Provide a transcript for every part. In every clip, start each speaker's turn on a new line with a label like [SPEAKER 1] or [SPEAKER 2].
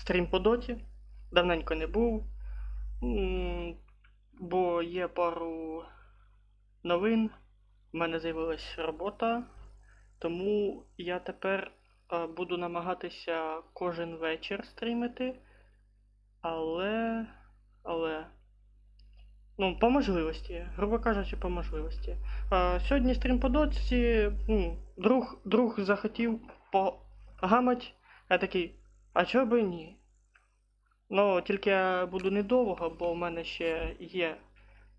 [SPEAKER 1] стрім по доті. Давненько не був. Бо є пару новин. У мене з'явилась робота. Тому я тепер буду намагатися кожен вечір стрімити. Але... Ну, по можливості, грубо кажучи, по можливості. Сьогодні стрім по доці, друг захотів погамать, я такий, а чого би ні? Ну, тільки я буду недовго, бо в мене ще є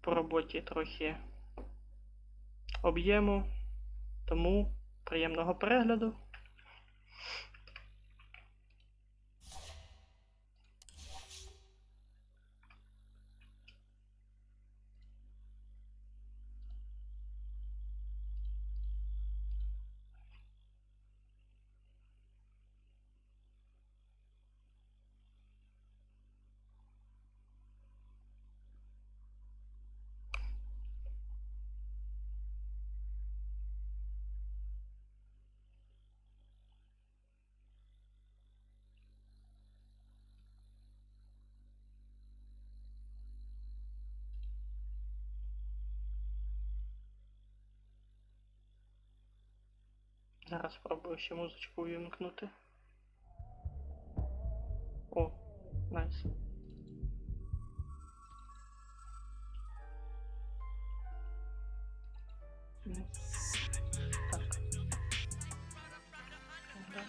[SPEAKER 1] по роботі трохи об'єму, тому приємного перегляду. Зараз спробую ще музичку увімкнути. О, найс. Так. Да.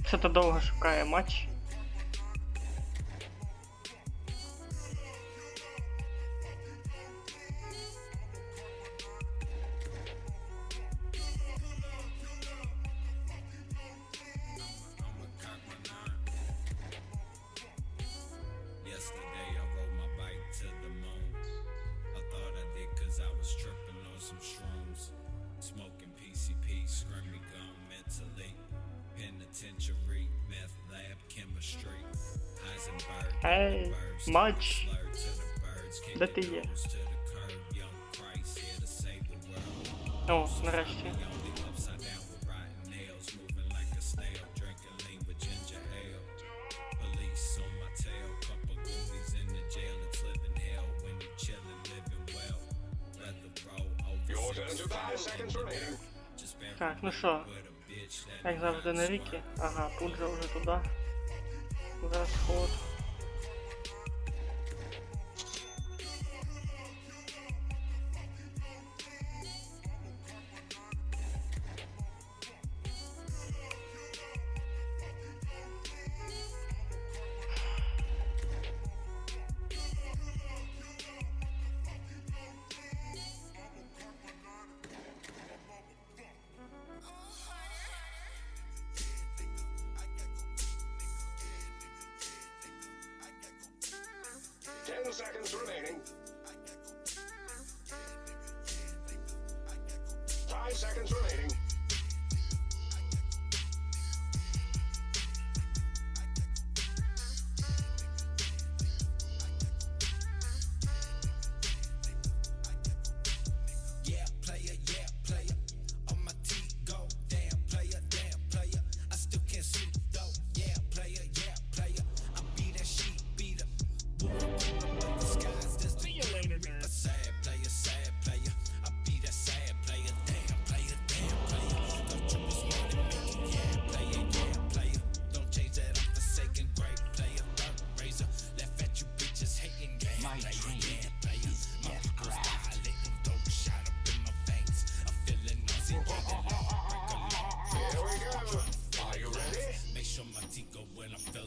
[SPEAKER 1] Що-то довго шукає матч. Ей, матч! Де ти є? О, нарешті. Так, ну що, як завжди на Рікі. Ага, Пуджа вже туди. Зараз ход.
[SPEAKER 2] Seconds remaining. 5 seconds remaining.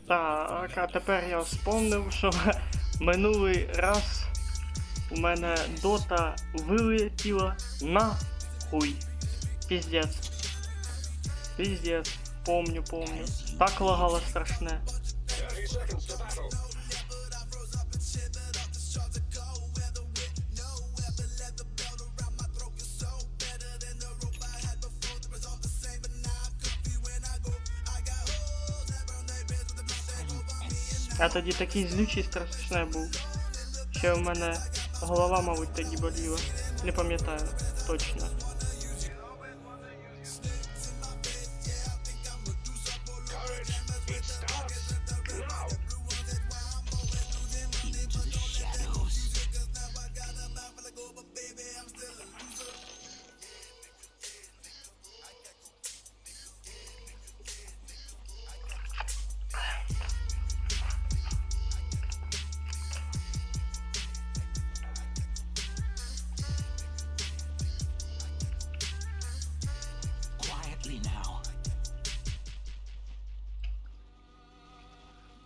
[SPEAKER 1] Так, а тепер я вспомнив, що минулий раз у мене дота вилетіла нахуй. Піздець. Піздець. Помню. Так лагало страшне.
[SPEAKER 2] 30 seconds to battle.
[SPEAKER 1] Я тоді такий злючий страшне був. Ще в мене голова, мабуть, тоді боліла. Не пам'ятаю точно.
[SPEAKER 2] Courage, it starts now.
[SPEAKER 3] Quietly now.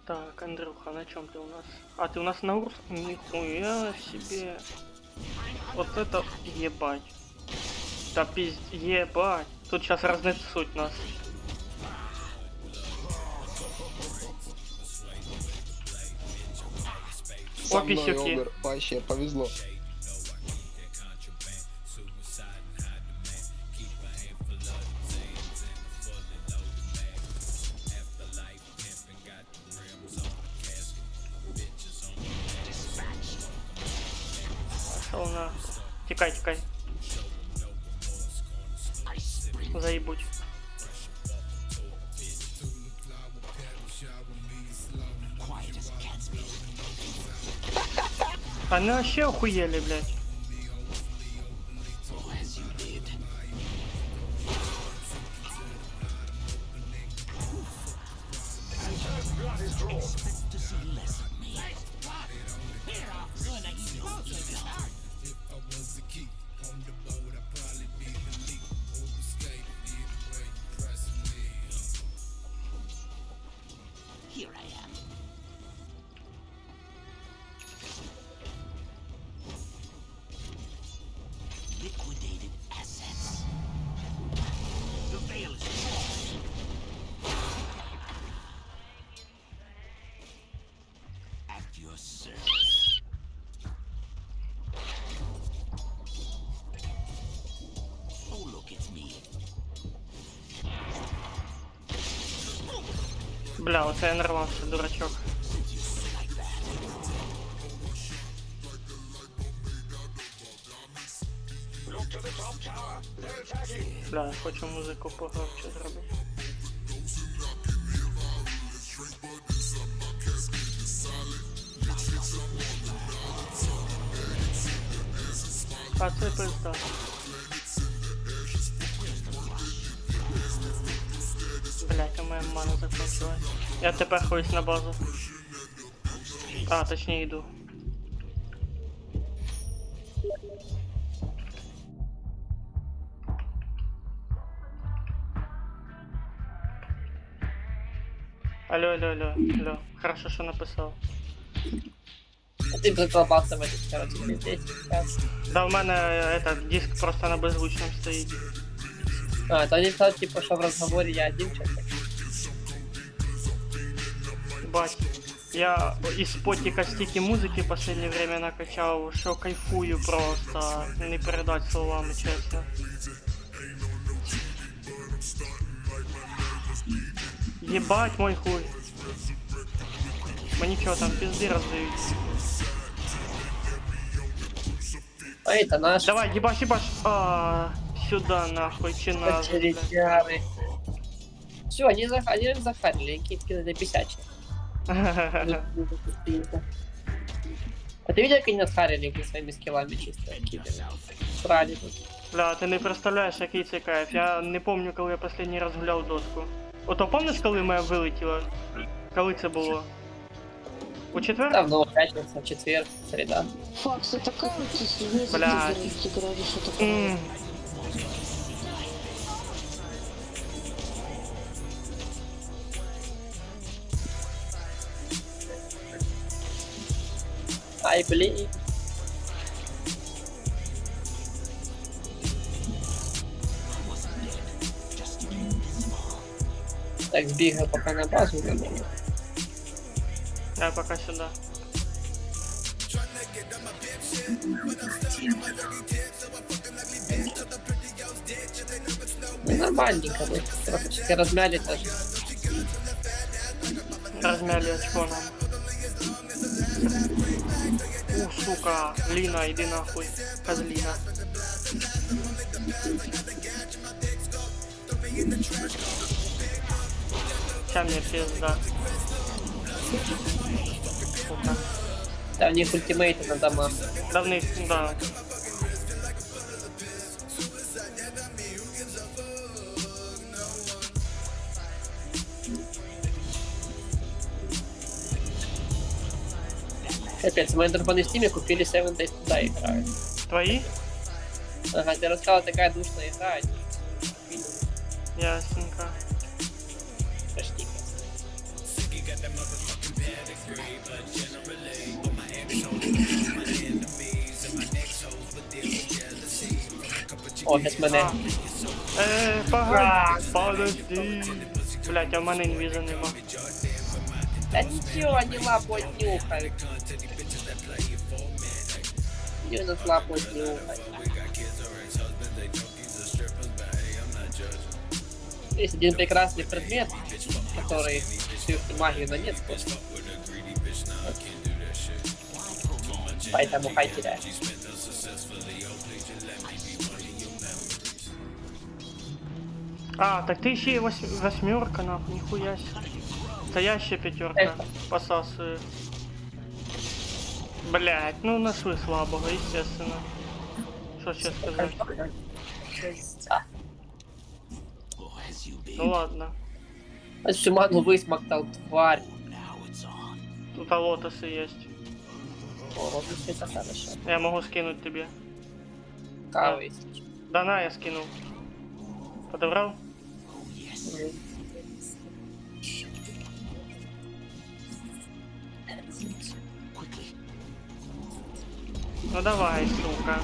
[SPEAKER 1] Так, Андрюха, на чем ты у нас? А, ты у нас на Урс? Нихуя себе. Вот это ебать. Да ебать. Тут сейчас разнесут нас.
[SPEAKER 4] Со
[SPEAKER 1] О,
[SPEAKER 4] мной,
[SPEAKER 1] писюки.
[SPEAKER 4] Огр, вообще повезло.
[SPEAKER 1] Пошел на... Тикай. Заебуть.
[SPEAKER 3] Quiet as a cat's meow.
[SPEAKER 1] Они вообще охуели, блядь.
[SPEAKER 3] Oh, as you did.
[SPEAKER 2] Blood is drawn.
[SPEAKER 3] Expect to see less of me. Here I am. Liquidated assets. The veil is drawn. At your service. Oh, look, it's me.
[SPEAKER 1] Бля, оце я нарвався, дурачок.
[SPEAKER 3] Since you put it like that.
[SPEAKER 2] Look to the top tower. They're attacking.
[SPEAKER 1] Бля, я хочу музику погромче зробити. А це пизда. Блять, а моя мана закончилась. Я тепер хуюсь на базу. А, точніше йду. Алло. Хорошо, що написав.
[SPEAKER 5] А ты бы заколбался в этих, короче, здесь сейчас.
[SPEAKER 1] Да, в мене этот диск просто на беззвучном стоїть.
[SPEAKER 5] А, то они сказали, типа, что в разговоре я один человек.
[SPEAKER 1] Бать, я из потика стики музыки в последнее время накачал, что кайфую просто, не передать словами, честно. Ебать мой хуй. Мені чё там, пизды раздают.
[SPEAKER 5] А это наш.
[SPEAKER 1] Давай, ебашь. Сюда нахуй, чина.
[SPEAKER 5] Очередяры. Все, они захарили, какие-то дописячи. А ты видел, как они насхарили их своими скиллами чисто? Срали тут.
[SPEAKER 1] Бля, ти не представляєш, який це кайф. Я не помню, коли я останній раз гуляв доску. Ото помниш, коли моя вилетіла? Коли це було? У четвер?
[SPEAKER 5] Давно, пятница, четверг, среда.
[SPEAKER 6] Факс, это такая вот если
[SPEAKER 1] Блядь.
[SPEAKER 6] играли, что такое.
[SPEAKER 1] М.
[SPEAKER 5] Ай, блин. Так, сбегаю пока на базу.
[SPEAKER 1] Я пока сюда.
[SPEAKER 5] Ну, нормальненько, мы все размяли даже.
[SPEAKER 1] Размяли очко нам. Сука, Лина, иди нахуй, козлина. Ща мне пизда. Сука.
[SPEAKER 5] Да, у них ультимейты на домах.
[SPEAKER 1] Давных, да.
[SPEAKER 5] Капец, мои дружбаны в стиме купили Seven Days to Die играют.
[SPEAKER 1] Твои?
[SPEAKER 5] Ага, ты рассказала, такая душная игра, они
[SPEAKER 1] Ясненько.
[SPEAKER 5] почти. О, сейчас мене.
[SPEAKER 1] Погоди, подожди. Блять, а в мене інвіза нема.
[SPEAKER 5] Да ничего, они лапу нюхают. Не нас лапу нюхать. Есть один прекрасный предмет, который всю эту магию на нет способ. Поэтому хай теряет.
[SPEAKER 1] А, так ты еще и восьмерка, нахуй, нихуя себе. Настоящая пятерка. Посасываю. Блять, ну нашли слабого, естественно. Что сейчас сказать?
[SPEAKER 5] А,
[SPEAKER 3] Oh, as you bid.
[SPEAKER 1] Ну ладно.
[SPEAKER 5] всю ману высмоктал, тварь.
[SPEAKER 3] Now it's on.
[SPEAKER 1] Тут лотосы есть.
[SPEAKER 5] О, вот и это хорошо.
[SPEAKER 1] Я могу скинуть тебе.
[SPEAKER 5] Кавы, если что.
[SPEAKER 1] Да на, я скинул. Подобрал?
[SPEAKER 3] Oh, yes.
[SPEAKER 5] Мгм.
[SPEAKER 3] Quickly.
[SPEAKER 1] Ну давай, сука.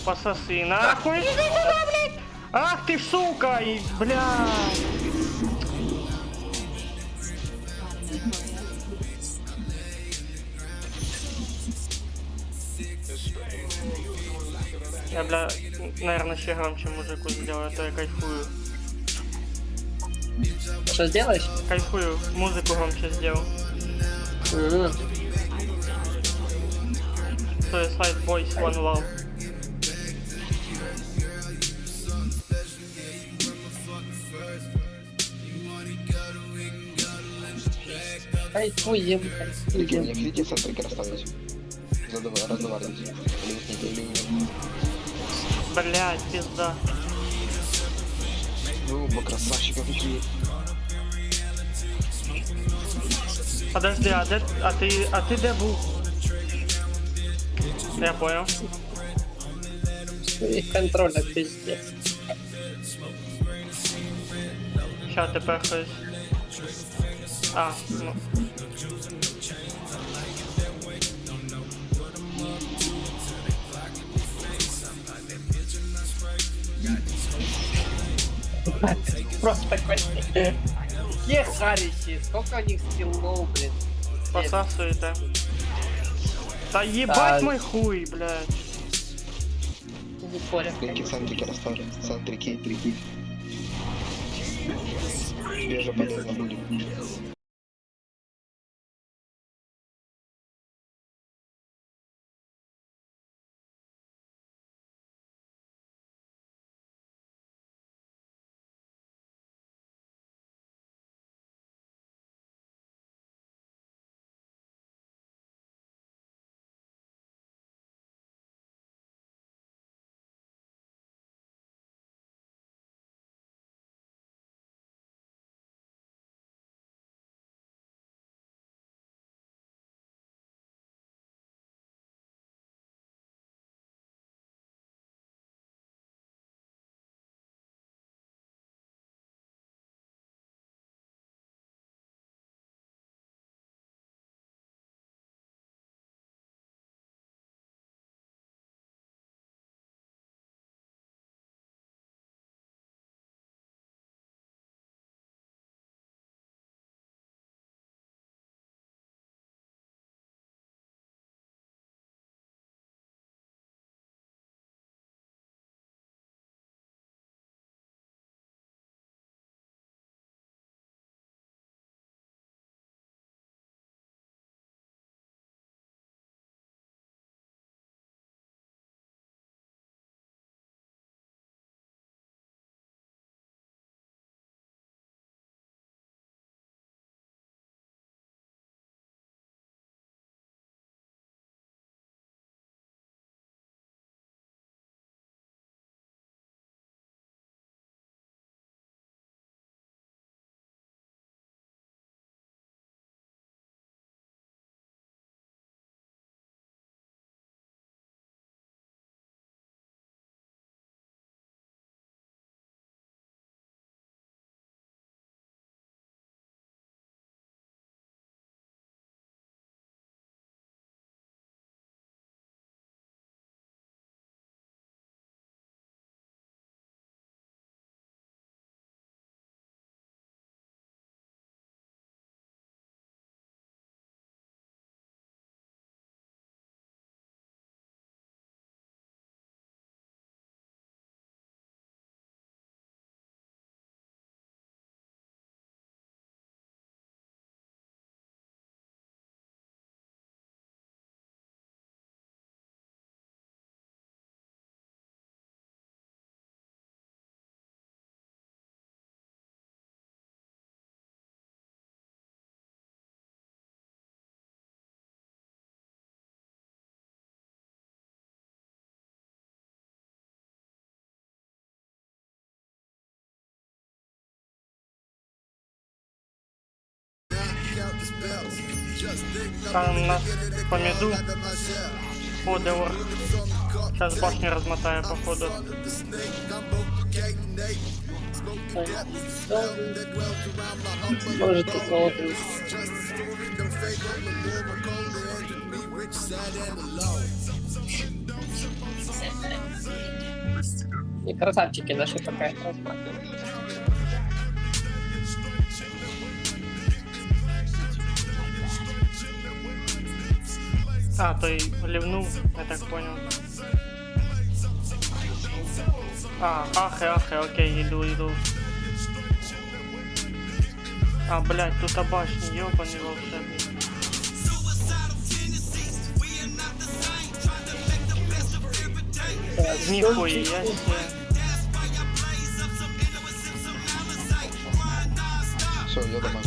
[SPEAKER 1] Пососи, нахуй. Иди сюда, блядь! Ах ты, сука! И, блядь! Я, бля, наверное, еще громче музыку сделаю, а то я кайфую.
[SPEAKER 5] Что сделаешь?
[SPEAKER 1] Кайфую, музыку громче сделал.
[SPEAKER 5] Мгм.
[SPEAKER 1] То есть Light Boys One Love.
[SPEAKER 5] Кайфуем, кайфуем.
[SPEAKER 4] Мне видите, центрикер оставить. Раздавайте. Или
[SPEAKER 1] Блядь, пизда.
[SPEAKER 4] ну, красавчиков ушли.
[SPEAKER 1] Подожди, а ты где был? Я понял.
[SPEAKER 5] Их контроля пиздец.
[SPEAKER 1] Ща ты перхаешь. А, ну.
[SPEAKER 5] Просто такой. Какие харищи, сколько у них скиллов, блин.
[SPEAKER 1] Посасывает, Да ебать
[SPEAKER 5] Да.
[SPEAKER 1] мой хуй, блядь.
[SPEAKER 5] Не спорят.
[SPEAKER 4] Какие центрики расставили? Центрики, трики. Свежие полезно были.
[SPEAKER 1] Там нас по миду. О, Деор. Сейчас башню размотаю, походу.
[SPEAKER 5] Может, тут золото. И красавчики наши пока их рассматривают.
[SPEAKER 1] А, то и ливнул, я так понял. А, ахе, окей, иду. А, блядь, тут башни, ёбаный волшебник. Нихуя себе.
[SPEAKER 4] Все, я дома.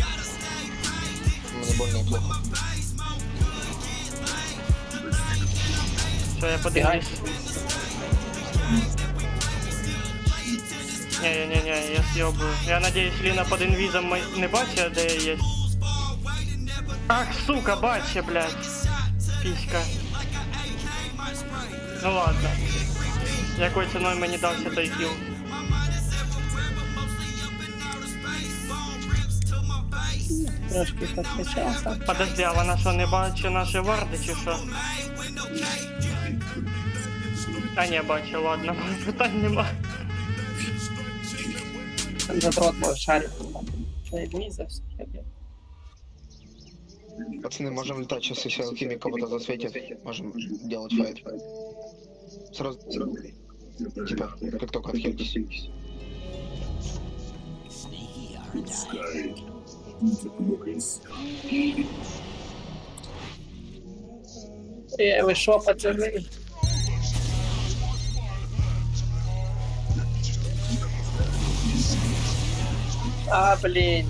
[SPEAKER 4] Мне больно и плохо.
[SPEAKER 1] Все, я подвигаюсь. Не, я съебаю. Я надеюсь, Ліна под инвизом не бачить, де я є. Ах, сука, бачить, блядь. Писька. Ну ладно. Якою ціною мені дався той кіл?
[SPEAKER 5] Трошки подкачався.
[SPEAKER 1] Подожди, а вона що, не бачить наші варди чи що? А не бачу, ладно, питань нема.
[SPEAKER 5] Там задрот може шарик. Наедмиза все.
[SPEAKER 4] Пацаны, можем летать сейчас, если алхимик кого-то засветит. Можем делать файт. Сразу. Типа, как только отхилитесь.
[SPEAKER 3] Sneaky, aren't I?
[SPEAKER 5] Ви що, пацани? А, блін.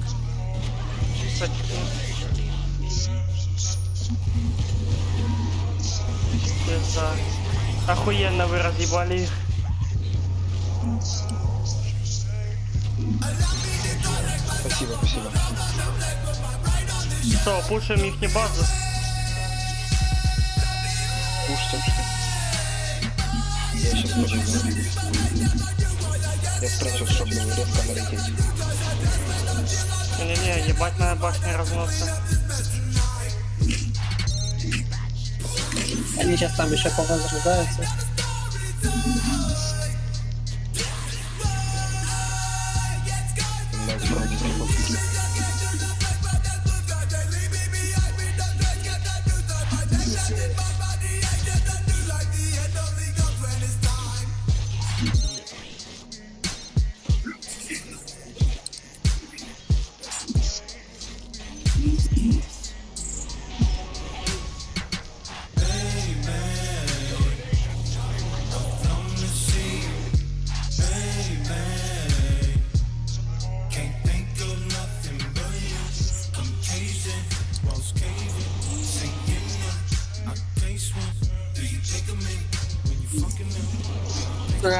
[SPEAKER 1] Пизда. Охуенно вы разъебали их.
[SPEAKER 4] Спасибо.
[SPEAKER 1] Что, пушим их не базу?
[SPEAKER 4] Кушайте. Я сейчас побегу. Я спрячусь, чтобы резко налететь.
[SPEAKER 1] Не, ебать на башне разноса.
[SPEAKER 5] Они сейчас там еще повозрождаются.
[SPEAKER 4] Блядь, вроде не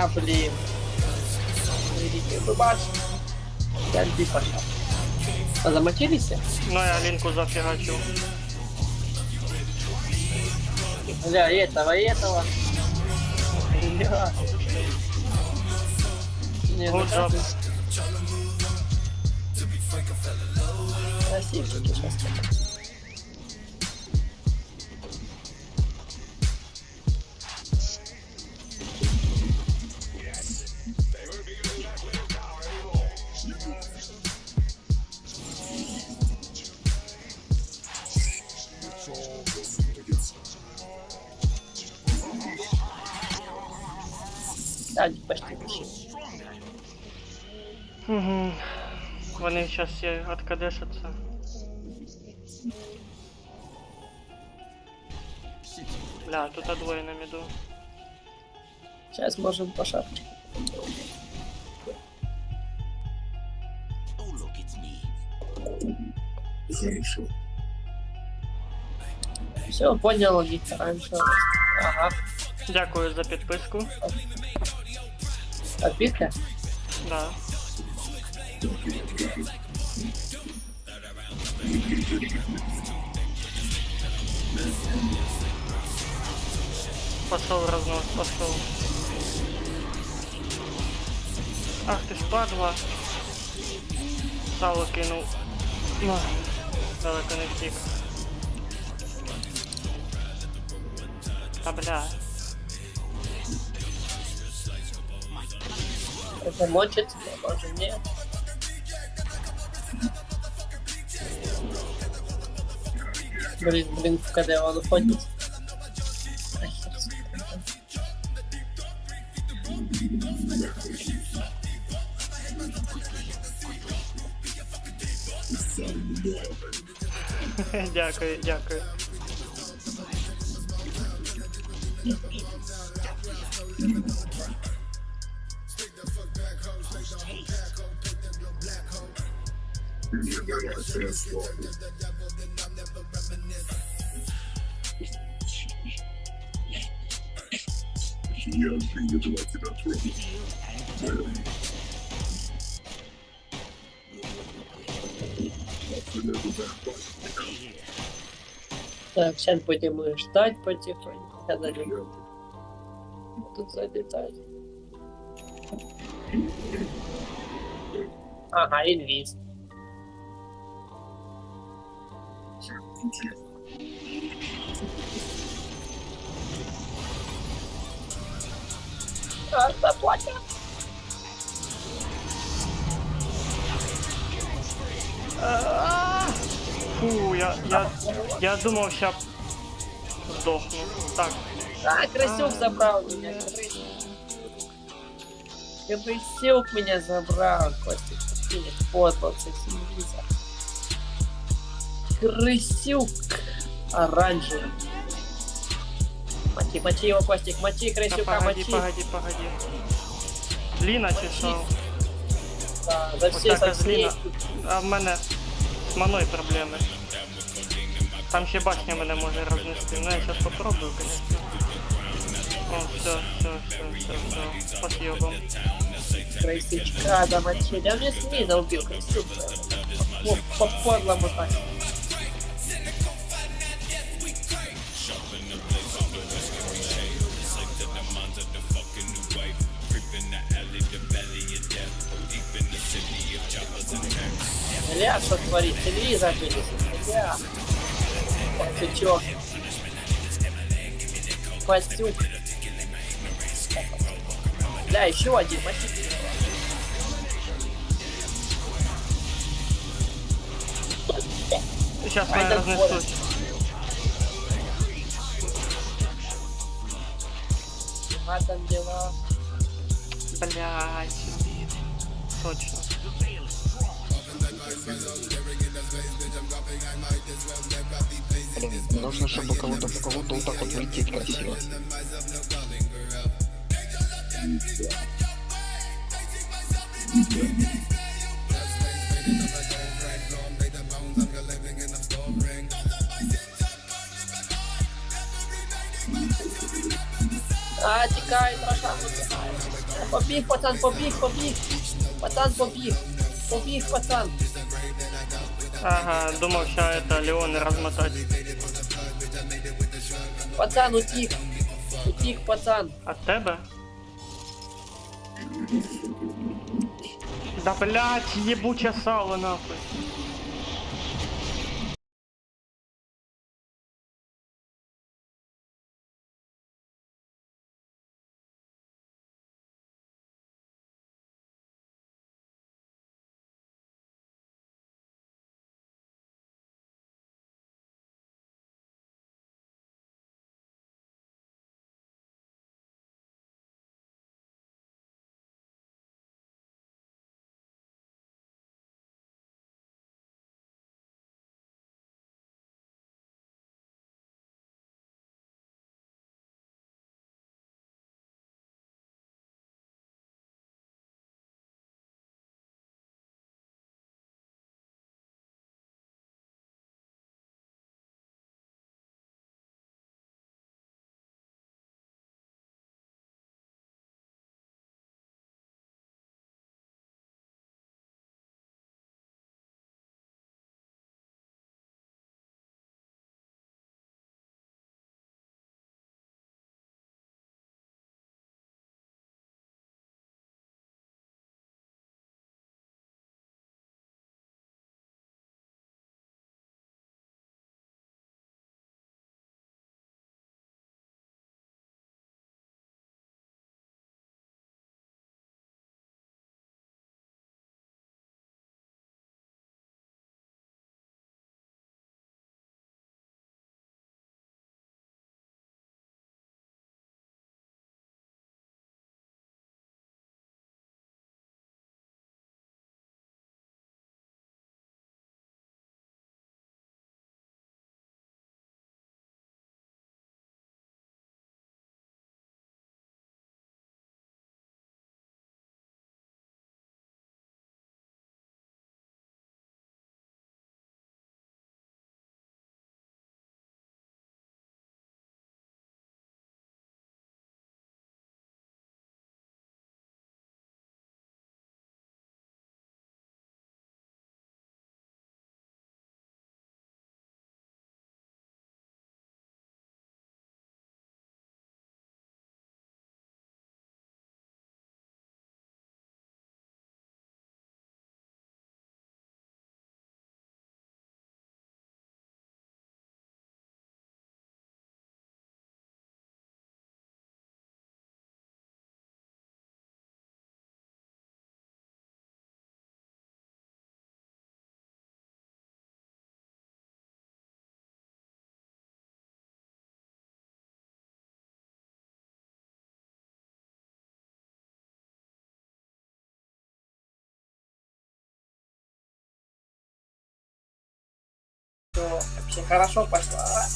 [SPEAKER 5] А, блин. Видите, вы бачите? Я льди пошел. А замочились?
[SPEAKER 1] Ну я Линку зафигачу.
[SPEAKER 5] Бля, этого. Бля. Не, ну
[SPEAKER 1] Good job.
[SPEAKER 5] красивчики сейчас. Да, почти вышли.
[SPEAKER 1] Угу. Вони сейчас все откадешатся. Бля, тут двое на миду.
[SPEAKER 5] Сейчас можем по шапке.
[SPEAKER 3] Oh, look, it's me.
[SPEAKER 5] Все, понял, Виктор, раньше. Ага.
[SPEAKER 1] Дякую за підписку.
[SPEAKER 5] Подписка?
[SPEAKER 1] Да. Пошел разнос, пошел. Ах ты ж падла. Сало кинул. Ну, далеко не втік. Та бля.
[SPEAKER 5] Замочить, може ні. Блин, в КД он уходит.
[SPEAKER 1] Дякую, дякую.
[SPEAKER 5] Так, сейчас будем ждать потихоньку, когда они тут залетать. Ага, инвиз. Заплатят.
[SPEAKER 1] Фу, я думав, що здохну. Так,
[SPEAKER 5] А, Крысюк забрал меня. Крысюк меня забрал. Костик, ты не фотался с инвиза. Крысюк оранжевый. Мочи его, Костик, мочи
[SPEAKER 1] та
[SPEAKER 5] Крысюка,
[SPEAKER 1] погоди,
[SPEAKER 5] мочи.
[SPEAKER 1] погоди. Ліна чи що?
[SPEAKER 5] Да, за все,
[SPEAKER 1] Оця
[SPEAKER 5] за все.
[SPEAKER 1] Ліна. А в мене з маною проблеми. Там ще башня мене може рознести. Ну я зараз попробую, конечно. О, все. По съебам.
[SPEAKER 5] Крысючка замочили. А мне снизу убил Крысюк. Вот, по подлому так. Илья, что творит? Телевизор вылез. Илья. Пацючок. Пацюк. Бля, еще один. Мочи.
[SPEAKER 1] Сейчас
[SPEAKER 5] Ай,
[SPEAKER 1] мене
[SPEAKER 5] да
[SPEAKER 1] рознесуть.
[SPEAKER 5] А там дела.
[SPEAKER 1] Блять. Точно.
[SPEAKER 4] Блин, нужно, чтобы кого-то в кого-то вот так вот влететь красиво.
[SPEAKER 5] А, тікай, Рошан, тікай. Побіг, пацан, побіг. Пацан, побіг. Побіг, пацан.
[SPEAKER 1] Ага, думав, що это Леони розмотати.
[SPEAKER 5] Пацан, утік. Утік, пацан.
[SPEAKER 1] От тебе? Да блять, ебуче сало нахуй.
[SPEAKER 5] Очень хорошо пошла.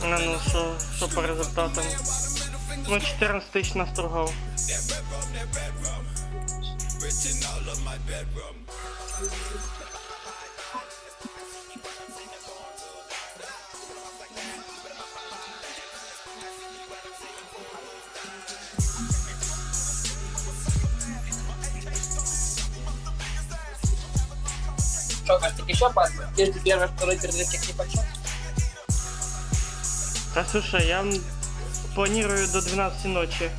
[SPEAKER 1] Ну, що по результатам? Ну, 14 тисяч настругав.
[SPEAKER 5] Что, Костик, еще пас? Ты же первый, второй перерывчик не почел?
[SPEAKER 1] Та слушай, я планирую до 12 ночи.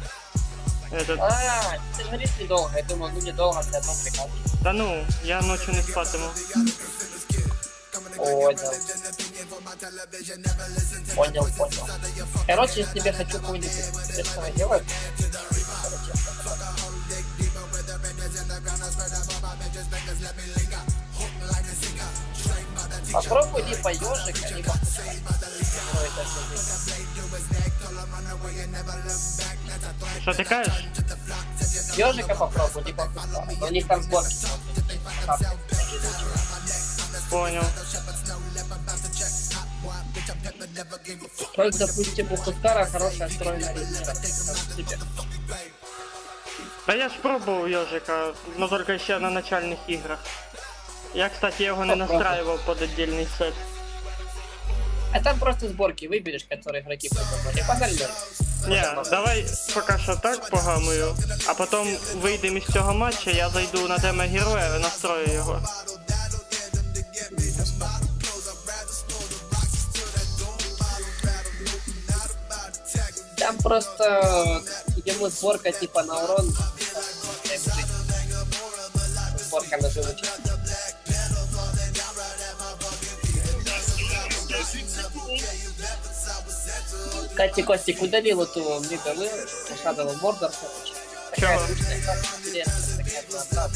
[SPEAKER 1] Этот...
[SPEAKER 5] А, ты же говоришь недолго. Я думаю, ну недолго, ты одном приказ.
[SPEAKER 1] Да ну, я ночью не спатиму.
[SPEAKER 5] Понял. Понял. Короче, если тебе хочу какую-нибудь интересного делать, попробуй либо ежика, либо
[SPEAKER 1] Что ты кажешь?
[SPEAKER 5] ежика попробуй, либо у них там сборки.
[SPEAKER 1] Понял.
[SPEAKER 5] Вот, допустим, у Хустара хорошая стройная резина.
[SPEAKER 1] Да я ж пробовал ежика, но только еще на начальных играх. Я, кстати, его не настраивал под отдельный сет.
[SPEAKER 5] А там просто сборки выберешь, которые игроки придумали. Погнали.
[SPEAKER 1] Не, давай поки що так погамую, а потім вийдемо із цього матча, я зайду на тему героя і настрою його.
[SPEAKER 5] Там просто ему сборка типа на урон. Сборка на живучесть. Костик удалил эту мегалу, Shadow Mordor, короче. Такая
[SPEAKER 1] Чего?
[SPEAKER 5] скучная карта, интересная, такая однообразная.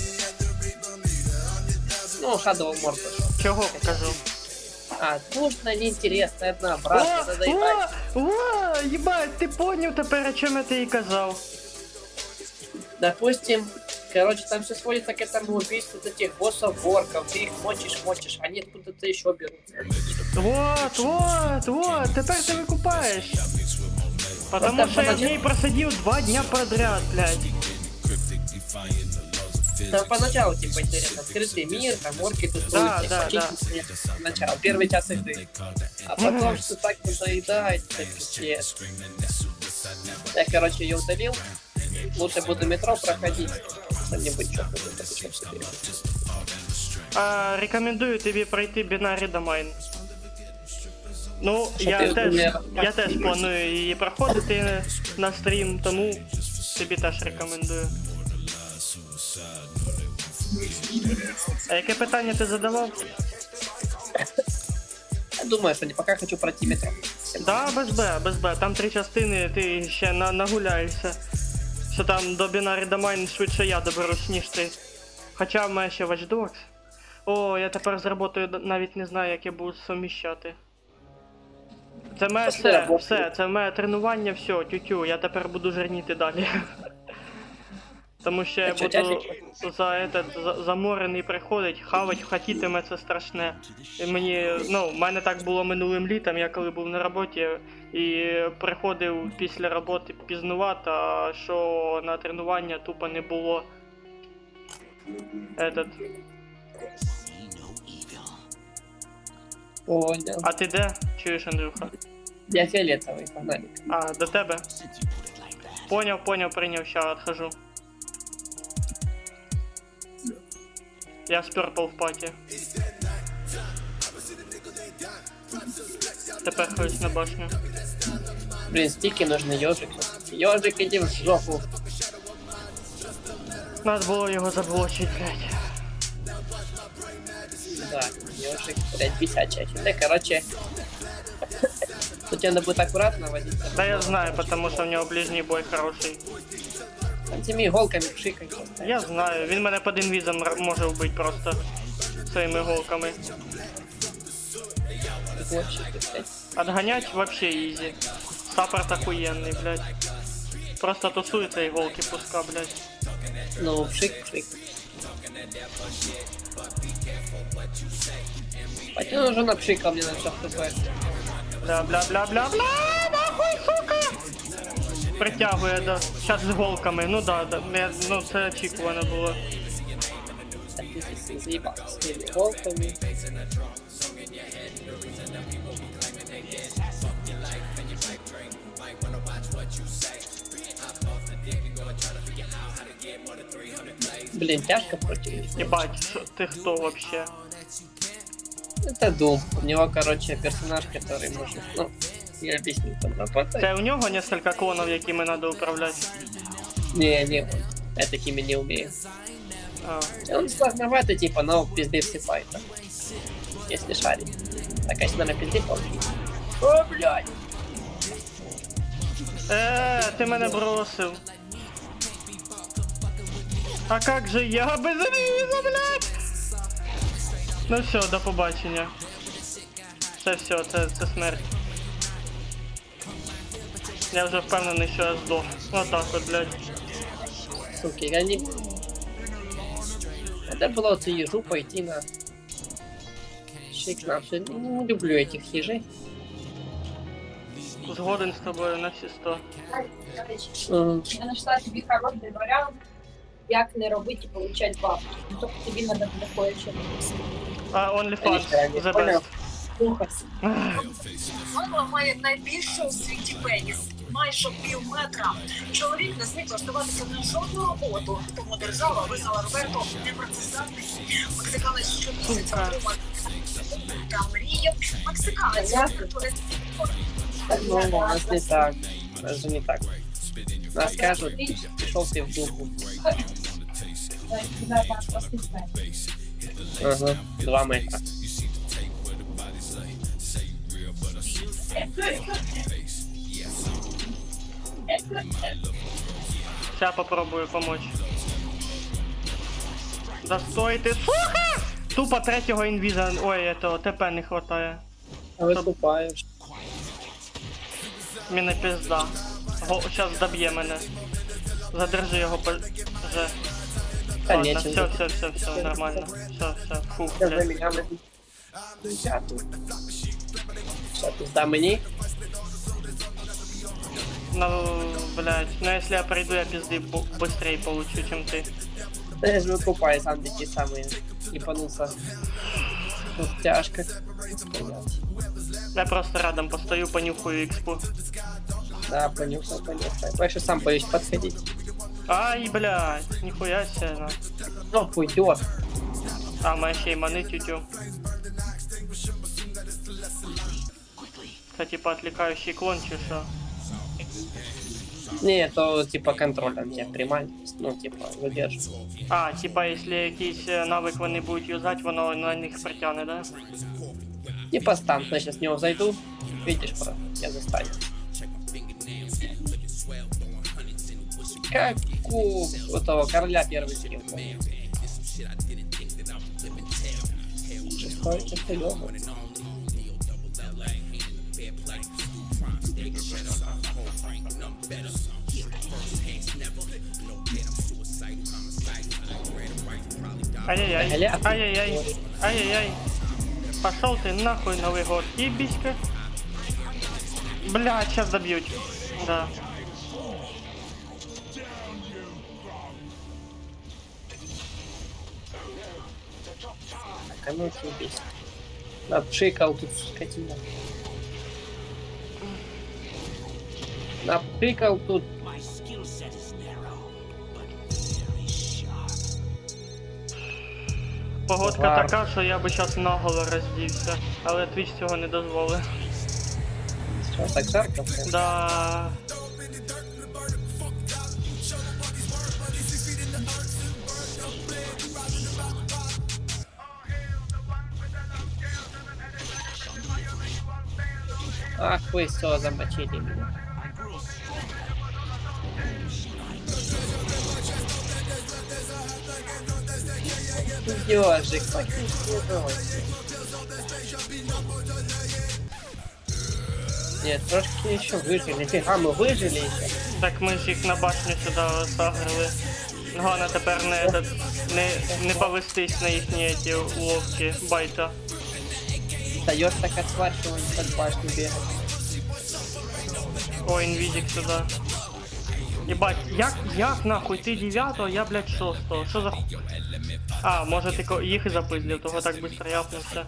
[SPEAKER 5] Ну, Shadow Mordor.
[SPEAKER 1] Чого покажу?
[SPEAKER 5] А, скучно, неинтересно, однообразно, надо ебать.
[SPEAKER 1] О, ебать, ти поняв тепер, о чому я тобі казав.
[SPEAKER 5] Допустим, короче, там все сводится к этому убийству этих боссов, ворков, ты их мочишь, они откуда-то еще берутся.
[SPEAKER 1] Вот, тепер ти викупаєш. Потому
[SPEAKER 5] Просто
[SPEAKER 1] що я в
[SPEAKER 5] поначалу-
[SPEAKER 1] ней просидів 2 дня подряд, блядь.
[SPEAKER 5] Там поначалу, типа, интересно, открытый мир, там орки тут
[SPEAKER 1] Да,
[SPEAKER 5] ходят,
[SPEAKER 1] да,
[SPEAKER 5] почистить начало, первый час игры. А потом, что так надоедает, так пиздец. Я, короче, ее удалил, лучше буду метро проходить, что-нибудь что-то.
[SPEAKER 1] Рекомендую тобі пройти Binary Domain. Ну,
[SPEAKER 5] Що ти
[SPEAKER 1] я теж планую її проходити на стрім, тому тобі теж рекомендую. А яке питання ти задавав?
[SPEAKER 5] Я думаю, что не пока хочу пройти метро.
[SPEAKER 1] Да, без Б. Там 3 частини, ти ще нагуляєшся. Що там до Binary Domain швидше я доберусь, ніж ти. Хоча в мене ще Watch Dogs. О, я тепер з роботою навіть не знаю, як я буду суміщати. Це моє все, це моє тренування, все, тю-тю, я тепер буду жирніти далі. Тому що я буду заморений приходить, хавать хотітиме, це страшне. І мені, в мене так було минулим літом, я коли був на роботі і приходив після роботи пізнувато, а що на тренування тупо не було.
[SPEAKER 5] Понял.
[SPEAKER 1] А ти де? Чуєш, Андрюха?
[SPEAKER 5] Я фиолетовый, погнали.
[SPEAKER 1] А, до тебе? Поняв, прийняв, ща отхожу. Я з Purple в паті. Тепер ходить на башню.
[SPEAKER 5] Блин, стики нужны, ежик. Ежик, иди в жопу.
[SPEAKER 1] Надо було його заблочить, блядь.
[SPEAKER 5] Да, ежик, блядь, бесячая. Да, короче, тут тебе надо будет аккуратно водиться.
[SPEAKER 1] Да я знаю, потому що в нього ближній бой хороший.
[SPEAKER 5] Там теми иголками пшикай.
[SPEAKER 1] Я знаю, він мене під інвізом може вбити просто своїми голками.
[SPEAKER 5] Вообще, блядь.
[SPEAKER 1] Отгонять вообще изи. Саппорт охуенный, блядь. Просто тусуется и голки пуска, блядь.
[SPEAKER 5] Ну, пшик. Хотя он уже напшикал мне на все хп.
[SPEAKER 1] Бля, нахуй, сука! Притягує, да. Сейчас з голками, ну да, ну це очікувано було.
[SPEAKER 5] Так, ты заебался с теми иголками. Блин, тяжко против них.
[SPEAKER 1] Ебать, ты кто вообще?
[SPEAKER 5] Это Doom. У него, короче, персонаж, который может, ну, я объясню там работать.
[SPEAKER 1] Це у нього несколько клонов, якими надо управляти.
[SPEAKER 5] Не, я такими не умею.
[SPEAKER 1] А.
[SPEAKER 5] Он сложновато, типа, но пизды все файта. Если шарить. Так, конечно, на пизды получить. О, блядь!
[SPEAKER 1] Ти мене бросив. А как же я без віза, блядь? Ну все, до побачення. Це все, це смерть. Я вже впевнений, що я здох. Отак от, блядь.
[SPEAKER 5] Суки, я не... Надо было вот ежу пойти на... Шик на все. Не люблю этих ежей.
[SPEAKER 1] Згоден з тобою на всі 100.
[SPEAKER 5] М,
[SPEAKER 7] Я знайшла тобі хороший варіант, як не робити і получати бабки. Ну, тобто тобі треба буде кое-що написати.
[SPEAKER 1] А, OnlyFans, the
[SPEAKER 5] Понял.
[SPEAKER 1] best.
[SPEAKER 7] Слухайся.
[SPEAKER 8] Мама має найбільший у світі пеніс. Майже пів метра. Чоловік не зміг влаштуватися на жодну роботу, тому держава визнала Роберто непрацездатним. Мексиканець щомісяця отримав та мріяв. Мексиканець
[SPEAKER 5] Ну, у нас не так. У нас же не так. Нас скажут, пришел ты в духу. Ага, 2 метра.
[SPEAKER 1] Сейчас попробую помочь. Да стой ты, сука! Тупо третього інвіза, ой, этого ТП не хватає.
[SPEAKER 5] А выступаешь.
[SPEAKER 1] Мене пизда. Сейчас доб'є мене. Задержи його по... Же.
[SPEAKER 5] Да
[SPEAKER 1] Ладно,
[SPEAKER 5] нечем.
[SPEAKER 1] все, нормально. Все, фух,
[SPEAKER 5] Сейчас за
[SPEAKER 1] блядь.
[SPEAKER 5] меня найдут. Сейчас пизда мне.
[SPEAKER 1] Ну, блядь, ну если я пройду, я пизды быстрее получу, чем ты.
[SPEAKER 5] Да я же выкупаю сам такие самые. Ебанулся. Вот тяжко. Блядь.
[SPEAKER 1] Я просто рядом постою, понюхаю экспу.
[SPEAKER 5] Да, понюхал. Больше сам боюсь подходить.
[SPEAKER 1] Ай, блядь, нихуя себе, на.
[SPEAKER 5] Ну, пойдет.
[SPEAKER 1] А, моя ще й мани тютю. Це типа отвлекающий клон чи що?
[SPEAKER 5] Не, то типа контролем тебя примать. Ну, типа, выдерживать.
[SPEAKER 1] А, типа, якщо якийсь навик вони будуть юзати, воно на них притягне, да?
[SPEAKER 5] Типа стан, я сейчас в него зайду. Видишь, я застану. Как у этого короля первый скилл. Шестой, ёбаный.
[SPEAKER 1] Ай-яй-яй, ай-яй-яй, ай-яй-яй. Пошел ты нахуй, Новый год, ебиська. Блядь, сейчас добьют. Да.
[SPEAKER 5] Так, а ну съебись. Напшикал тут скотина. Напшикал тут.
[SPEAKER 3] My skill set is narrow, but very sharp.
[SPEAKER 1] Погодка
[SPEAKER 5] Вар.
[SPEAKER 1] така, що я би зараз наголо роздівся, але твіч цього не дозволив.
[SPEAKER 5] Что, так жарко? Прям?
[SPEAKER 1] Да.
[SPEAKER 5] Ах вы, все, замочили меня. Ёжик, покиньте. Нет, трошки еще выжили. Фига, мы выжили еще.
[SPEAKER 1] Так ми ж їх на башню сюди сагрили. Головне тепер не повестись на їхні ті уловки байта.
[SPEAKER 5] Даешь так от сварки, он под башню бегает.
[SPEAKER 1] О, інвізік сюди. Єбать, як нахуй ти 9-го, я, блядь, 6-го. Що за ху... А, може ти їх і запизлив, того так быстро япнувся.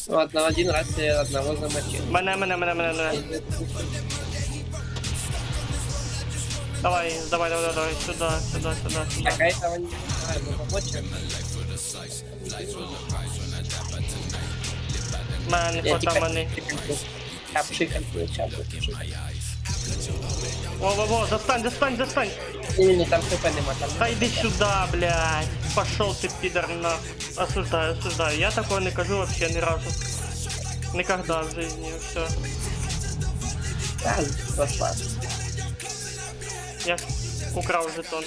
[SPEAKER 5] Ладно, один раз я одного замочил.
[SPEAKER 1] Мене. Давай, сюда.
[SPEAKER 5] Так, а этого не знаю, мы помочим.
[SPEAKER 1] Мене не хвата мене.
[SPEAKER 5] Я пшикаю,
[SPEAKER 1] Во, достань.
[SPEAKER 5] не, там хп нема, там.
[SPEAKER 1] Да иди сюда, блядь. Пошел ты, пидор, на... Осуждаю. Я такое не кажу вообще ни разу. Никогда в жизни, все.
[SPEAKER 5] Да, пошла.
[SPEAKER 1] Я украл жетон.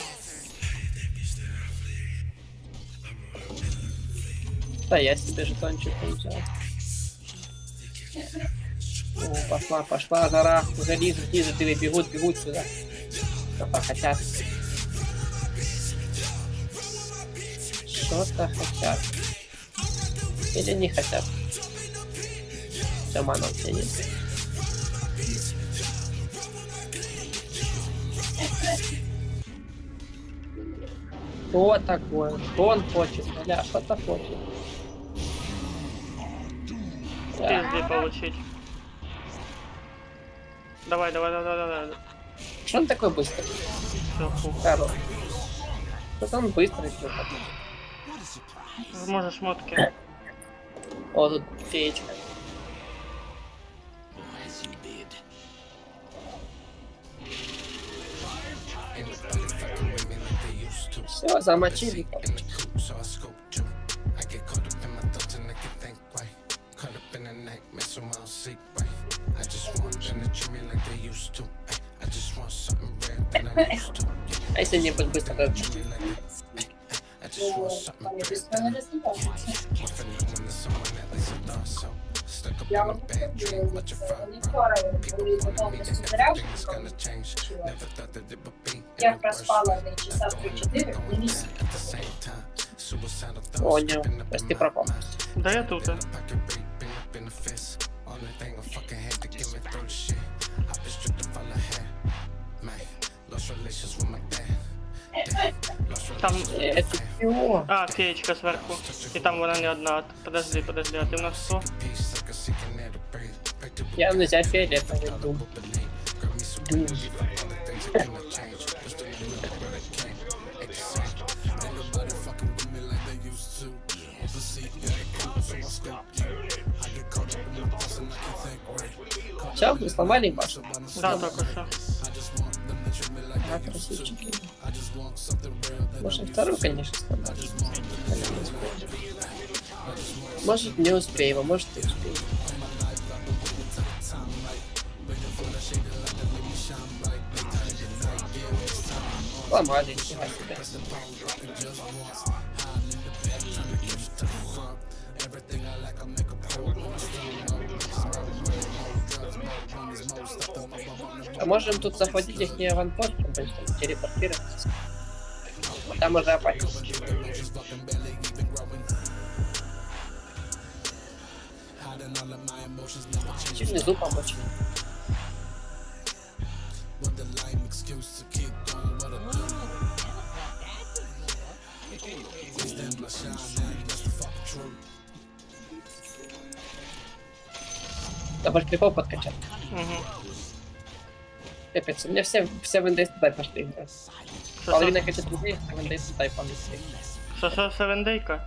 [SPEAKER 5] Да, я себе жетончик не взял. О, пошла гора. Уже лизут, ты бегут сюда. Что-то хотят. Или не хотят. Все, мана у тебя есть. Что такое? Что он хочет? Бля, что-то хочет.
[SPEAKER 1] Пизды получить. Давай.
[SPEAKER 5] Что он такой быстрый?
[SPEAKER 1] Все, фу.
[SPEAKER 5] Хорош. Что он быстрый? Типа.
[SPEAKER 1] Можешь шмотки.
[SPEAKER 5] О, тут феечка. Все, замочили. А если не будет быстро, то...
[SPEAKER 7] Вони быстро не розвиваються. Я вам скажу, вони скоро були повністю заряджені. Я проспала не часа 3-4 в місяць.
[SPEAKER 5] Понял. То есть ты пропал.
[SPEAKER 1] Да я тут. Там...
[SPEAKER 5] Это чего?
[SPEAKER 1] А, феечка сверху. И там вона не одна. Подожди, а ты у нас кто?
[SPEAKER 5] Я нельзя фиолетовый дум. Все, вы сломали башню?
[SPEAKER 1] Да, только что.
[SPEAKER 5] А, красивчики. Можно вторую, конечно, сломать. Может не успеем, а может и успеем. Сломали, нифига себе. А можем тут захватить их не аванпост, чтобы телепортироваться. Там уже опасно. Чуть внизу помочь. Дабл крипов подкачал.
[SPEAKER 1] Угу.
[SPEAKER 5] Капец, у меня все в НДС туда пошли играть. Половина качает друзей, в НДС туда и пошли.
[SPEAKER 1] Что, севендейка?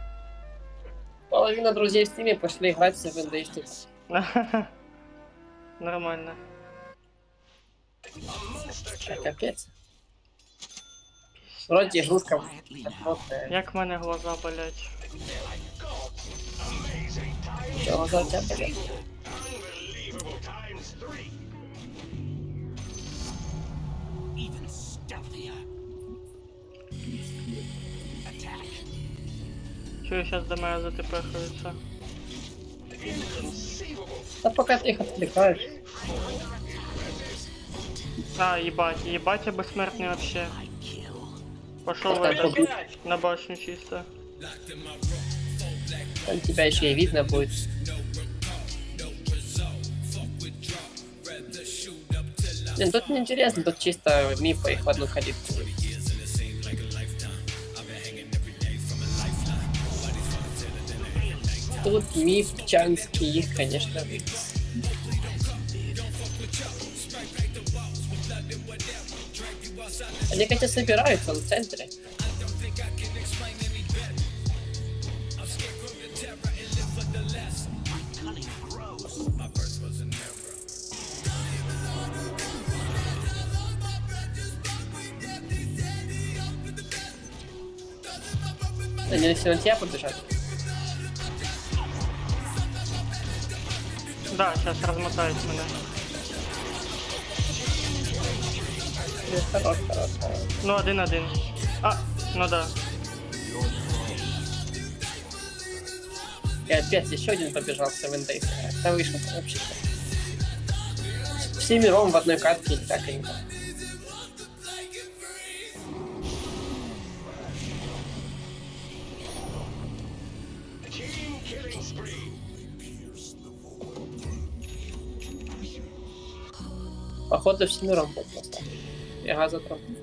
[SPEAKER 5] Половина друзей в стиме пошли играть в НДС.
[SPEAKER 1] Нормально.
[SPEAKER 5] Капец. Вроде игрушка.
[SPEAKER 1] Як в мене глаза болять.
[SPEAKER 5] Чего за тебя, блядь?
[SPEAKER 3] Even stealthier. Attack.
[SPEAKER 1] Чую, сейчас до мене затепехаються.
[SPEAKER 5] Да пока ты их отвлекаешь.
[SPEAKER 1] А, ебать, я бессмертный вообще. Пошел в
[SPEAKER 5] Так,
[SPEAKER 1] этот,
[SPEAKER 5] убить.
[SPEAKER 1] на башню чисто.
[SPEAKER 5] Там тебя еще и видно будет. Блин, тут неинтересно, тут чисто миф их в одну калитку. Тут миф чанский, их, конечно. Они, хотя, собираются в центре. Они все на тебя побежали.
[SPEAKER 1] Да, сейчас размотают меня.
[SPEAKER 5] Хорош, хорош, хорош.
[SPEAKER 1] Ну, 1-1. А, ну да.
[SPEAKER 5] И опять еще один побежал в 7 Days. Это вышло вообще. Всемиром в одной катке или так и не так. Походу всемиром будет просто. Я газа трогаю.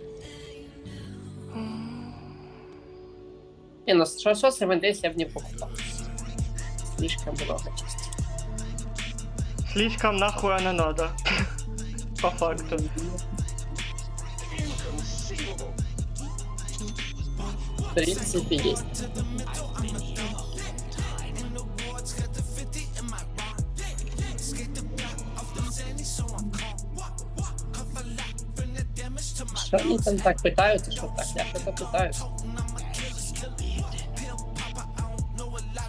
[SPEAKER 5] Не, ну хорошо, 7 Days я бы не покупал. Слишком много чисто.
[SPEAKER 1] Слишком нахуй она надо. По факту.
[SPEAKER 5] В принципе, есть. Что они там так пытаются, что так? Я что-то пытаюсь.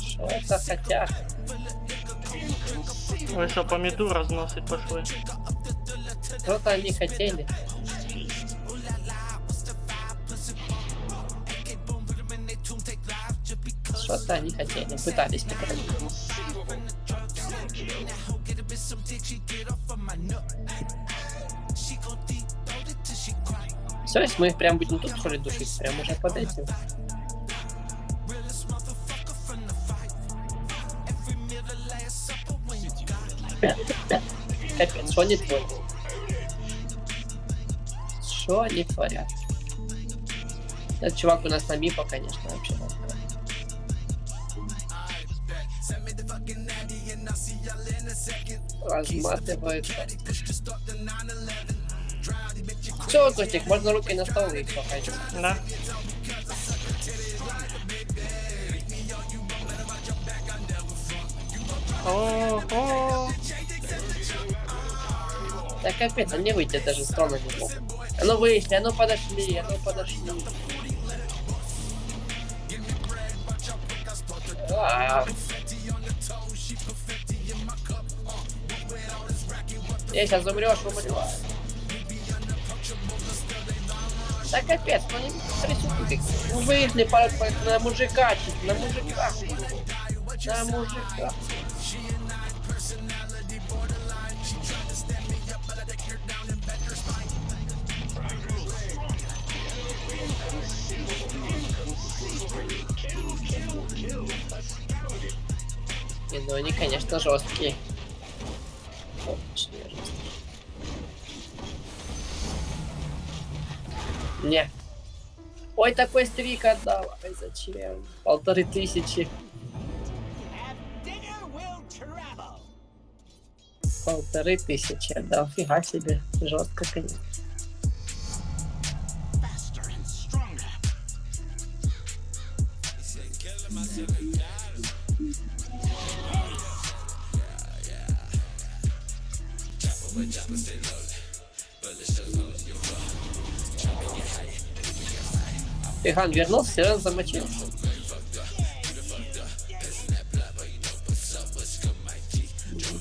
[SPEAKER 5] Что-то хотят.
[SPEAKER 1] Вы что, по меду разносить пошли?
[SPEAKER 5] Что-то они хотели. Что-то они хотели. Пытались показать. Все, если мы их прям будем тут что ли душить, прям уже под этим. Капец, что они творят? Что они творят? Этот чувак у нас на мипа, конечно, вообще. Разматывает. Все, Костик, можно руки на стол и все, пойдем.
[SPEAKER 1] Да. О.
[SPEAKER 5] Да капец, они выйти даже с трона не могут. А ну вышли, а ну подошли, а ну подошли. Я сейчас умрешь, умрешь. Да капец, ну не присутствует. Ну вышли на мужика, чуть, на мужика. На мужика. Не, ну они, конечно, жесткие. Очень жесткие. Не. Ой, такой стрик отдал. Ой, зачем? 1500.
[SPEAKER 3] Dinner will travel.
[SPEAKER 5] 1500 отдал. Фига себе. Жестко, конечно.
[SPEAKER 3] Faster and stronger.
[SPEAKER 5] Фиган вернулся, все равно замочил.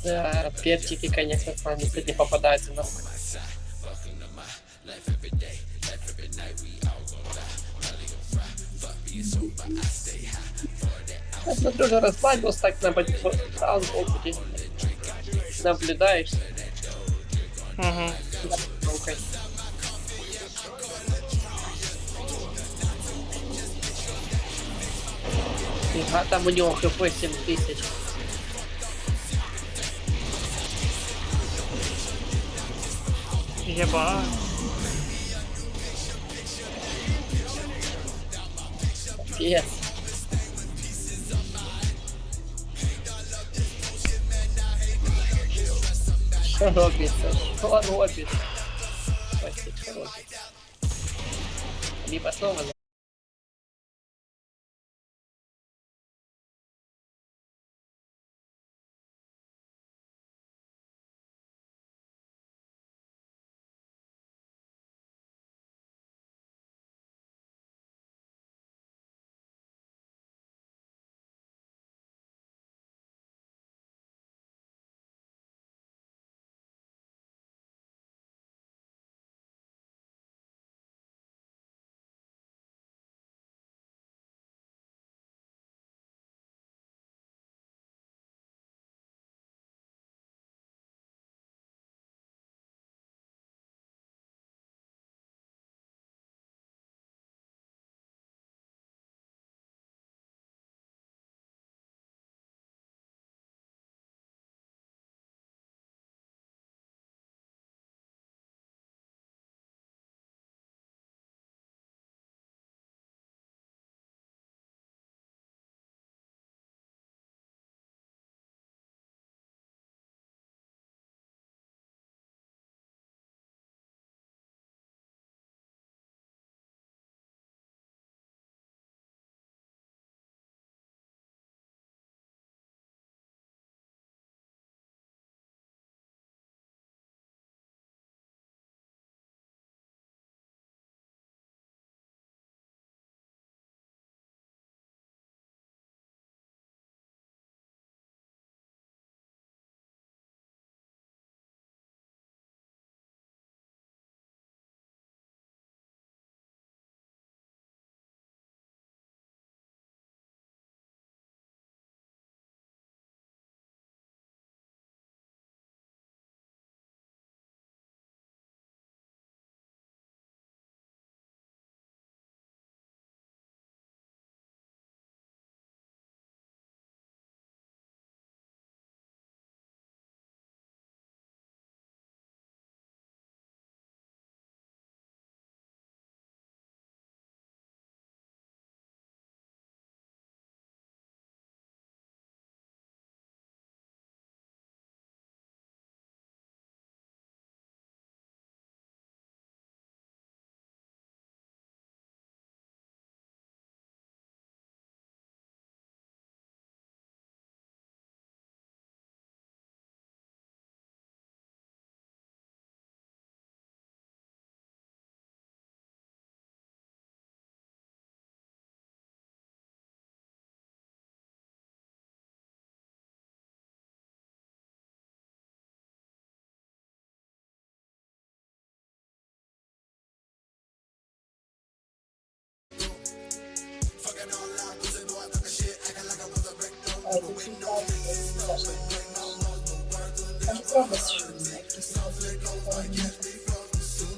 [SPEAKER 5] Да, перчики, конечно, с вами сегодня попадаются на... Я смотрю, уже расслабился так на сбоку, наблюдаешь.
[SPEAKER 1] Угу.
[SPEAKER 5] Рукой. А там у него хп 7000.
[SPEAKER 1] Еба.
[SPEAKER 5] Пец. Что робится? Что робится? Прости, что робится? Либо снова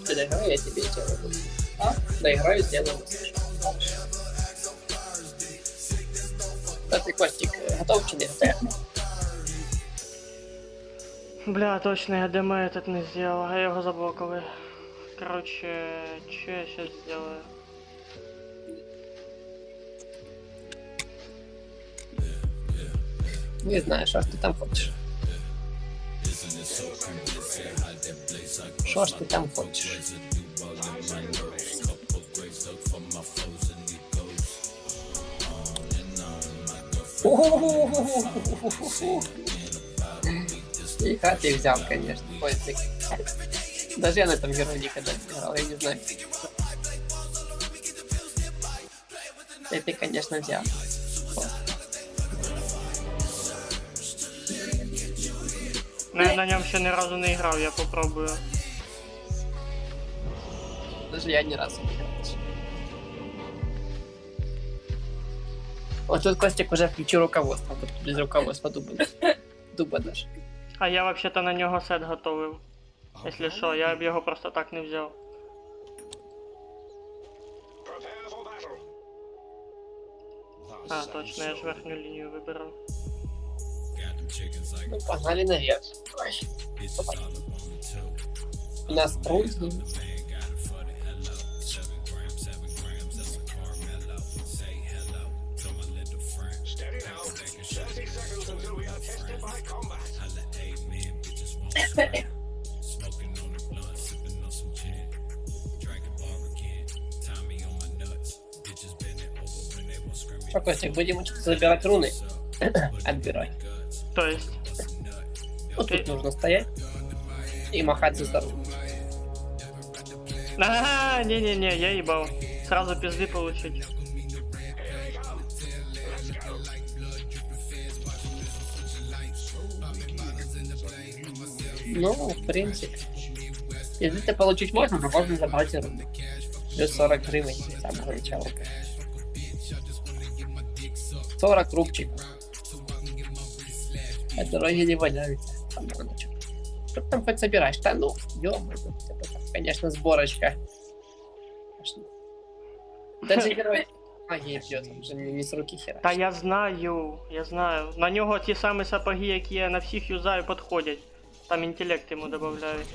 [SPEAKER 5] Ты доиграй, я тебе сделаю. А? Доиграю, сделаю. Да ты, Костик, готов к тебе?
[SPEAKER 1] Бля, точно, я ДМ этот не сделал, а я его заблокал. Короче, что я сейчас сделаю?
[SPEAKER 5] Не знаю, что ж ты там хочешь. Что ж ты там хочешь? Тихо, ты взял, конечно, Костик. Даже я на этом герое никогда не играл, я не знаю. Ты, конечно, взял.
[SPEAKER 1] Ну, я на ньому ще ні разу не грав, я попробую.
[SPEAKER 5] Даже я ни разу не играл. Вот тут Костик уже включил руководство, тут без руководства дуба даже.
[SPEAKER 1] А я вообще-то на нього сет готовив. Якщо що, я б його просто так не взяв.
[SPEAKER 2] Prepare for battle.
[SPEAKER 1] А, точно, я ж верхню лінію вибирав.
[SPEAKER 5] Ну, погнали наверх. Ой. Опа. У нас руль.
[SPEAKER 2] Steady now. 30 seconds until we are tested by combat.
[SPEAKER 5] Что, Костик, будем учиться забирать руны? Отбирай.
[SPEAKER 1] То есть,
[SPEAKER 5] Вот тут нужно стоять и махать за здоровье.
[SPEAKER 1] ага, не-не-не, я ебал. Сразу пизды получить.
[SPEAKER 5] Ну, в принципе. Если ты получить можно, но можно забрать и руны. Плюс 40 гривен с самого начала. 40 рубчиков. А дороги не валяются. Там надо что там хоть собираешь? Да ну, ё-моё, конечно, сборочка. Конечно. Даже герой магии бьет, он же не с руки хера.
[SPEAKER 1] Та я знаю. На нього ті самі сапоги, які я на всіх юзаю, підходять. Там інтелект йому додають.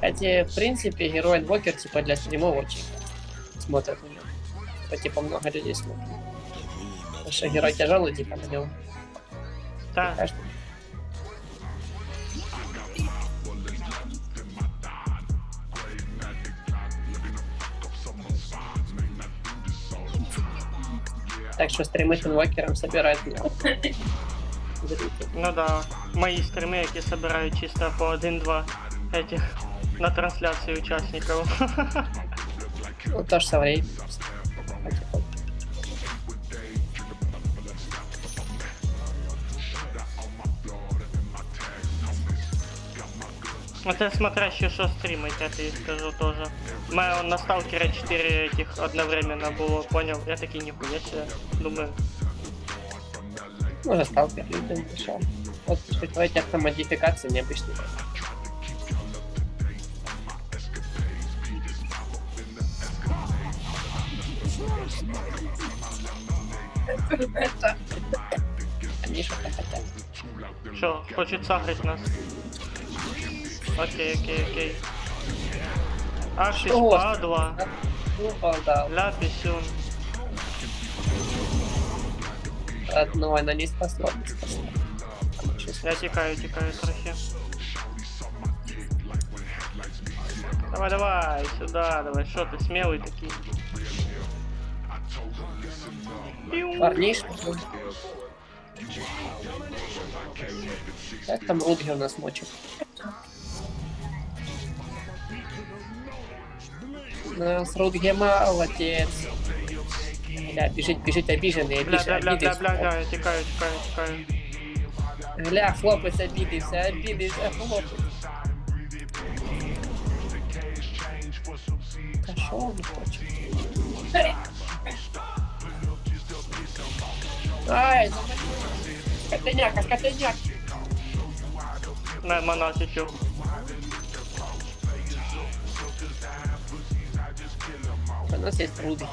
[SPEAKER 5] Хотя, в принципе, герой инвокер, типа, для стримов очень смотрят уже. Типа, много людей смотрят. Потому что герой тяжелый, типа, на нем.
[SPEAKER 1] Так,
[SPEAKER 5] Так что стримы с инвокером собирают много зрителей.
[SPEAKER 1] ну да. Мої стріми, які собирають чисто по 1-2 этих на трансляції учасників.
[SPEAKER 5] Ну, то же со временем.
[SPEAKER 1] Ну, це смотря ще що стрімить, я тобі скажу тоже. У мене на Сталкера 4 этих одновременно було, понял? Я такий ніхуя себе. Думаю,
[SPEAKER 5] Уже сталкер людям пришел. Вот в этих автомодификаций необычный. Они что-то хотят.
[SPEAKER 1] що, хочуть сагрить нас. Окей. Аршіс
[SPEAKER 5] О,
[SPEAKER 1] падла,
[SPEAKER 5] Ну, да,
[SPEAKER 1] ля пісюн.
[SPEAKER 5] одной она не способна.
[SPEAKER 1] Я тікаю трохи. Давай, сюда, давай, що ти смілий такий. Піу.
[SPEAKER 5] Парнишка. Как там Рудгер у нас мочит? У нас Рудгер молодец. Бля, бежит обиженный,
[SPEAKER 1] Бля,
[SPEAKER 5] обиды.
[SPEAKER 1] я тікаю.
[SPEAKER 5] Гля, хлопец обиды, хлопец. Да шо он хочет? Ай, скотыняк.
[SPEAKER 1] На монатичу.
[SPEAKER 5] У нас есть Рудгер.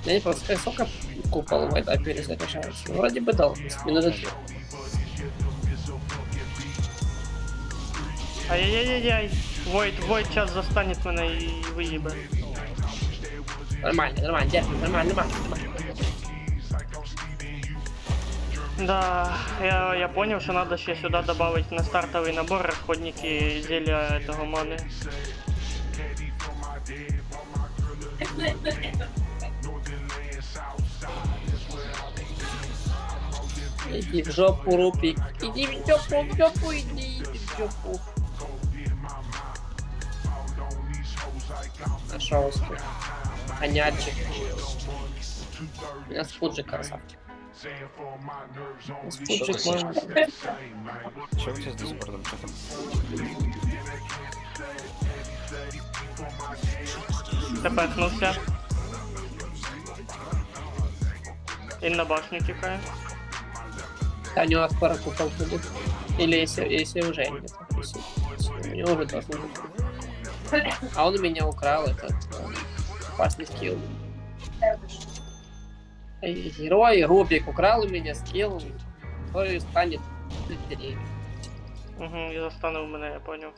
[SPEAKER 5] Я не просто сколько купол в этом перезаряжается. Вроде бы дал, минуты 2.
[SPEAKER 1] Ай-яй-яй-яй. Войд час застанет мене і виїбе.
[SPEAKER 5] Нормально, держим, нормально.
[SPEAKER 1] Да, я понял, что надо ще сюда добавить на стартовый набор расходники зелья этого маны.
[SPEAKER 5] Иди в жопу, Рупик. Иди в жопу, иди в жопу. Нашелся. Конячек. У меня спуджик красавчик. Спуджик можно.
[SPEAKER 4] Что у тебя с дисбордом? Что там?
[SPEAKER 1] Тепехнувся. І на башню тікає.
[SPEAKER 5] Да, у него скоро купол будет. Или если уже нет. У него уже должно быть. А он у меня украл этот опасный скилл. Герой Рубик украл у меня скилл, который станет лидером.
[SPEAKER 1] Угу, і застанув мене, я понял.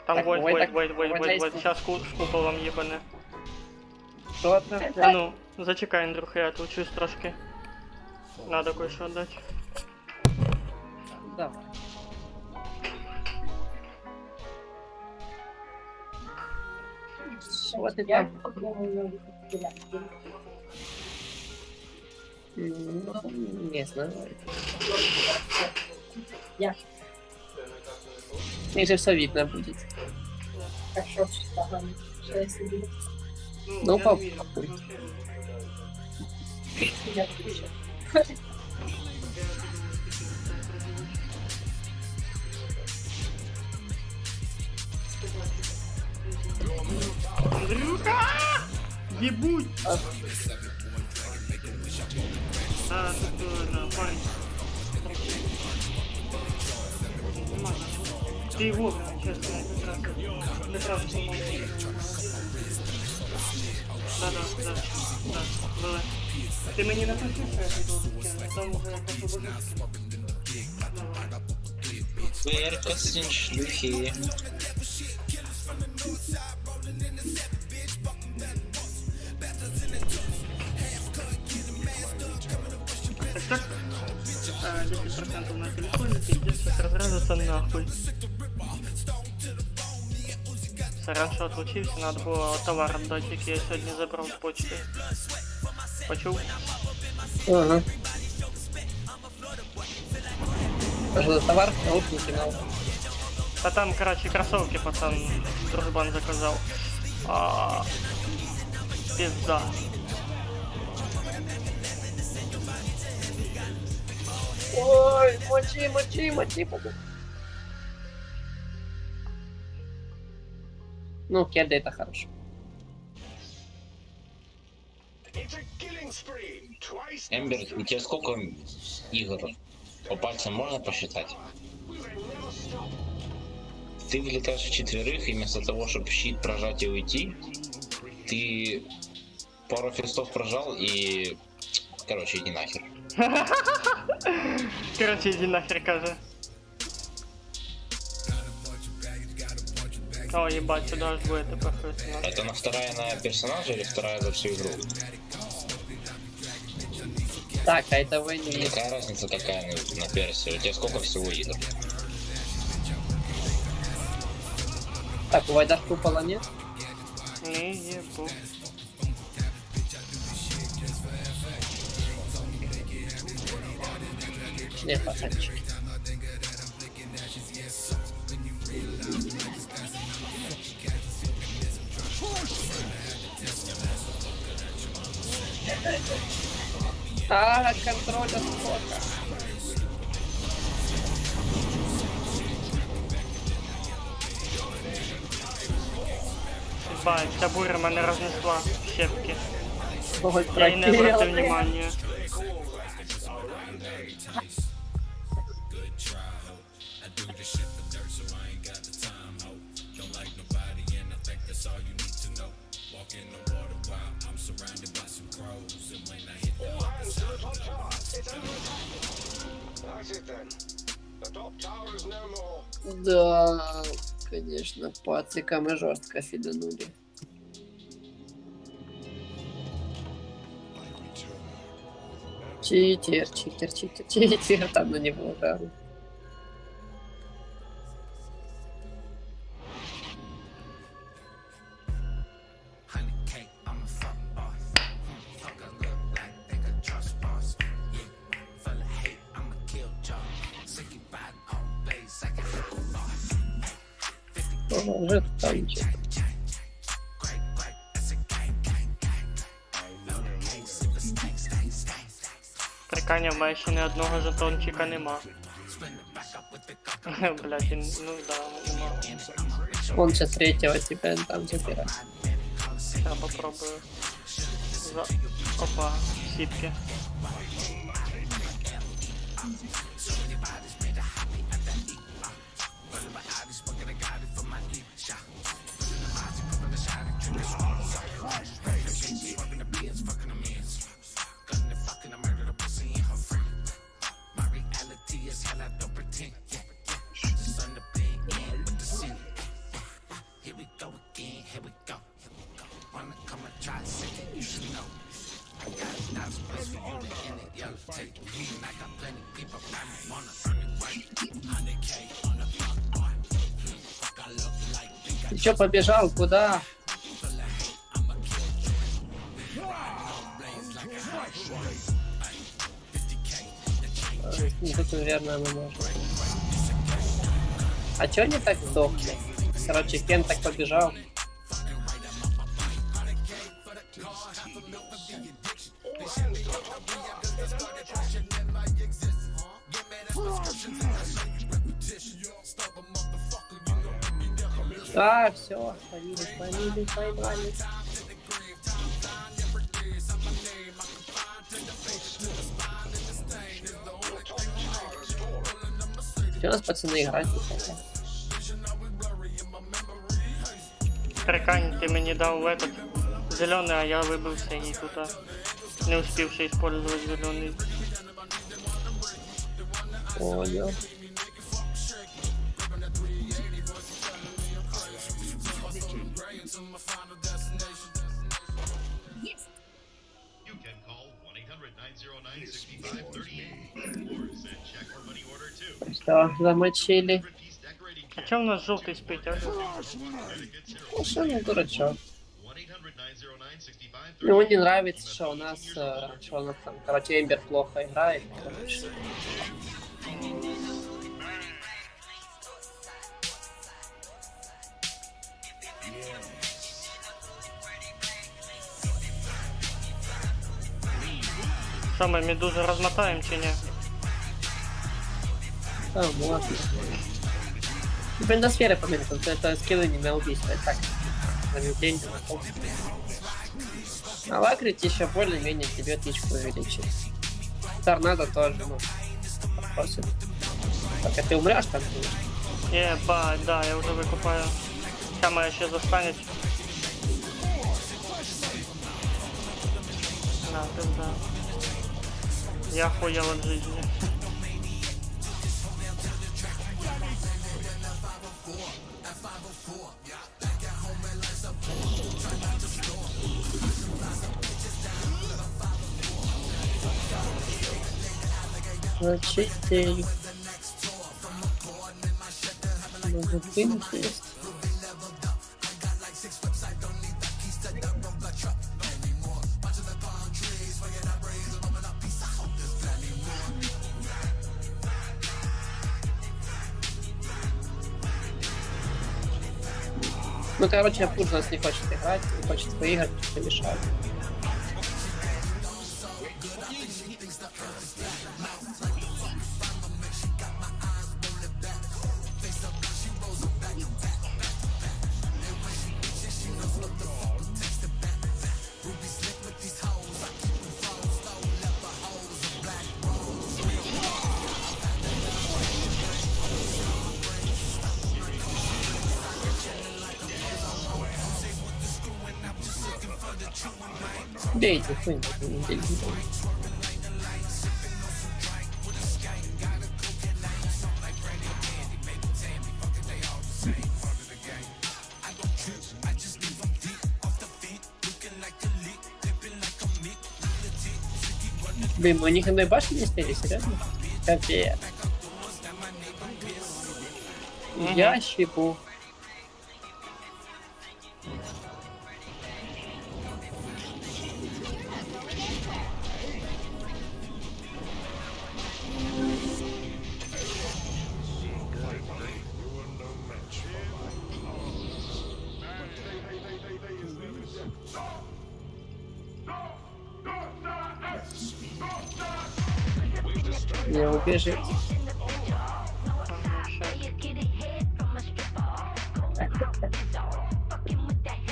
[SPEAKER 1] Там
[SPEAKER 5] Так,
[SPEAKER 1] Войд,
[SPEAKER 5] Войд.
[SPEAKER 1] Сейчас з куполом їбане.
[SPEAKER 5] Что там?
[SPEAKER 1] А ну, зачекай, Андрюха, я отлучусь трошки. Надо кое-що отдать.
[SPEAKER 5] Давай. Вот и там. Не знаю. Мне же все видно будет.
[SPEAKER 7] Хорошо, что если будет.
[SPEAKER 5] Ну, попробуй.
[SPEAKER 7] Я отвечу.
[SPEAKER 1] Андрюха! Ебуть! Да, тут тоже, парень. Ты вовремя, честно, как раз помог. Да, давай. Ти мені напиши, що я піду скину, там вже якось обожити.
[SPEAKER 9] Верка, сын шлюхи.
[SPEAKER 1] Так, 10% на телефоне, пиздец, сейчас разрядится нахуй. Сорян, что отлучился, надо было товар отдать, який я сегодня забрал с почты. Почув?
[SPEAKER 5] Ага. Что за товар? Наушники надо.
[SPEAKER 1] А там, короче, кроссовки пацан дружбан заказал. Пизда.
[SPEAKER 5] Ой, мочи. Ну, кеды это хорошо.
[SPEAKER 2] It's a killing spree. Twice.
[SPEAKER 9] Эмбер, у тебя сколько игр? По пальцам можно посчитать? Ты вылетаешь в четверых, и вместо того, чтобы щит прожать и уйти, ты пару фистов прожал и... Короче, иди нахер.
[SPEAKER 1] Короче, иди нахер, каже. О, ебать, сюда аж будет и профессионал.
[SPEAKER 9] Это на вторая на персонажа или вторая за всю игру?
[SPEAKER 5] Так, а это вы не...
[SPEAKER 9] Какая разница какая на персе? У тебя сколько всего игр?
[SPEAKER 5] Так, у Вайдаш купола нет?
[SPEAKER 1] Не ебу.
[SPEAKER 5] Нет, пацанчик. Контроль отскока.
[SPEAKER 1] Ебать, вся буря мене разнесла в щепки.
[SPEAKER 5] Ой,
[SPEAKER 1] Я и не
[SPEAKER 5] пропел.
[SPEAKER 1] обратил внимания.
[SPEAKER 2] That's it then. The top tower is no more.
[SPEAKER 5] Да, конечно, пацика мы жестко фиданули. Читер, там на него ударил. Уже там что-то.
[SPEAKER 1] Прикання, в мене ще ні одного жетончика нема. Блять, ну да, нема.
[SPEAKER 5] Он сейчас третьего тебя там забирает.
[SPEAKER 1] Я попробую. Опа, сітки.
[SPEAKER 5] Ты чё побежал? Куда? Тут, наверное, мы можем. А чё они так сдохли? Короче, Кен так побежал. А, все, поймали. Что у нас, пацаны, играть не хотят?
[SPEAKER 1] Прикань, ти мені дав в этот зелений, а я вибився і туди. не успевший использовать зеленый.
[SPEAKER 5] Понял.
[SPEAKER 2] You can call 1-800-909-6538 or send check or money order to
[SPEAKER 5] Что, замочили?
[SPEAKER 2] Peace Decorating
[SPEAKER 1] А
[SPEAKER 2] Kit.
[SPEAKER 1] чё у нас желтый спить, а?
[SPEAKER 5] Ну, что, ну, дурачок.
[SPEAKER 2] 1-800-909-6538.
[SPEAKER 5] Ему не нравится, что у нас там, короче, Эмбер плохо играет, короче.
[SPEAKER 1] Что, мы медузу размотаем, чи не?
[SPEAKER 5] Да, можно. Блин, до сферы поменять, это скиллы не на убийство, это так. Замедление на пол. А лакрить еще более-менее тебе птичку увеличит. Торнадо тоже, ну, просит. Только ты умрешь там, конечно.
[SPEAKER 1] Ебать, да, я уже выкупаю. Сейчас моя еще застанет. Да, пизда. Я охуел от жизни.
[SPEAKER 5] Зачистили. Может, пыль есть? Ну, короче, Пуш нас не хочет играть, не хочет выиграть, что мешает. Бейте, хуй не бейте. Блин, мы у них одной башни не сняли, серьезно? Капец. Я щипу. Не убежит.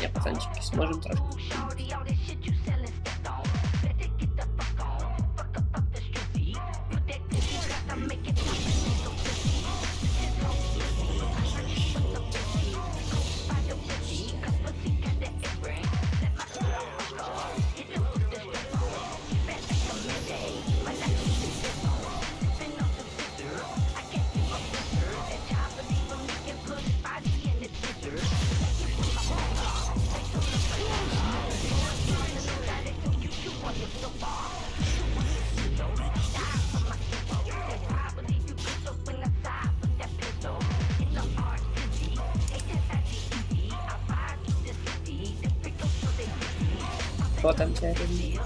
[SPEAKER 5] Я, пацанчики, сможем трошки. Кто там тебя ревнует?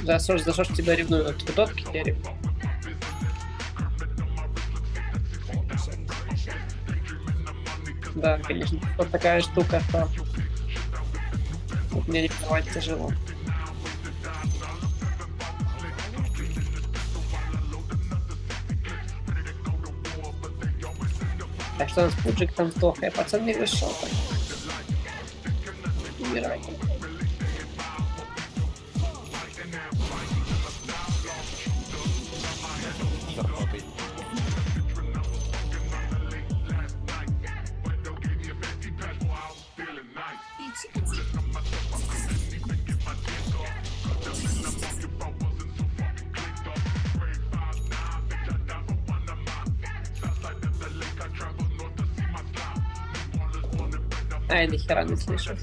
[SPEAKER 5] За что ж тебя ревнуют? Тот тебя ревнует. Да, конечно, вот такая штука, что мне не понимать тяжело. Так что у нас пуджик там сдох, я пацан не вышел. Так. умирайте.
[SPEAKER 10] Зарплатой.
[SPEAKER 5] А, я нихера не слышу.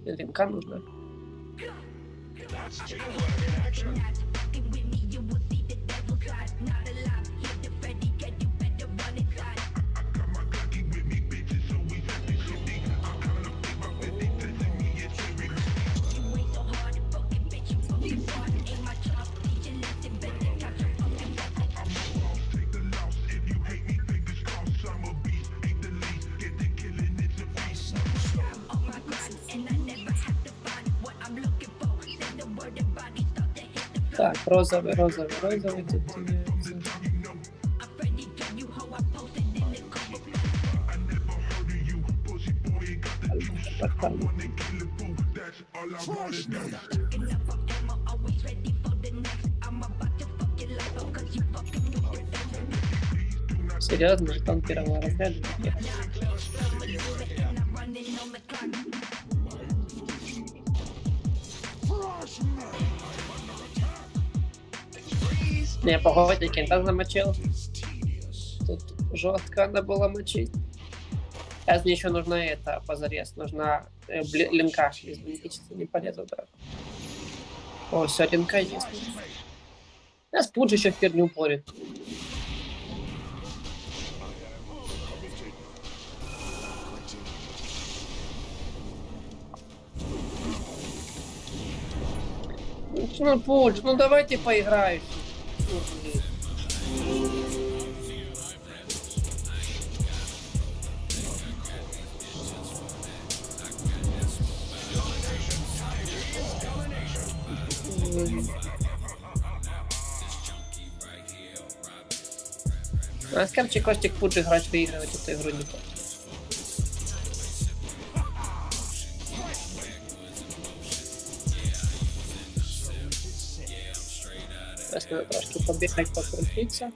[SPEAKER 5] Линка нужна. Так, розовый, розовый, розовый. Тут имеется. Серьезно, жетон первого разряда? Не, погоди, кента замочил. Тут жестко надо было мочить. Сейчас мне еще нужна это позарез. Нужна линка. Без линки чисто не полезу, да. О, все, линка есть. Сейчас Пудж еще херню порит. Ну, Пудж, ну давайте поиграешь. А скажите, Костик Пудж играть, выигрывать эту игру не хочет. Сейчас надо трошки побегать, покрутиться.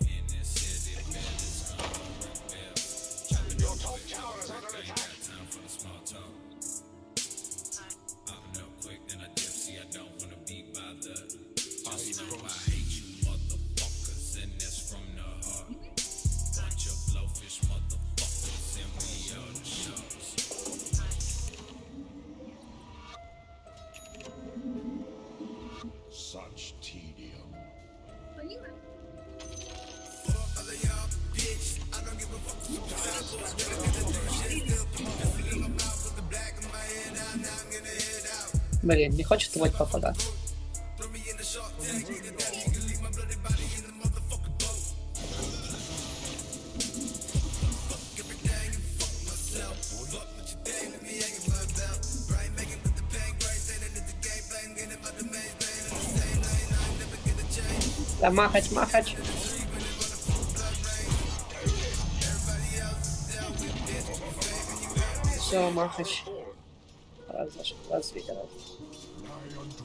[SPEAKER 5] Блин, не хочет твой попадать. Да махать, махать. Все, махач. Разве.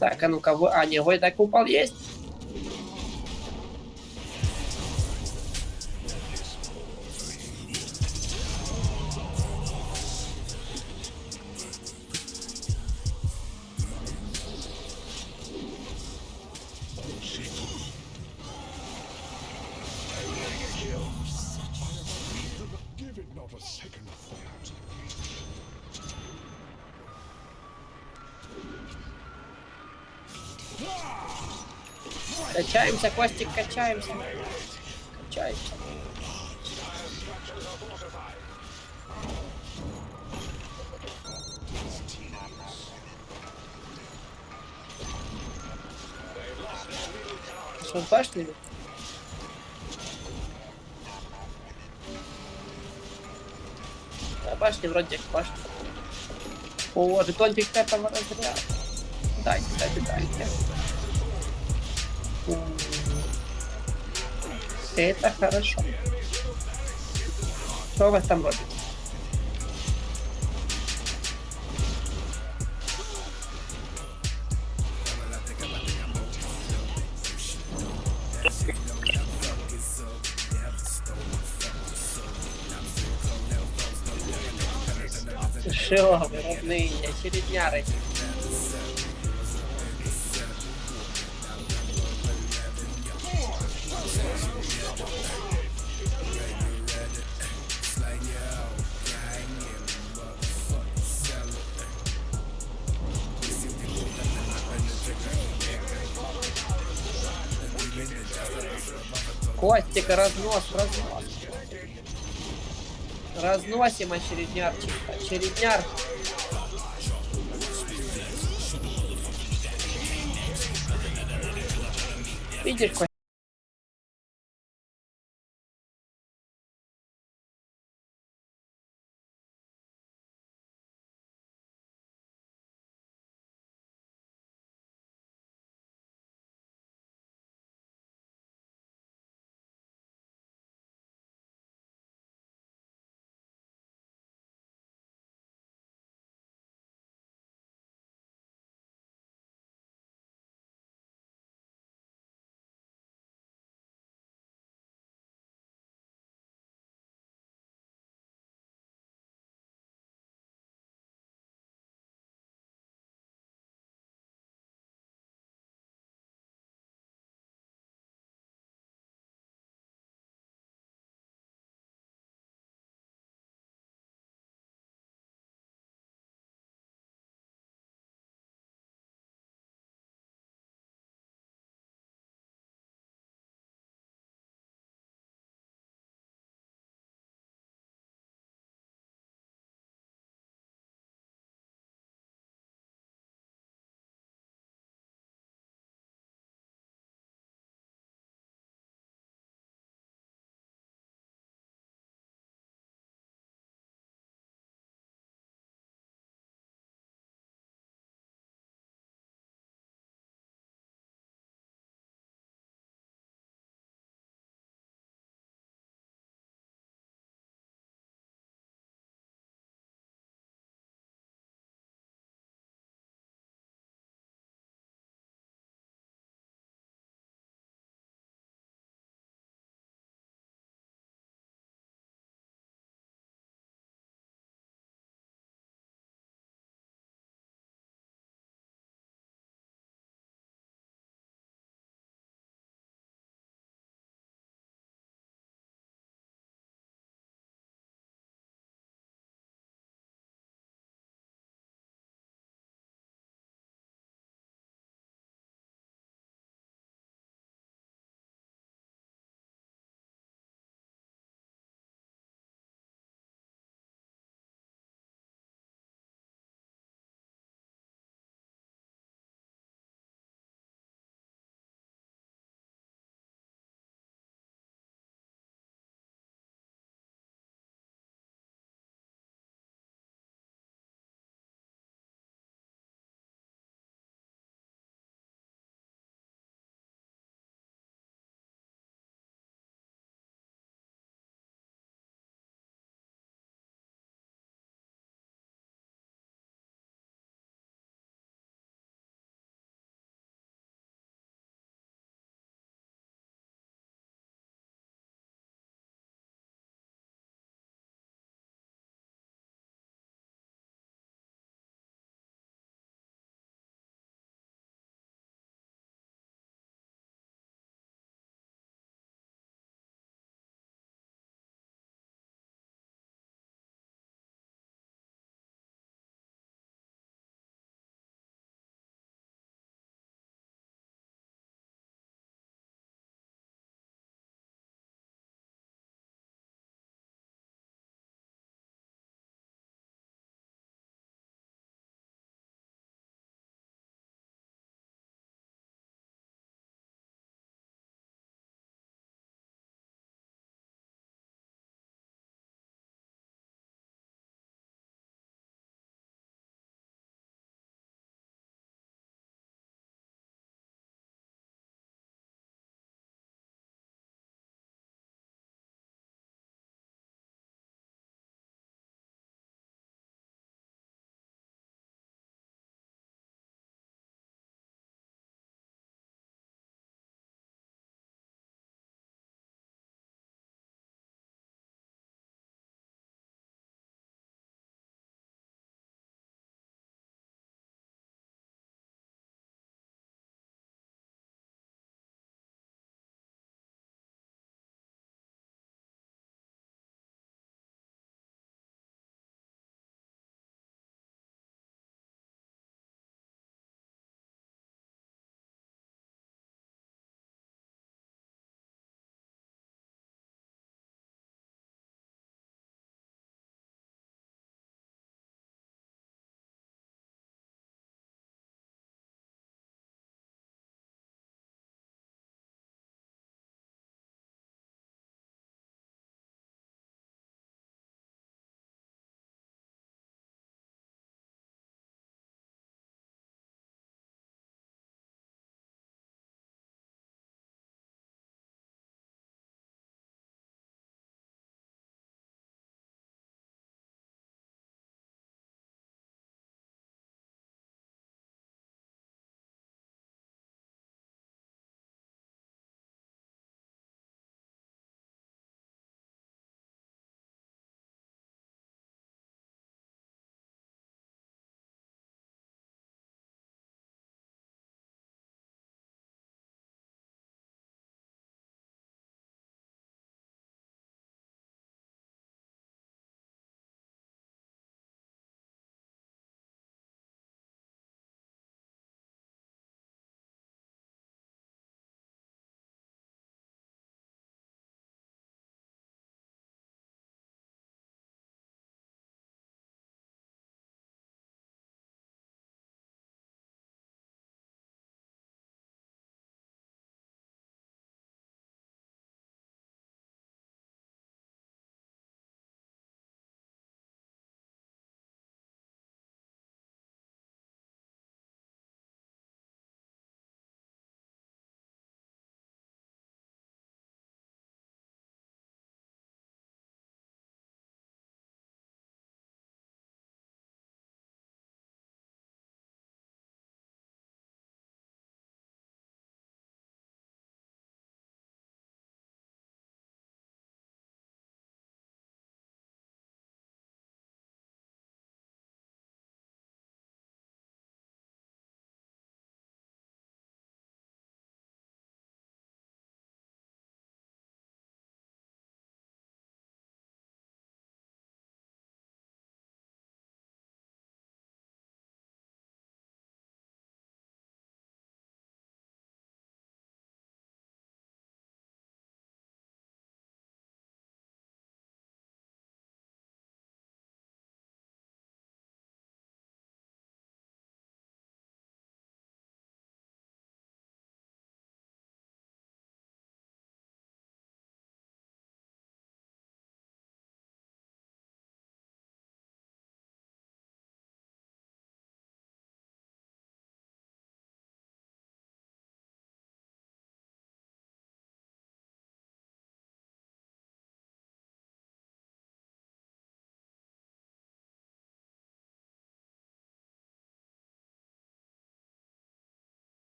[SPEAKER 5] Так, а ну-ка, а не, вой так упал, есть? Качаемся, Костик, качаемся. Качаемся. Что, башнями? Да, башни вроде как башня. О, жетончик этого разряда. Дайте. Это хорошо. Что у вас там робите? Що ви, родные, очередняри? Костик, разнос. Разносим очереднярчик. Очередняр. Видишь, Костик?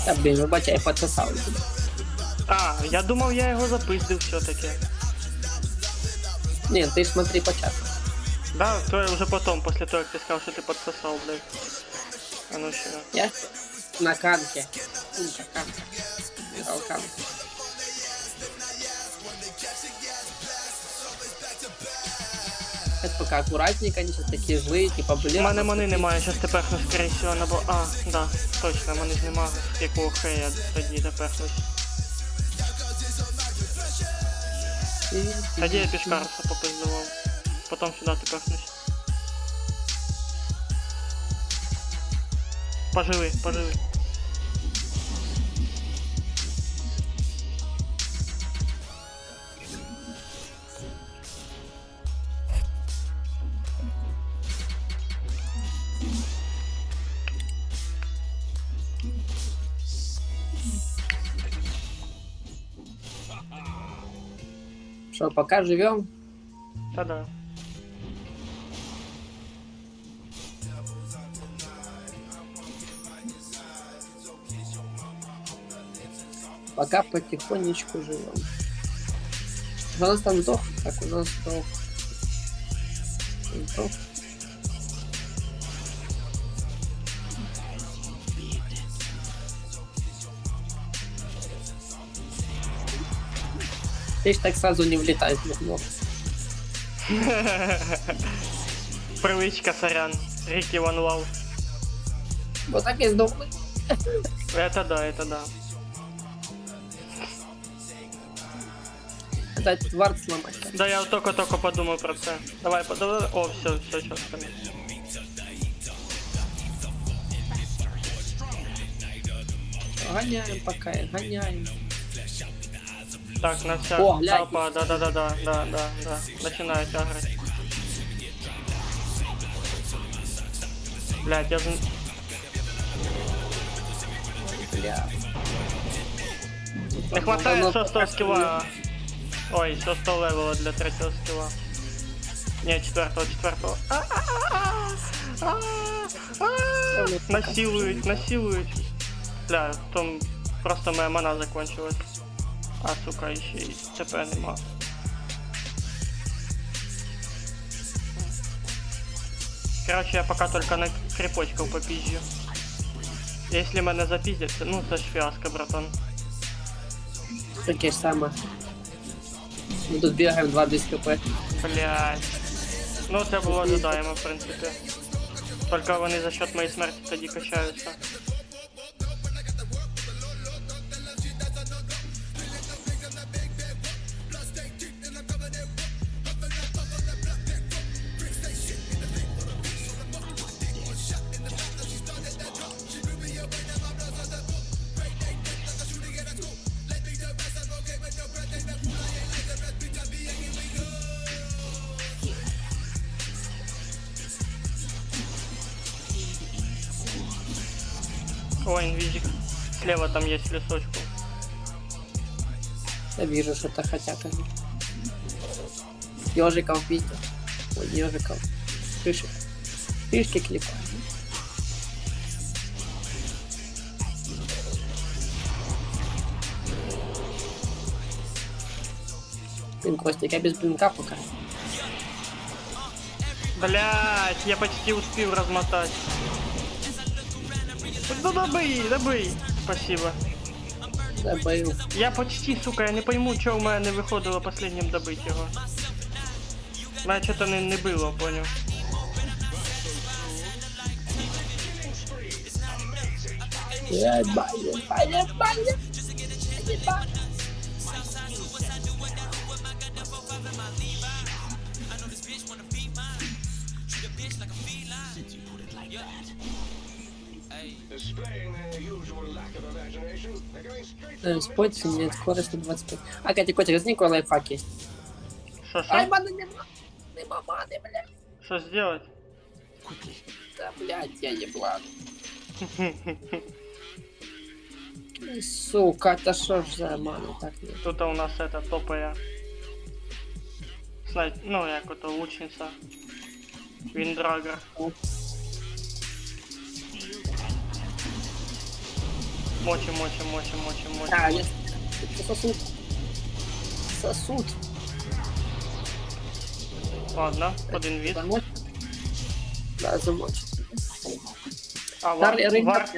[SPEAKER 5] Та блін, вибачай, подсосав.
[SPEAKER 1] А, я думав, я його запиздив все-таки.
[SPEAKER 5] Ні, ти ж смотри початку.
[SPEAKER 1] Да, то я вже потом, после того, як ти сказав, що ти подсосав, блядь. А ну ще.
[SPEAKER 5] Я на канке. Умка, канка. Алкан. Сейчас пока аккуратненько, они сейчас такие злые, типа,
[SPEAKER 1] У
[SPEAKER 5] блин.
[SPEAKER 1] мене мани немає, щас тепехнусь, скоріше всього, на бо... А, да, точно, мани ж нема, якого хея тоді тепехнусь. Тоді я пішкарса попиздував. Потім сюди тепехнусь. Поживи, поживи.
[SPEAKER 5] Что, пока живем?
[SPEAKER 1] Та-да.
[SPEAKER 5] Пока потихонечку живем. У нас там сдох, как у нас сдох. Сдох. Ты ж так сразу не влетает в окно.
[SPEAKER 1] Привичка, сорян. Рікі Ван Лав.
[SPEAKER 5] Вот так и сдохли.
[SPEAKER 1] Это да, это да.
[SPEAKER 5] Дать вард сломать.
[SPEAKER 1] Да, я только подумал про це. Давай, давай. О, все, сейчас.
[SPEAKER 5] Гоняем пока, гоняем.
[SPEAKER 1] Так, на вся.
[SPEAKER 5] О, глянь.
[SPEAKER 1] Опа, да. Начинают аграть. Блять, я...
[SPEAKER 5] Бля.
[SPEAKER 1] Не хватает
[SPEAKER 5] Ну,
[SPEAKER 1] 6 скилла. Ой, 6 левела для 3 скилла. Не, 4-го. Насилуют. Бля, там просто моя мана закончилась. А, сука, еще и ЦП нема. Короче, я пока только на крепочков попизжу. Если меня запиздят, ну, это ж фиаско, братан.
[SPEAKER 5] Таке ж саме. Ми тут бігаємо 2 хп.
[SPEAKER 1] Блять. Ну, це було ожидаемо, в принципі. Тільки вони за счет моєї смерті тоді качаються. Ой, инвизик. Слева там есть лесочку.
[SPEAKER 5] Я вижу, что это хотя как. Ежиков пиздят. Ой, ежиков. Шишек. Шишки клепают. Блин, Костик, я без блинка пока.
[SPEAKER 1] Блять, я почти успел размотать. Ну добий. Спасибо.
[SPEAKER 5] Забыл.
[SPEAKER 1] Я почти, сука, я не пойму, чого в мене не виходило последнім добити його. Мене що-то не було, поняв.
[SPEAKER 5] Спойте, нет, скорость 125. А, Катя, Котик, возьми какой лайфхак есть.
[SPEAKER 1] Що?
[SPEAKER 5] Ай, маны нема. Нема маны, блядь.
[SPEAKER 1] Що зробити?
[SPEAKER 5] Да, блядь, я еблан. Сука, это шо ж за маны так нет?
[SPEAKER 1] Тут у нас это топає. Ну, як ото лучниця. Віндрагер. Мочим.
[SPEAKER 5] А, нет. Сосуд. Сосуд.
[SPEAKER 1] Ладно, один від.
[SPEAKER 5] Замочь. Да, замочь.
[SPEAKER 1] А варп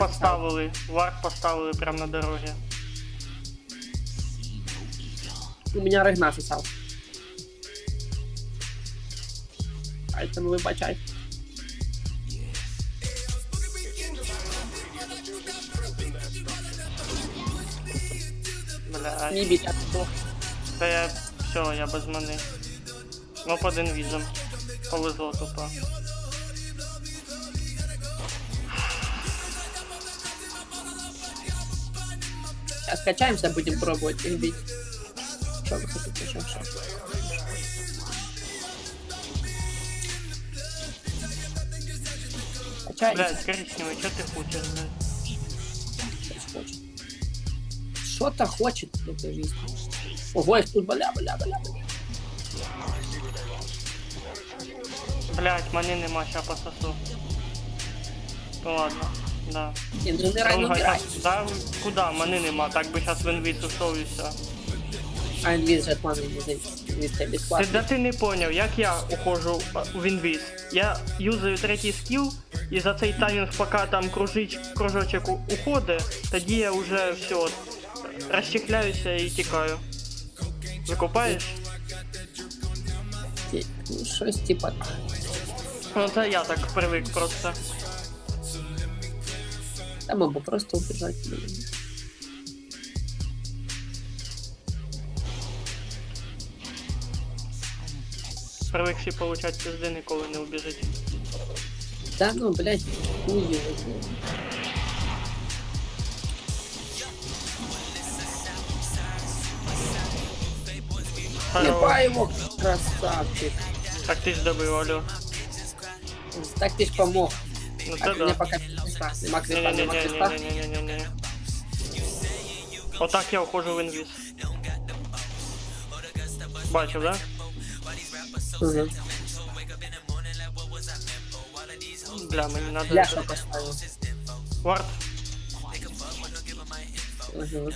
[SPEAKER 1] поставили прямо на дорогі.
[SPEAKER 5] У меня ригна сосал. Ай, там вибачай.
[SPEAKER 1] Блядь.
[SPEAKER 5] Не бить, а то.
[SPEAKER 1] Та я... Все, я без мани. Ну, по один візом. Повезло тупо.
[SPEAKER 5] Сейчас качаемся, будем пробовать их бить. Что вы хотите, что? Качаемся.
[SPEAKER 1] Блядь, коричневый, что ты хочешь, блядь?
[SPEAKER 5] Что-то хочет в этой жизни. Ого, их тут бля.
[SPEAKER 1] Блядь, мани нема, ща пососу. Ну ладно, да.
[SPEAKER 5] Не, ну умирай, ну умирай.
[SPEAKER 1] Да, куда, мани нема, так би сейчас в інвіз ушов і все.
[SPEAKER 5] А инвиз же от маны не зависит. Инвиз тебе бесплатный.
[SPEAKER 1] Да ти не поняв, як я ухожу в інвіз. Я юзаю третій скіл, і за цей таймінг, поки там кружочок уходить, тоді я вже все, розчехляюся і тікаю. Викупаєш?
[SPEAKER 5] Ну, щось типа.
[SPEAKER 1] Ну це я так привик просто.
[SPEAKER 5] Там мог бы просто убежать.
[SPEAKER 1] Привик всі получать пизди, ніколи не убіжить.
[SPEAKER 5] Да ну, блядь, хуй его знает. Ебай его, красавчик.
[SPEAKER 1] Так ти ж добив, алло.
[SPEAKER 5] Так ты ж помог.
[SPEAKER 1] Ну
[SPEAKER 5] А
[SPEAKER 1] це
[SPEAKER 5] ты мне
[SPEAKER 1] да.
[SPEAKER 5] пока нема креста, нема креста.
[SPEAKER 1] Не-не-не-не-не-не-не-не. Отак я ухожу в інвіз. Бачив, да?
[SPEAKER 5] Угу.
[SPEAKER 1] Бля, мені надо...
[SPEAKER 5] Бля, что поставил.
[SPEAKER 1] Вард.
[SPEAKER 5] Угу.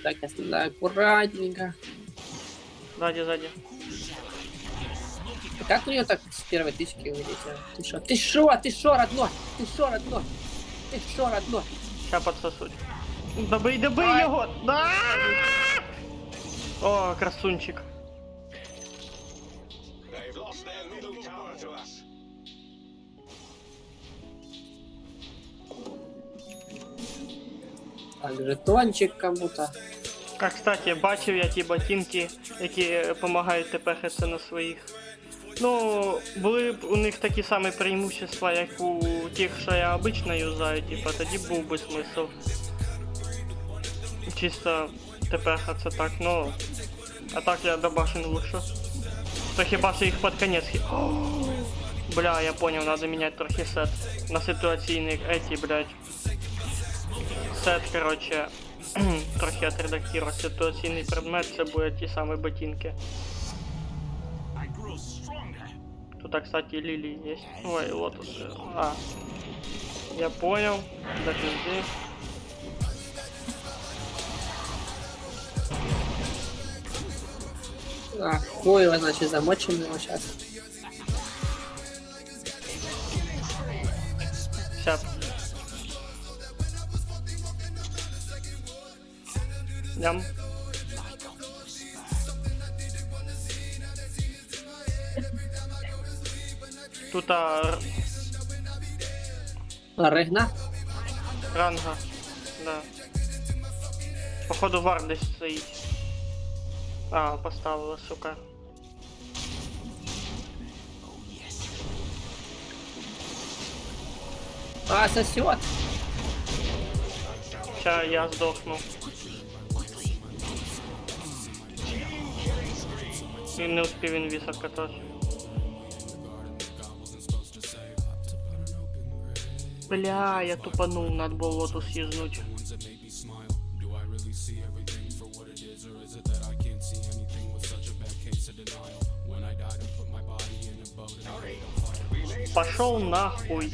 [SPEAKER 5] Так, я стреляю аккуратненько.
[SPEAKER 1] Сзади.
[SPEAKER 5] И как у нее так с первой тычки вылетело? Ты шо, родной? Ты шо, родной?
[SPEAKER 1] Ща подсосуть. Добий його! Да! О, красунчик.
[SPEAKER 5] Так, жетончик кому-то.
[SPEAKER 1] А, кстати, бачив я ті ботинки, які допомагають тепехатися на своїх. Ну, були б у них такі самі преимущества, як у тих, що я обично юзаю, типа, тоді був би смисл. Чисто тепехатися так, ну... А так я добашен лучше. То хіба що їх під конець... Бля, я понял, надо менять трохи сет. На ситуаційний эти, блядь. Сет, короче, трохи отредактировать. Ситуаційний предмет, це будуть ті самі ботинки. Тут, кстати, лилии есть. Ой, лотос. А. Я понял. Подожди.
[SPEAKER 5] А, хуй его, значит, замочим его сейчас.
[SPEAKER 1] Сейчас. Ям. Тут
[SPEAKER 5] Ригна?
[SPEAKER 1] ранга. Да. Походу вар десь стоїть. А, поставила, сука.
[SPEAKER 5] А, сосет.
[SPEAKER 1] Ща я здохну. Він не успів інвіз откатати. Бля, я тупанул, надо было лотус юзнуть. Пошел нахуй.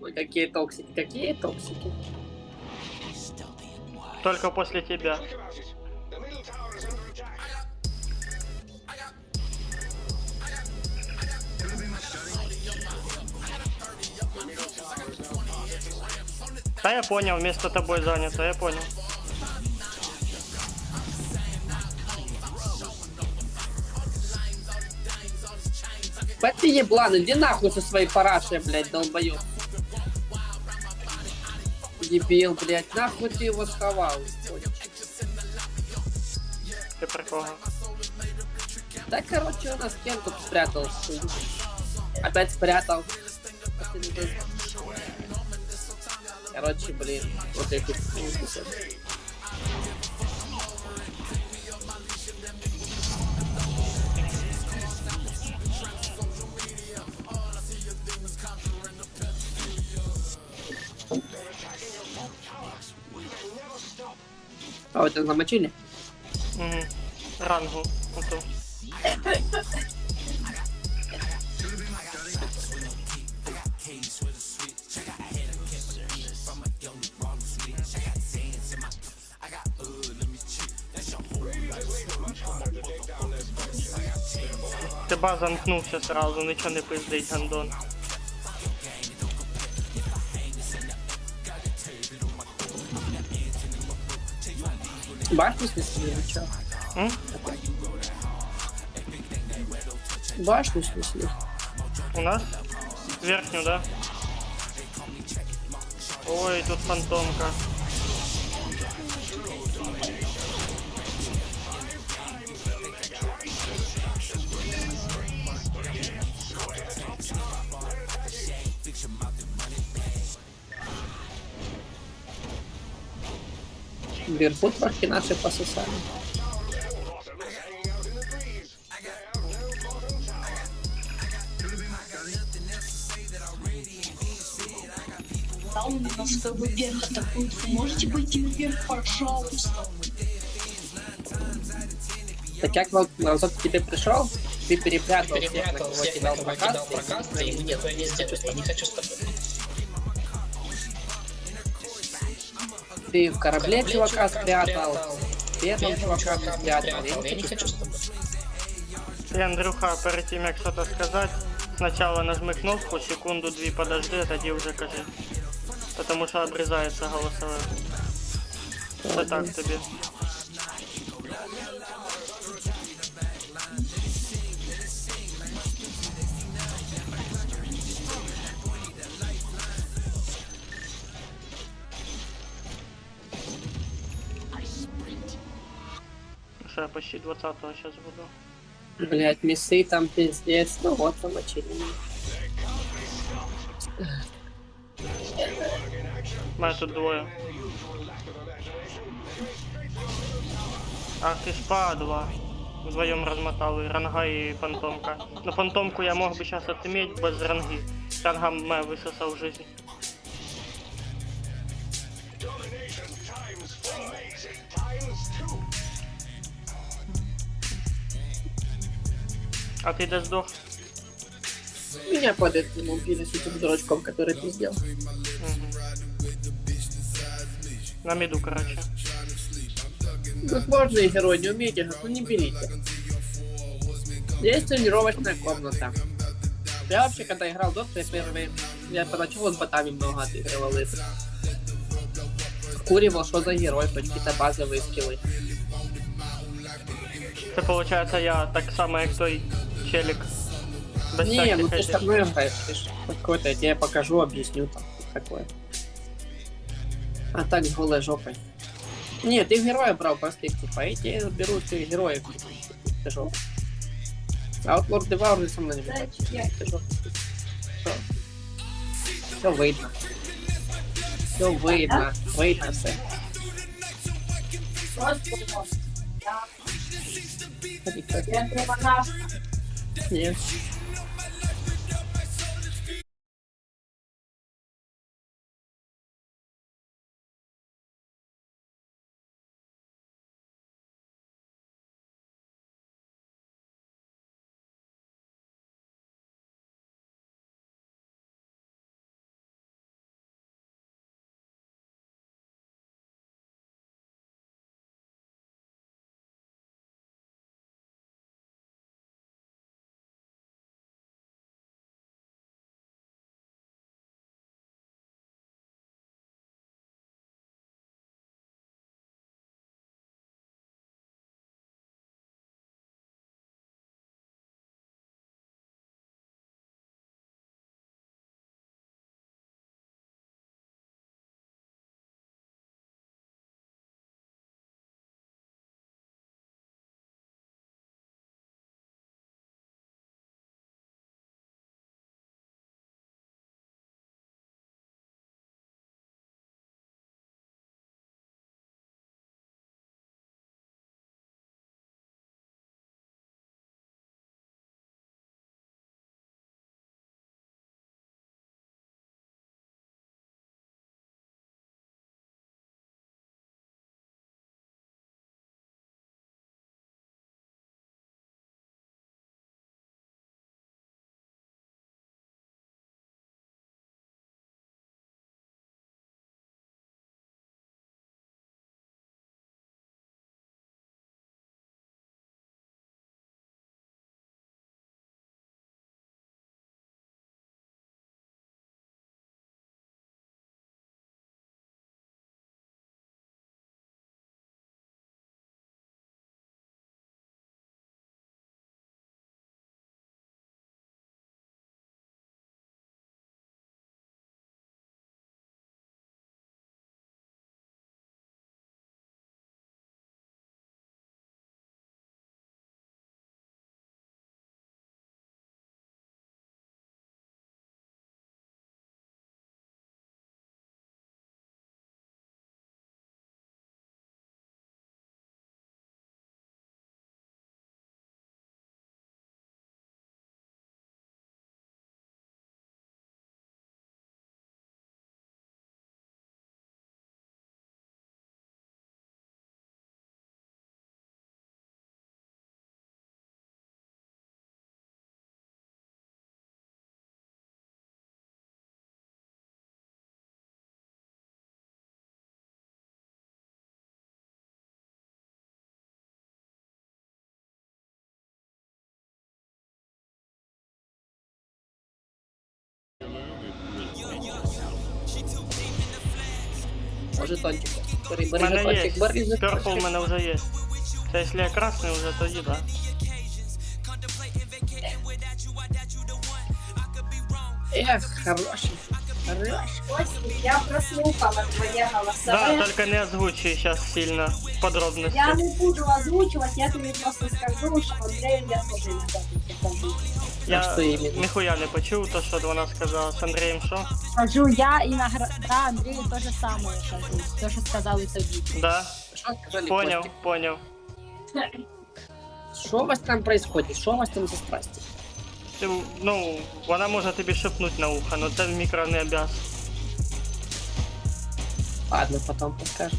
[SPEAKER 5] Ой, какие токсики, какие токсики.
[SPEAKER 1] Только после тебя. Да, я понял, место тобой занято, я понял.
[SPEAKER 5] Ты еблан, иди нахуй со своей парашей, блядь, долбоёб. Дебил, блядь, нахуй ты его сховал.
[SPEAKER 1] Ты про кого?
[SPEAKER 5] Да, короче, он на стенку спрятал. Опять спрятал. Короче, блин, вот эти. А вот это замочили?
[SPEAKER 1] Угу. Рангу. Вот ту. Ти замкнувся сразу, нічого не пиздить, гандон.
[SPEAKER 5] Башню снесли или чё?
[SPEAKER 1] М?
[SPEAKER 5] Башню снесли.
[SPEAKER 1] У нас? Верхнюю, да? Ой, тут фантомка.
[SPEAKER 5] Вверху трохи наши пососали.
[SPEAKER 6] Там у нас как бы вверх атакуют. Вы можете пойти вверх, пожалуйста?
[SPEAKER 5] Так как вот назад к тебе пришел, ты перепрятал всех, на кого кидал прокаст, и нет, я не хочу с тобой. Ты в корабле чувака спрятал, первым чувака спрятал, я не хочу с тобой.
[SPEAKER 1] И, Андрюха, перед тем, як что-то сказать, сначала нажми кнопку, секунду-две подожди, тоді уже кажи. Потому что обрезается голосовое. Что так тебе? Что я почти 20-го сейчас буду.
[SPEAKER 5] Блять, мясы там пиздец, ну вот замочили.
[SPEAKER 1] Мене тут двое. Ах ты ж падла. Вдвоем размотал и ранга, и фантомка. Но фантомку я мог бы сейчас отыметь без ранги. Ранга меня высосал жизнь. А ты да сдох?
[SPEAKER 5] Меня под этим убили с этим дурачком, который ты сделал.
[SPEAKER 1] На миду, короче.
[SPEAKER 5] Тут можно и герой не умеете, но не берите. Есть тренировочная комната. Я вообще, когда играл Dota, я поначалу с ботами много отыгрывал их. Куривал, что за герой, хоть какие-то базовые скиллы.
[SPEAKER 1] Это получается я так само, как той челик. Без
[SPEAKER 5] Не,
[SPEAKER 1] всяких
[SPEAKER 5] ну ты ж
[SPEAKER 1] этих.
[SPEAKER 5] со мной играешь, ты ж какой-то, я тебе покажу, объясню там, такое. А так с голой жопой. Не, ты героя брал простых, типа, и тебе берут ты героев. Ты жопа. А вот Лорд Дева уже со мной не берет. Ты жопа. Все видно. Все видно. Видно все.
[SPEAKER 7] Я треба наш.
[SPEAKER 5] Нет. Може тончик. Бери,
[SPEAKER 1] У
[SPEAKER 5] бери
[SPEAKER 1] мене є.
[SPEAKER 5] жетончик, бери
[SPEAKER 1] Purple у
[SPEAKER 5] жетончик.
[SPEAKER 1] мене вже є. Це якщо я красний вже, тоді да.
[SPEAKER 5] Эх, хороший. Хороший.
[SPEAKER 7] Костя, я прослухала твоє
[SPEAKER 1] Да,
[SPEAKER 7] голосове.
[SPEAKER 1] только не озвучивай сейчас сильно подробности.
[SPEAKER 7] Я не буду озвучувати, я тобі просто скажу, що Андрею я теж не скажу.
[SPEAKER 1] Я
[SPEAKER 5] А що іменно?
[SPEAKER 1] ніхуя не почув, то що вона сказала з Андрієм, що?
[SPEAKER 6] Кажу я і да, Андрію те же саме кажу. Те, що сказали тобі.
[SPEAKER 1] Да,
[SPEAKER 5] Что сказали,
[SPEAKER 1] понял,
[SPEAKER 5] Костик?
[SPEAKER 1] понял.
[SPEAKER 5] Что у вас там происходит? Что у вас там за страсти?
[SPEAKER 1] Ти, ну, вона може тобі шепнуть на ухо, но це в мікро не обяз.
[SPEAKER 5] Ладно, потом подскажет.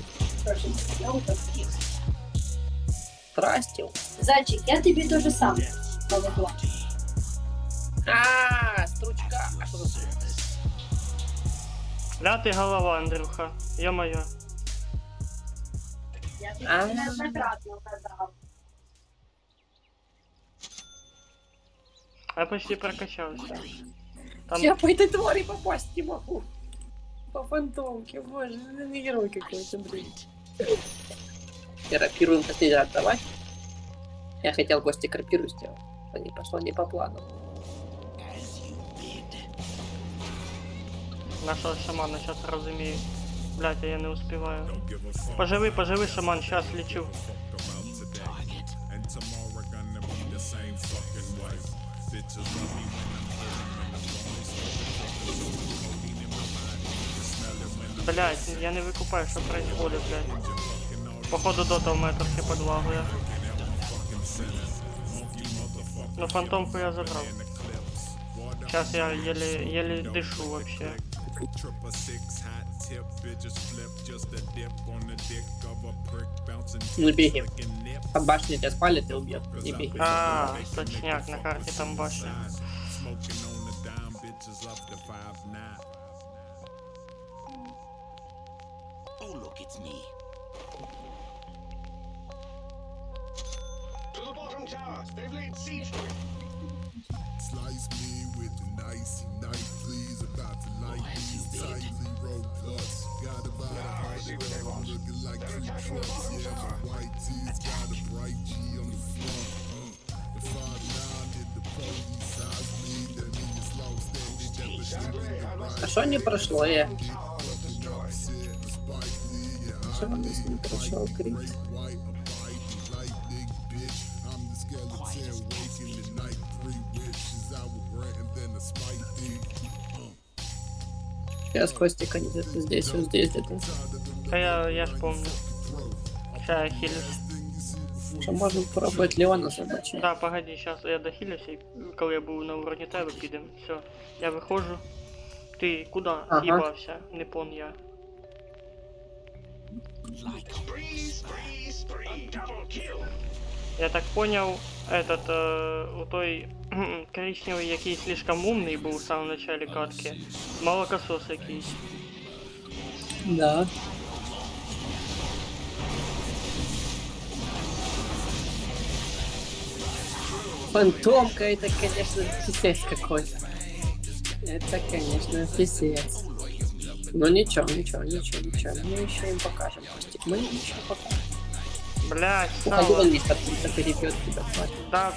[SPEAKER 5] Страсти.
[SPEAKER 7] Зайчик, я тобі те же саме повезла.
[SPEAKER 5] Стручка. А что за
[SPEAKER 1] Ля ти голова, Андрюха, ё-моё.
[SPEAKER 7] Я тобі
[SPEAKER 5] А.
[SPEAKER 7] неоднократно казав.
[SPEAKER 1] Я почти прокачався. Там
[SPEAKER 5] Я по этой твари попасть не могу. По фантомке, боже, не герой какой-то, блин. Рапиру последний раз давай. Я хотел Кости рапиру сделать, но не пошло не по плану.
[SPEAKER 1] нашого шамана сейчас розумію. Блять, я не успіваю. Поживи, шаман, сейчас лечу. Блять, я не викупаю, що происходит, блять. Походу дота в мене трохи подлагує. Ну фантомку я забрав. Сейчас я еле дышу вообще.
[SPEAKER 5] Не беги. Под башней тебя спалит и убьет. Не беги.
[SPEAKER 1] А, точняк, на карте там башня.
[SPEAKER 3] Oh, look, it's me.
[SPEAKER 10] Slice me with the nicey knife, please. About to light these tightly rolled plus. Got about 100 of them looking like 2 trucks. Yeah, my white tees got a bright G on the front. The 5'9" did the police size me. That niggas lost that they never did.
[SPEAKER 5] А что не прошло, я?
[SPEAKER 10] Fucking upset, Spike Lee, yeah,
[SPEAKER 5] Что у нас не прошел крит?
[SPEAKER 10] white, a bite, lightning, bitch. I'm the skeleton waking the night. 3 wishes I will grant and then a spike thing.
[SPEAKER 5] Сейчас Костика где-то здесь, вот здесь где-то.
[SPEAKER 1] Та я ж помню. Ща я хилюсь.
[SPEAKER 5] Что можем попробовать Леона задачи?
[SPEAKER 1] Да, погоди, сейчас я дохилюся, і коли я був на уровні тебе, підемо. Все, я виходжу. Ти куди
[SPEAKER 5] Ага.
[SPEAKER 1] їбався? Не пон я. Я так понял, этот, у той коричневый, який слишком умный был в самом начале катки, молокосос якийсь.
[SPEAKER 5] Да. Фантомка, это, конечно, писец какой-то. Это, конечно, писец. Ну ничего. Мы еще им покажем, Костик. Мы им еще покажем.
[SPEAKER 1] Блять,
[SPEAKER 5] Уходи,
[SPEAKER 1] сало.
[SPEAKER 5] он мистер Пицца перебьет тебя, тварь.
[SPEAKER 1] Да,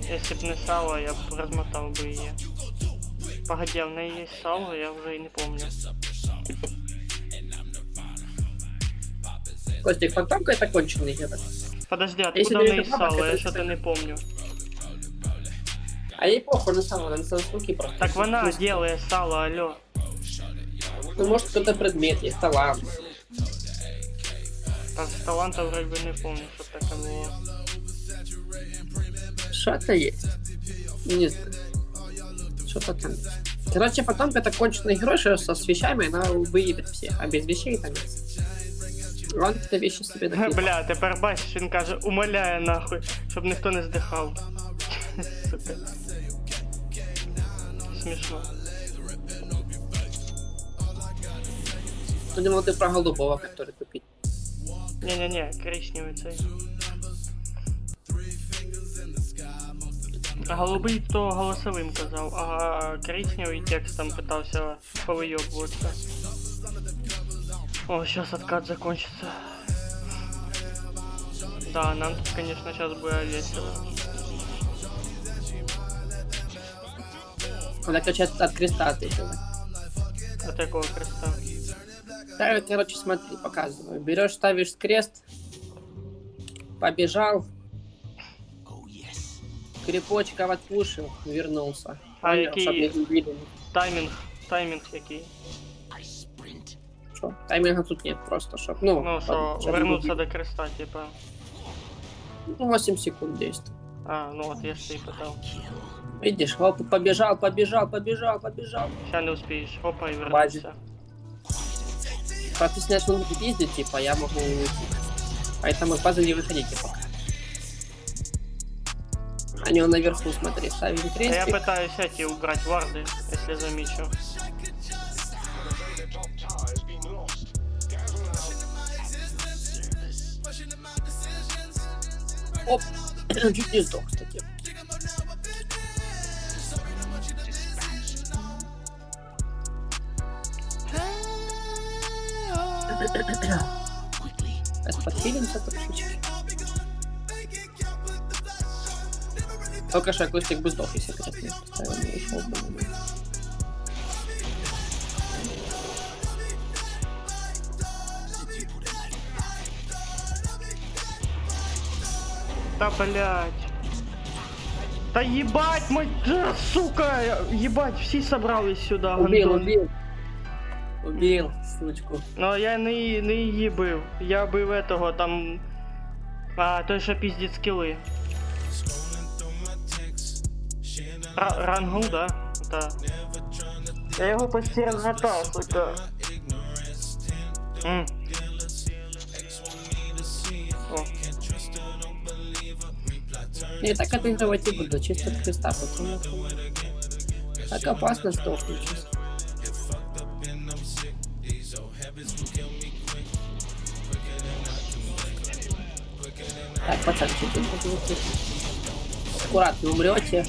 [SPEAKER 1] если б не сало, я б размотал бы ее. Погоди, а в неї є сало, я вже і не помню.
[SPEAKER 5] Костик, фантомка это конченый герой.
[SPEAKER 1] Подожди,
[SPEAKER 5] Если
[SPEAKER 1] откуда в
[SPEAKER 5] ты
[SPEAKER 1] неї
[SPEAKER 5] это бабка,
[SPEAKER 1] сало? Я
[SPEAKER 5] то
[SPEAKER 1] що-то
[SPEAKER 5] это-
[SPEAKER 1] не помню.
[SPEAKER 5] А ей похуй на самого, на руки просто.
[SPEAKER 1] Так вона
[SPEAKER 5] Ну,
[SPEAKER 1] делает сало, алло.
[SPEAKER 5] Ну, может, кто-то предмет, есть талант.
[SPEAKER 1] А з таланта вроде бы не помню, що таке було.
[SPEAKER 5] Что-то есть. Не знаю. Что-то там есть. Короче, потом это конченый герой, что со вещами она выебет всех, а без вещей там есть. Он какие-то вещи себе накидал.
[SPEAKER 1] Бля, тепер бачиш, він каже, умоляє нахуй, щоб ніхто не здихав. Сука. Смішно.
[SPEAKER 5] Я думал, ты про голубого, который купить.
[SPEAKER 1] Не-не-не, коричневий цей. Голубий то голосовим казав, а коричневий текстом пытался повыебываться. О, сейчас откат закончится. Да, нам тут, конечно, сейчас было весело.
[SPEAKER 5] Надо, короче, от креста отыгрывать.
[SPEAKER 1] От такого креста.
[SPEAKER 5] Да, короче, смотри, показываю. Берешь, ставишь крест, побежал,
[SPEAKER 3] Oh yes.
[SPEAKER 5] крепочков отпушил, вернулся.
[SPEAKER 1] А
[SPEAKER 5] Понял,
[SPEAKER 1] який
[SPEAKER 5] чтоб не видели.
[SPEAKER 1] таймінг який?
[SPEAKER 3] I sprint.
[SPEAKER 5] Шо? Тайминга тут нет просто, чтоб, ну,
[SPEAKER 1] Ну, що,
[SPEAKER 5] чтоб
[SPEAKER 1] вернуться
[SPEAKER 5] не
[SPEAKER 1] до креста, типа.
[SPEAKER 5] ну, 8 секунд действует.
[SPEAKER 1] А, ну от я ж і питав.
[SPEAKER 5] Видишь, оп, побежал.
[SPEAKER 1] Ща не успієш. Опа, і вернувся.
[SPEAKER 5] Просто если он будет ездить, типа, я могу уйти. Поэтому с базы не выходите пока. Они он наверху, смотри, ставим
[SPEAKER 1] А я
[SPEAKER 5] крестик.
[SPEAKER 1] пытаюсь эти убрать варды, если замечу.
[SPEAKER 5] Оп, чуть не сдох, кстати.
[SPEAKER 3] Quickly.
[SPEAKER 5] Сейчас подхилимся трошечки. Только что акустик бы сдох, если бы не поставил, не ушел бы.
[SPEAKER 1] Да блять. Да ебать, мать, да, сука! Ебать, все собрались сюда,
[SPEAKER 5] Убил, сучку.
[SPEAKER 1] Ну я не її бив. Я бив этого там. А, той, що пиздить скіли. Рангу, да? Да. Я його почти розгатав, сука. О.
[SPEAKER 5] Не, так отыгрывать не буду, чисто от креста, потому что так опасно сдохнуть сейчас. Так, пацанчики, аккуратно умрете.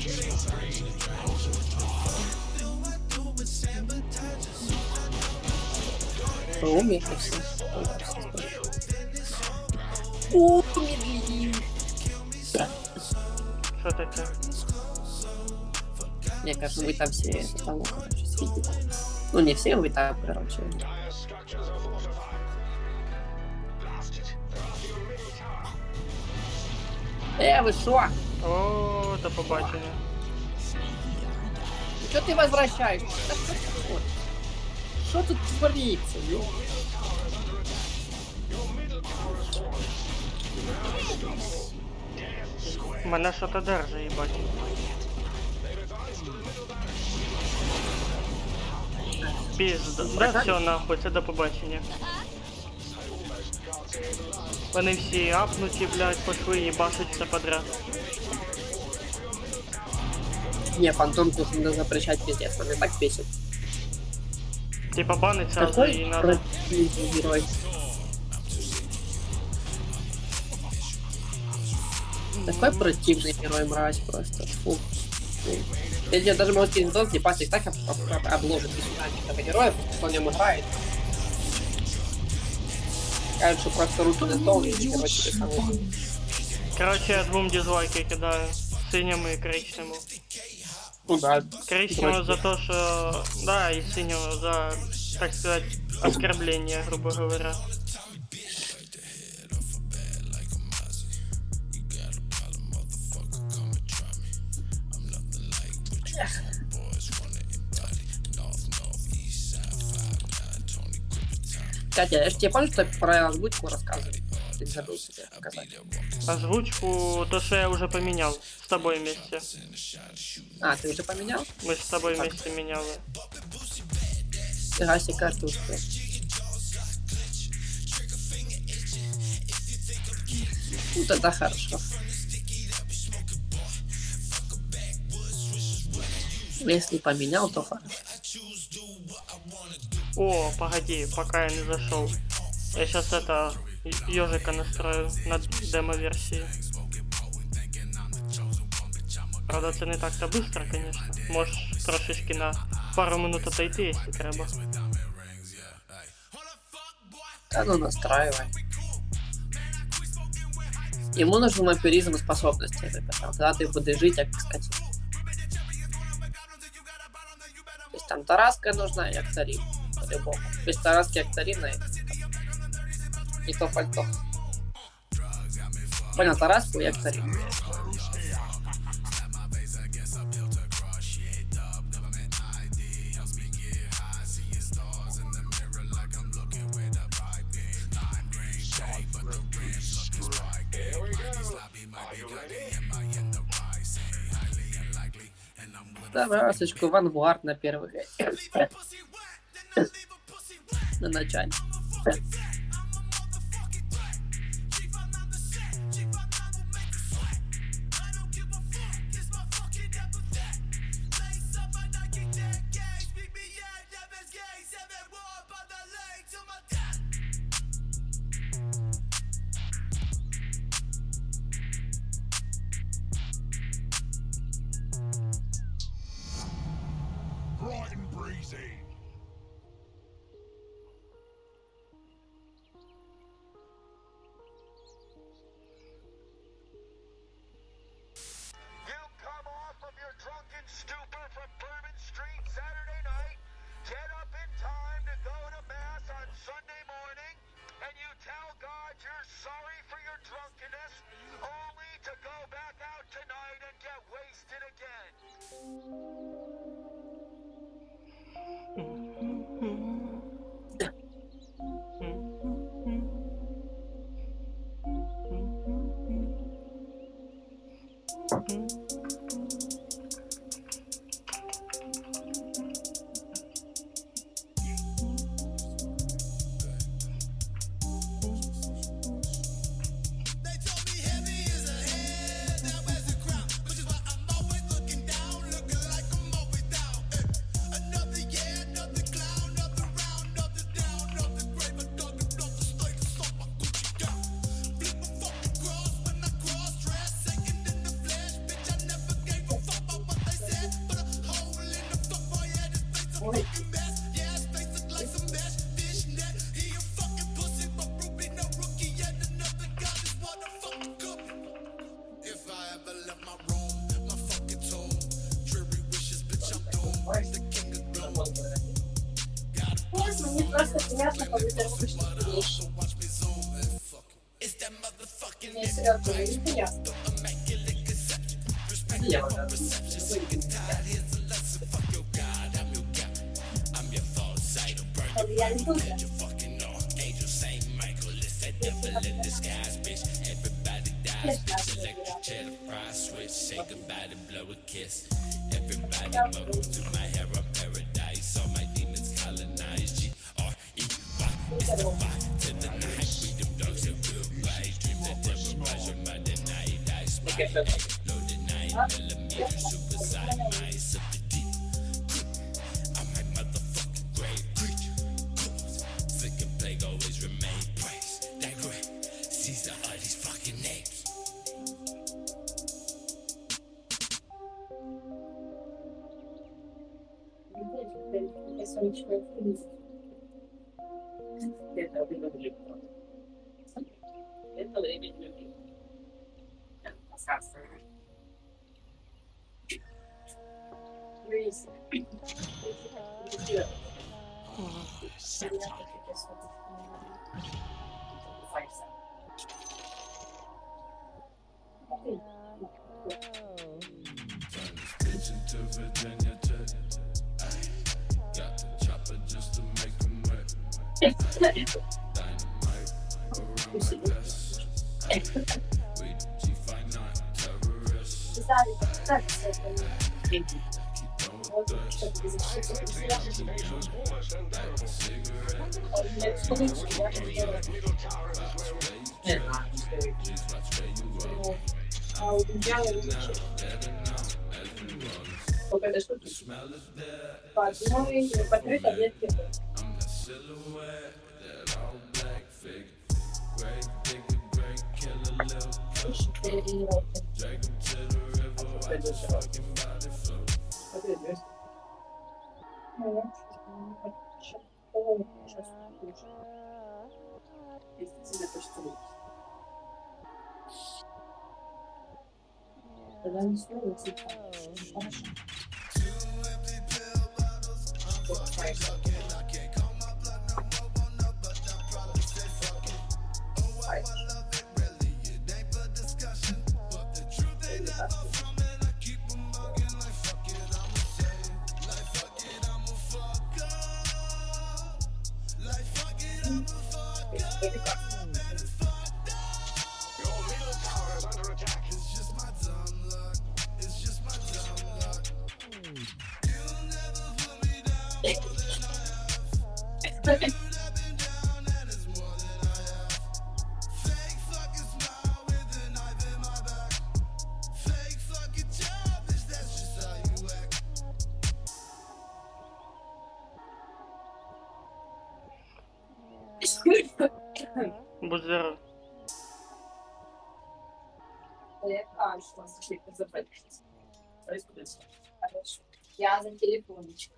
[SPEAKER 5] Умерли все. Умерли.
[SPEAKER 1] Що таке?
[SPEAKER 5] Мне кажется, вы там все того, короче, сидите. Ну, не все, вы там, короче. Вы шо?
[SPEAKER 1] О, до побачення.
[SPEAKER 5] Чё ты возвращаешься? Что тут творится, ё?
[SPEAKER 1] Мене що-то держи, їбать. Пізда. Да все нахуй, це до побачення. Вони всі апнуті, блядь, пошли їбашить все подряд.
[SPEAKER 5] Не, фантомку надо запрещать, пиздец, он и так бесит.
[SPEAKER 1] Типа банить сразу і надо.
[SPEAKER 5] противный герой. Такой противный герой, мразь просто. Фу. Я даже могу скинуть дом, где пасик так обложит этого героя, кто в нем играет. Кажут, что просто руки на стол и короче, самый.
[SPEAKER 1] Короче, я двом дизлайки кидаю. Синьому і коричневому.
[SPEAKER 5] Ну да.
[SPEAKER 1] Коричневому за то, что... Да, и синему за, так сказать, оскорбление, грубо говоря.
[SPEAKER 5] Кстати, я же тебе помню, что про озвучку рассказывал? Ты не забыл себе показать.
[SPEAKER 1] Озвучку, то, что я уже поменял с тобой вместе.
[SPEAKER 5] А, ты уже поменял?
[SPEAKER 1] Мы с тобой вместе меняли.
[SPEAKER 5] Фига себе картушку. Ну тогда хорошо. Если поменял, то хорошо.
[SPEAKER 1] О, погоди, пока я не зашел. Я сейчас это ежика настрою на демо-версии. Правда, це не так-то быстро, конечно. Можеш трошечки на пару минут отойти, якщо треба.
[SPEAKER 5] Да ну настраивай. Ему нужен вампиризм и способности, тогда ты будешь жить, как сказать. То есть там Тараска нужна и Актарин, по-любому. Без Тараски Актарина и то пальто. Понял, Тараску и Актарин. Давай расочку Ванвард на первых. На начале.
[SPEAKER 10] Bright and breezy.
[SPEAKER 11] You come off of your drunken stupor from Bourbon Street Saturday night, get up in time to go to Mass on Sunday morning, and you tell God you're sorry for your drunkenness, only to go back out tonight and get wasted again.
[SPEAKER 7] Мне просто приятно, когда ты слышишь вещи. Мне серьезно, не приятно. Я не буду. Это время любви. Покрыть таблетки.
[SPEAKER 5] следующий раз.
[SPEAKER 7] Тогда не стоит, хорошо.
[SPEAKER 1] Будь здоров.
[SPEAKER 7] Хорошо. Я за телефончик.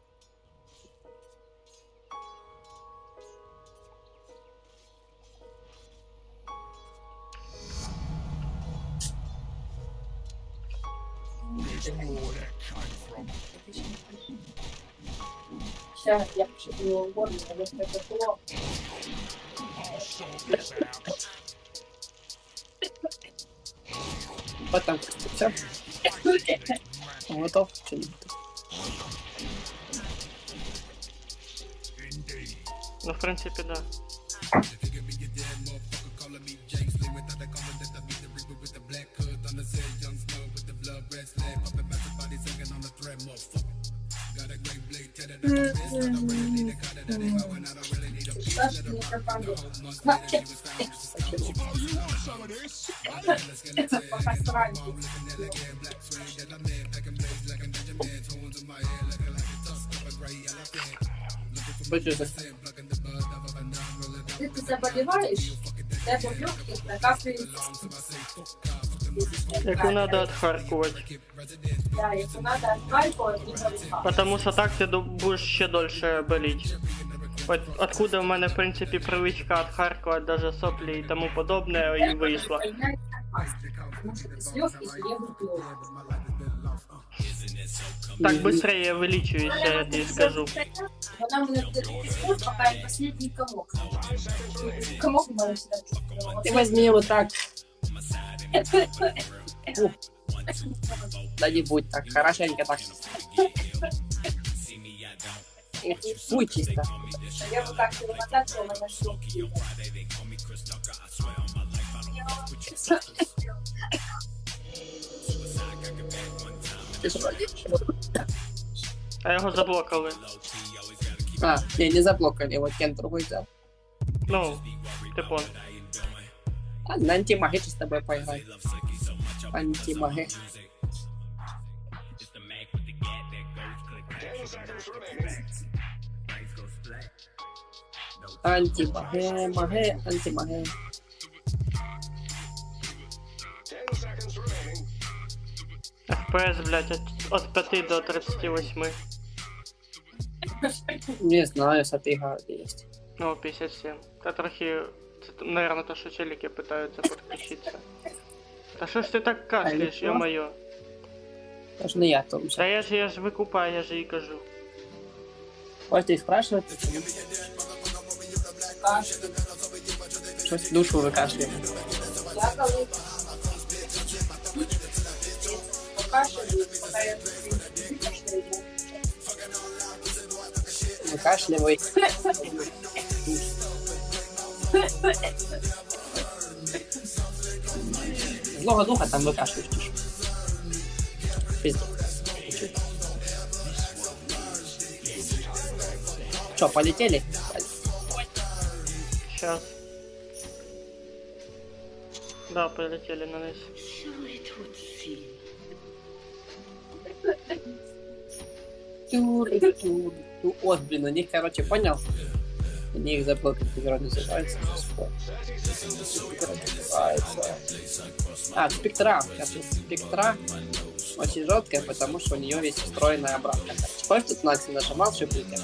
[SPEAKER 7] Сейчас я пишу его в горло, а если это плохо.
[SPEAKER 5] Вот там все. Готов? Чи ні?
[SPEAKER 1] Ну, в принципе, да.
[SPEAKER 7] Если ты заболеваешь, это в легких накапливается.
[SPEAKER 1] Яку надо отхаркувати.
[SPEAKER 7] Да, если надо отхаркивать, не заболевать.
[SPEAKER 1] Потому що так ти будеш ще дольше болеть. От откуда в мене, в принципі, привичка отхаркувати даже соплі і тому подобне і вийшла.
[SPEAKER 7] Потому что ты с легких едут легких.
[SPEAKER 1] Так быстрее вылечивайся, я тебе скажу.
[SPEAKER 7] Она мне пискнет, пока я последний комок. Комок в моем себя чувствую.
[SPEAKER 5] Ти возьми его так. Да не будь так, хорошенько так. Фуй чисто.
[SPEAKER 7] Я вот так его накатывала на все.
[SPEAKER 5] Ти що, родиш?
[SPEAKER 1] А його заблокали.
[SPEAKER 5] А, не заблокали, вот Кен другой взял.
[SPEAKER 1] Ну, ти понял.
[SPEAKER 5] А, на антимаги с тобой поиграй. Антимаги. Антимаги, маги, антимаги.
[SPEAKER 1] FPS, блядь, от 5 до 38.
[SPEAKER 5] Не знаю, сатига есть.
[SPEAKER 1] Ну, 57. Та трохи, це, наверное, то, що челики пытаются подключиться. Та що ж ти так кашляєш,
[SPEAKER 5] що?
[SPEAKER 1] ё-моё?
[SPEAKER 5] Даже не я там.
[SPEAKER 1] Та я ж викупаю, я ж їй кажу.
[SPEAKER 5] Можете их спрашивать? Что-то душу выкашливаем.
[SPEAKER 7] Я колы. Покашиваю, пока я выкашливаю.
[SPEAKER 5] Выкашливай. Злого духа там выкашиваешь. Пиздец. Что, полетели?
[SPEAKER 1] Сейчас. Да, полетели на низ.
[SPEAKER 5] Вот, блин, у них, короче, понял? У них заблокировать игра называется. А, спектра. Сейчас спектра. очень жесткая, потому что у нее есть встроенная обратка. Помнишь, тут Накси нажимал шибликер?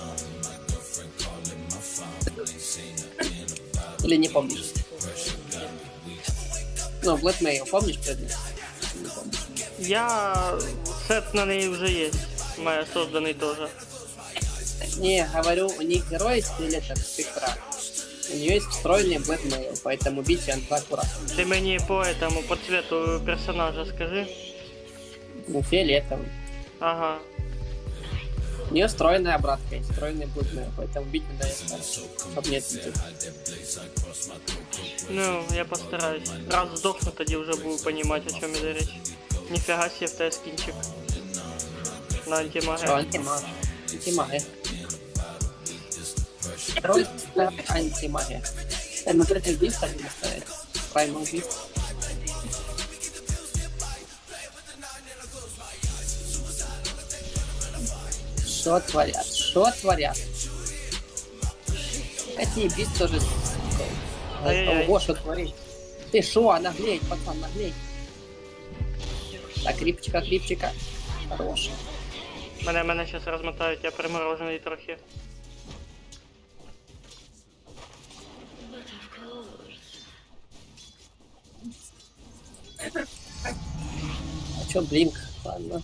[SPEAKER 5] Или не помнишь? Ну, Blackmail, помнишь предмет? Не помнишь.
[SPEAKER 1] Я... Сет на ней уже есть. Моя созданный тоже.
[SPEAKER 5] Не, говорю, у них герой скелета спектра. У нее есть встроенный Blackmail, поэтому бить ее надо аккуратно.
[SPEAKER 1] Ты мне по этому, по цвету персонажа скажи.
[SPEAKER 5] Ну, фиолетовый.
[SPEAKER 1] Ага.
[SPEAKER 5] У нее встроенная обратка есть, встроенный Blackmail, поэтому бить надо ее хорошо, чтобы нет ничего.
[SPEAKER 1] Ну, я постараюсь. Раз сдохну, тогда уже буду понимать, о чем идет речь. Нифига себе в тебе скинчик. На антимаге.
[SPEAKER 5] Что, антимаг? Антимаги. Просто антимаги. На третий бист один ставить. Праймал бист. Что творят? Что творят? Какие бист тоже...
[SPEAKER 1] Ай-яй-яй.
[SPEAKER 5] Ого, что творит? Ты шо, наглей, пацан, наглей. Так, крипчика, крипчика. Хорош.
[SPEAKER 1] Мене зараз розмотають, я приморожений трохи.
[SPEAKER 5] А чё, блинк? Ладно.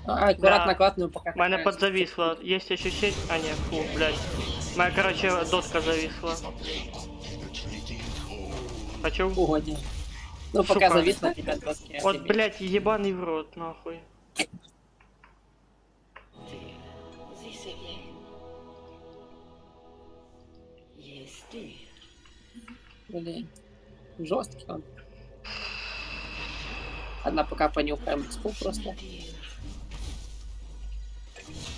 [SPEAKER 5] Аккуратно,
[SPEAKER 1] Да.
[SPEAKER 5] аккуратно, пока.
[SPEAKER 1] Мене подзависло. Есть ощущение... А, нет, фу, блядь. Моя, короче, дотка зависла. Почему?
[SPEAKER 5] Угодно. Ну,
[SPEAKER 1] Сука.
[SPEAKER 5] пока зависло, тебя доски.
[SPEAKER 1] Вот, блядь, ебаный в рот, нахуй.
[SPEAKER 5] Блин. Жесткий он. Одна пока понюхаем спу просто.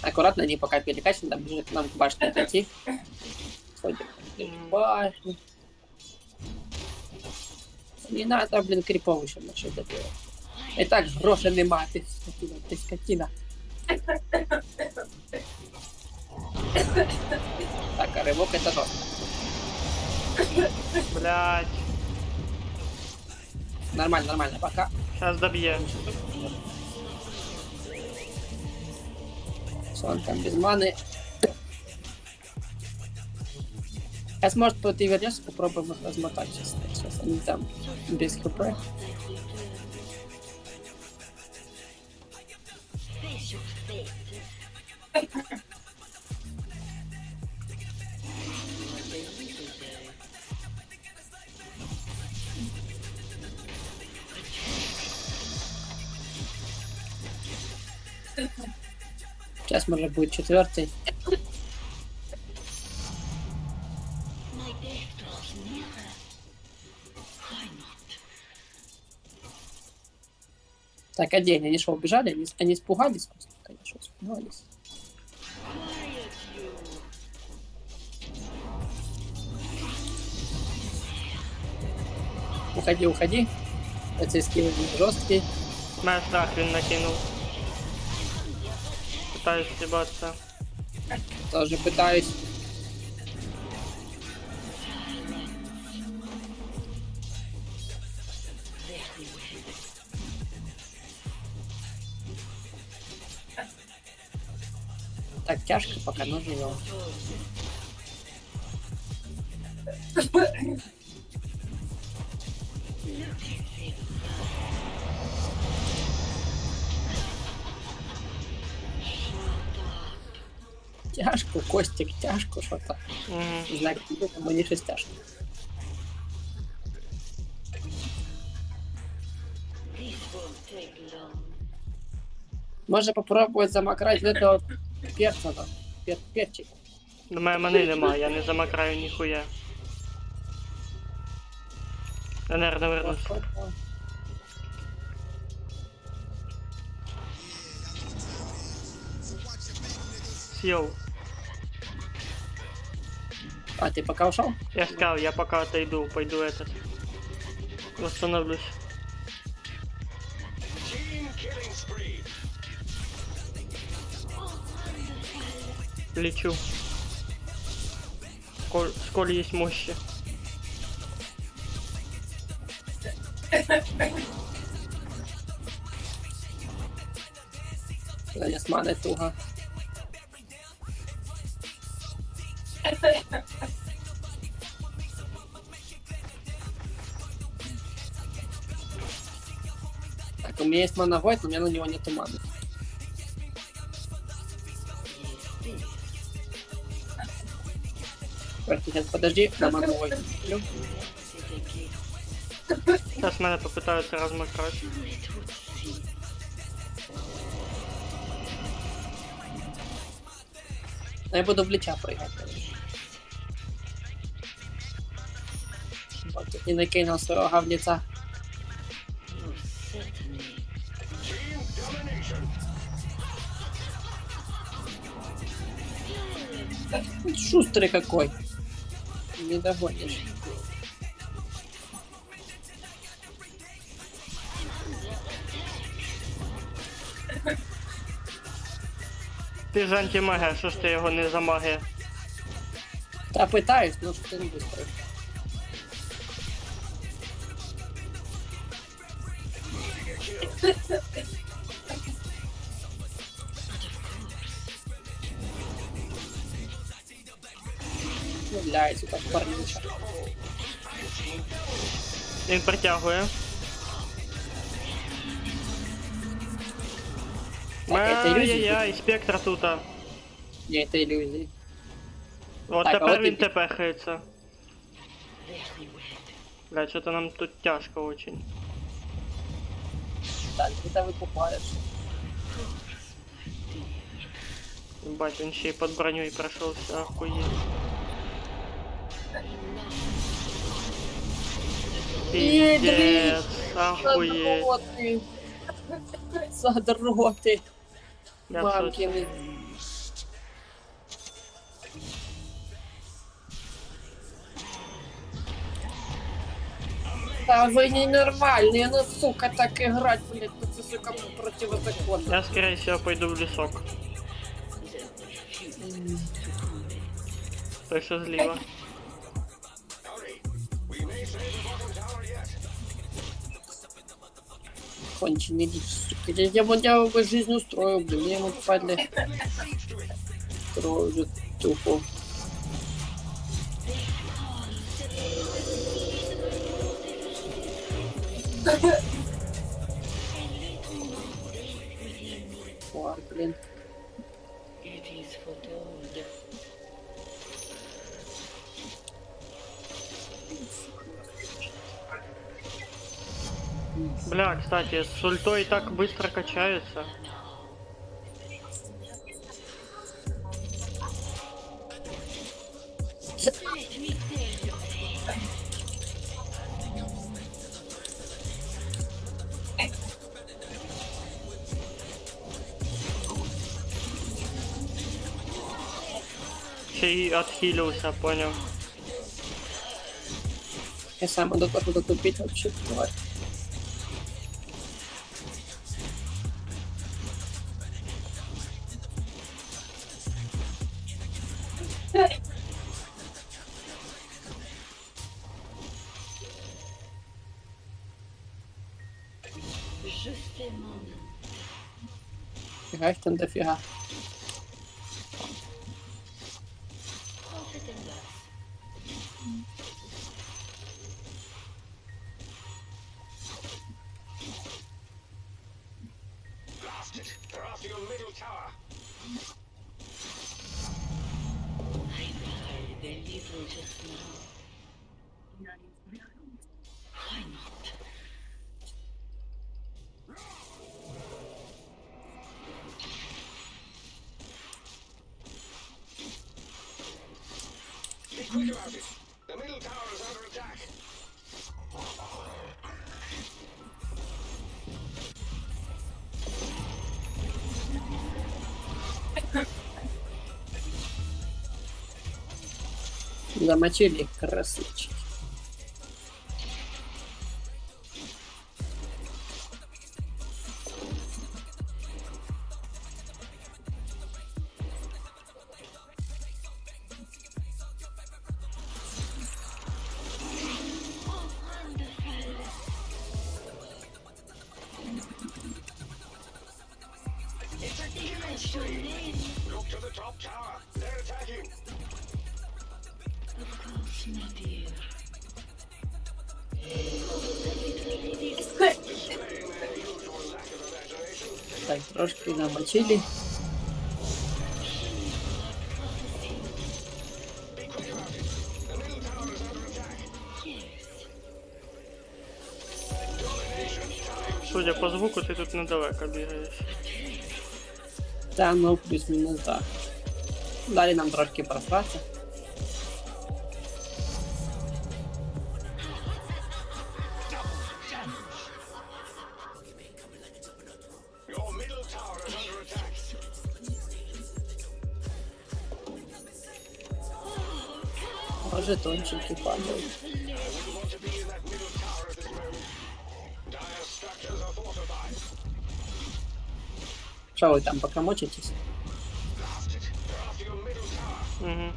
[SPEAKER 5] Аккуратно, не пока перекачиваем, там ближе к нам к башне отойти. Сходим в башню. Не надо, блин, крипов еще начать делать. И так гроша нема, ты скотина, ты скотина. Так, а рывок это жестко.
[SPEAKER 1] Блядь.
[SPEAKER 5] Нормально, нормально, пока.
[SPEAKER 1] Сейчас добье.
[SPEAKER 5] Что он там без маны. Сейчас, может, ты вернешься, попробуем их размотать сейчас. Сейчас они там без хп. Сейчас, может, будет четвертый. Так, а где они? Они что, убежали? Они испугались просто, конечно, испугались. Уходи, уходи. Эти скиллы жесткие.
[SPEAKER 1] Мене страх він накинув. Пытаюсь съебаться.
[SPEAKER 5] Тоже пытаюсь. Так, тяжко пока, но живем. Тяжко, Костик, тяжко, что-то. Не знаю, как это, мені щось тяжко. Можно попробовать замакрать вот этого перца там. Перчик.
[SPEAKER 1] До мене мани нема, я не замакраю ніхуя. Я, наверное, вернусь. Съел.
[SPEAKER 5] А, ты пока ушел?
[SPEAKER 1] Я сказал, я пока отойду, пойду этот. Восстановлюсь. Лечу. сколь есть мощи.
[SPEAKER 5] Талісмани туга. Так, у меня есть манавойт, но у меня на него нету маны. Сейчас подожди, на манавойт.
[SPEAKER 1] Сейчас меня попытаются размыкать.
[SPEAKER 5] Но я буду в плеча прыгать. Вот, тут не накинул своего говнеца. Шустрый какой. Не догонишь.
[SPEAKER 1] Ти ж антимагія, що ж ти його не замагія?
[SPEAKER 5] Да, пытаюсь, но что-то не быстро. Является так парнича.
[SPEAKER 1] Він притягує.
[SPEAKER 5] Так, це ілюзії?
[SPEAKER 1] Ай-яй-яй, спектр тут.
[SPEAKER 5] Не, это иллюзии.
[SPEAKER 1] От
[SPEAKER 5] Так, а
[SPEAKER 1] тепер
[SPEAKER 5] от
[SPEAKER 1] він
[SPEAKER 5] і-
[SPEAKER 1] тепехається. Бля, що-то нам тут тяжко очень.
[SPEAKER 5] Так, это выкупаешь.
[SPEAKER 1] Бать, він ще й під броньою пройшовся, охуєть. Пиздец, охуеть.
[SPEAKER 5] Задроты. Задроты.
[SPEAKER 1] Я в шоці.
[SPEAKER 5] Мамкины. Да вы ненормальные, ну сука, так играть, блядь, это сука противозаконно.
[SPEAKER 1] Я, скорее всего, пойду в лесок. Той, що зліва.
[SPEAKER 5] Конченый дичь, сука. Я бы жизнь устроил, блин, я ему падли. Трое уже тупо. Ой, блин.
[SPEAKER 1] Бля, кстати, с ультой так быстро качается. Ще и отхилился, понял.
[SPEAKER 5] Я сам буду тоже дотупить вообще, тварь. Фига их там дофига. Замочили красавчики. Так, трошки намочили.
[SPEAKER 1] Судя по звуку, ти тут недалеко бігаєш.
[SPEAKER 5] Та ну плюс-мінус так. Далі нам трошки просратися. Жетончики падают. Что вы там пока мочитесь?
[SPEAKER 1] Угу.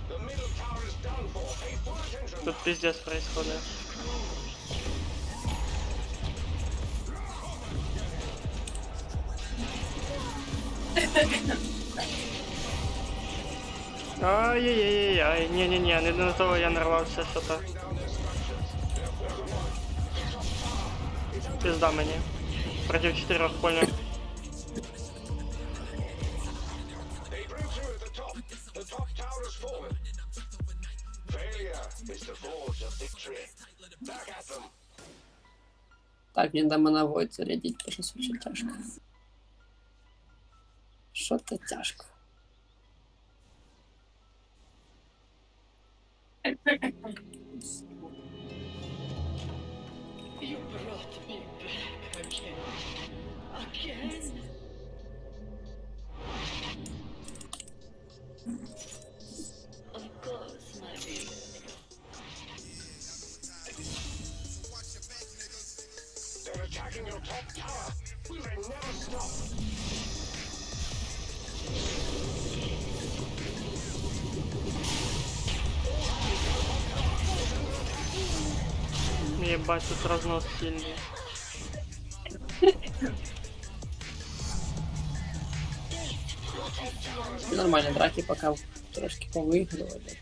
[SPEAKER 1] Тут пиздец происходит. Ай-яй-яй-яй, не-не-не, не до того я нарвався, що-то. Пизда мені. Против 4, понял.
[SPEAKER 5] Так, мне дома наводит зарядить, потому что очень тяжко. Что-то тяжко.
[SPEAKER 1] Ебать, тут разнос сильный.
[SPEAKER 5] Нормально, драки пока трошки повыигрывали.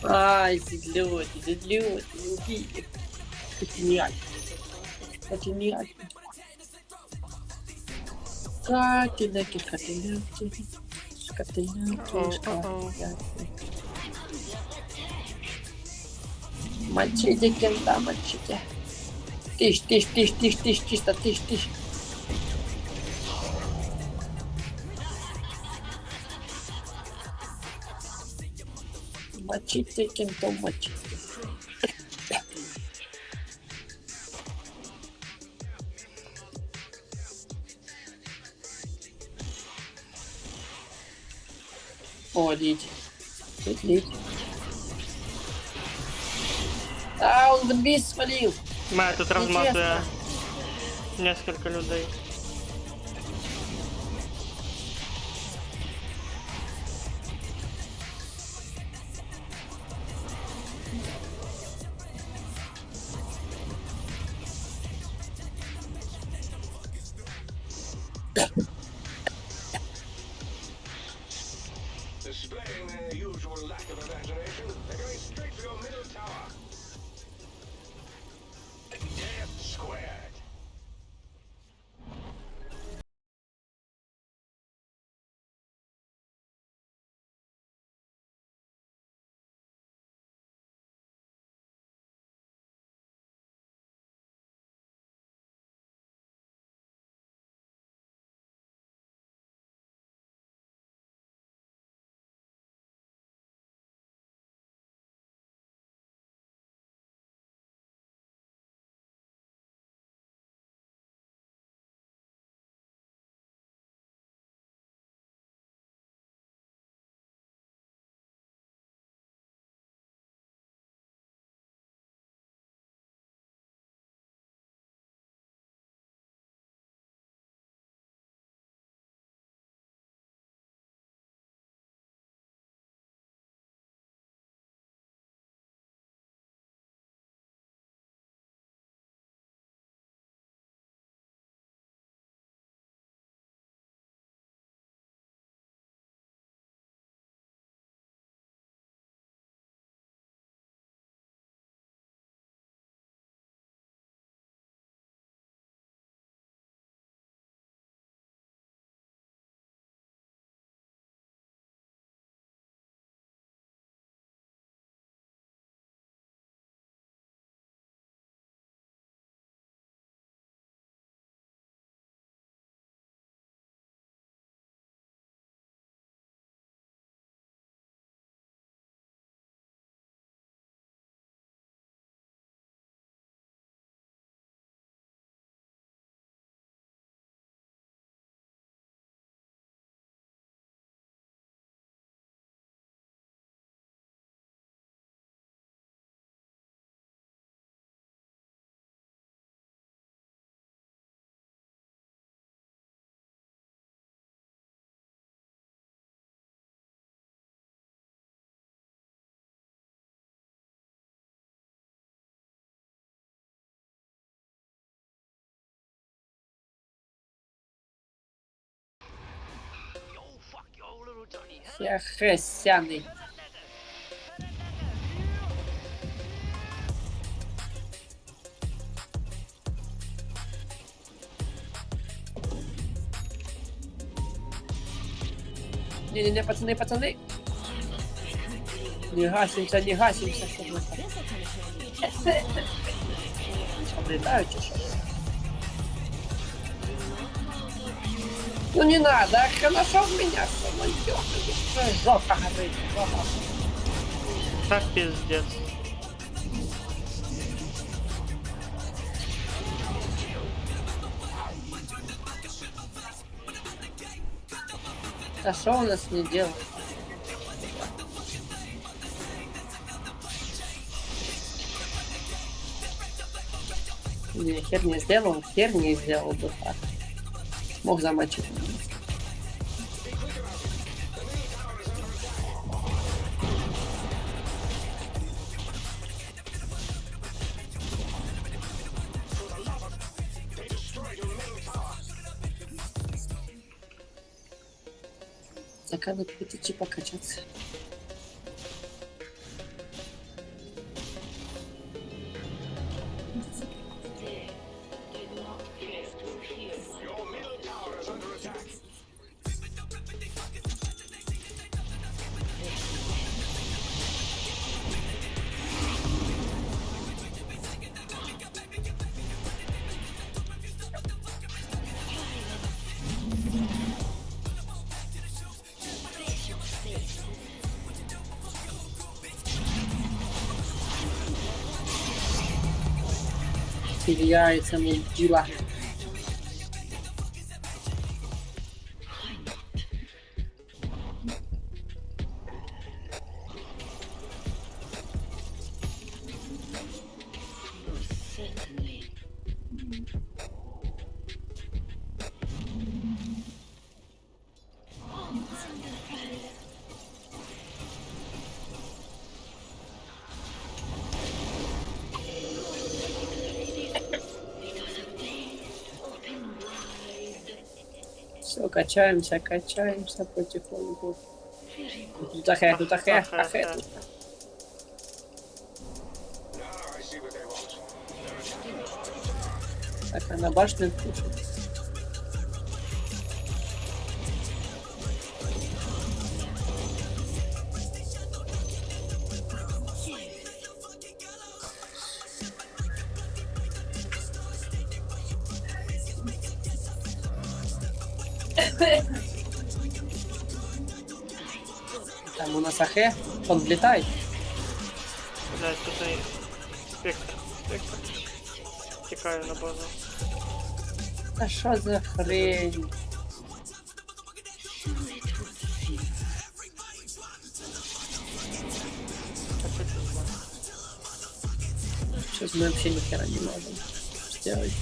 [SPEAKER 5] Ай, зидлёт, не убили. Котенят. Котенят. Котенятки, котенятки. Котенятки, мочите кента, мочите. Тыщ, чисто тыщ. Мочите кентом, мочите. О, лить. Тут лить. А, он в бис свалил.
[SPEAKER 1] Мая тут разматывая несколько людей.
[SPEAKER 11] Displaying their usual lack of imagination, they're going straight for your middle tower. Death squared.
[SPEAKER 5] Я хрестяный. Не-не-не, пацаны, пацаны. Не гасимся, что мы там. Облетают еще. Ну не надо, хорошо в меня, что мы идем. Жопа горит, жопа.
[SPEAKER 1] Так пиздец.
[SPEAKER 5] А что у нас не делает? Не, хер не сделал бы так. Мог замочить. Так, надо идти покачаться. Яйца мудила. Все, качаемся потихоньку. Тут ахе. Так, а на башню пушит. Там у нас ахе, он влетает.
[SPEAKER 1] Блять, тут и спектр. Текаю на базу.
[SPEAKER 5] А что за хрень? Сейчас мы вообще ни хера не можем сделать.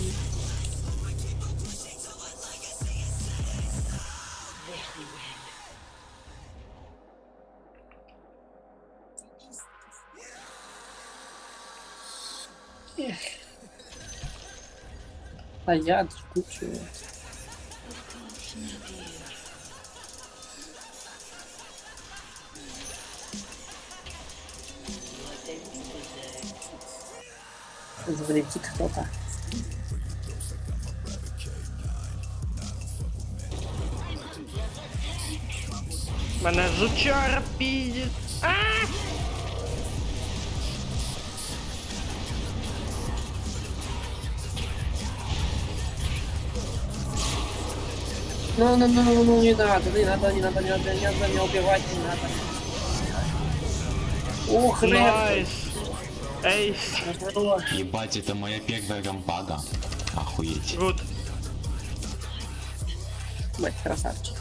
[SPEAKER 5] Эх. А я кучу. Залетит кто-то.
[SPEAKER 1] Мене жучара пиздит.
[SPEAKER 5] Ну, не надо, не убивать, не надо. Ох,
[SPEAKER 1] Найс. Эйс.
[SPEAKER 3] Ебать, это моя первая рампада. Охуеть.
[SPEAKER 1] Гуд.
[SPEAKER 5] Мать, красавчик.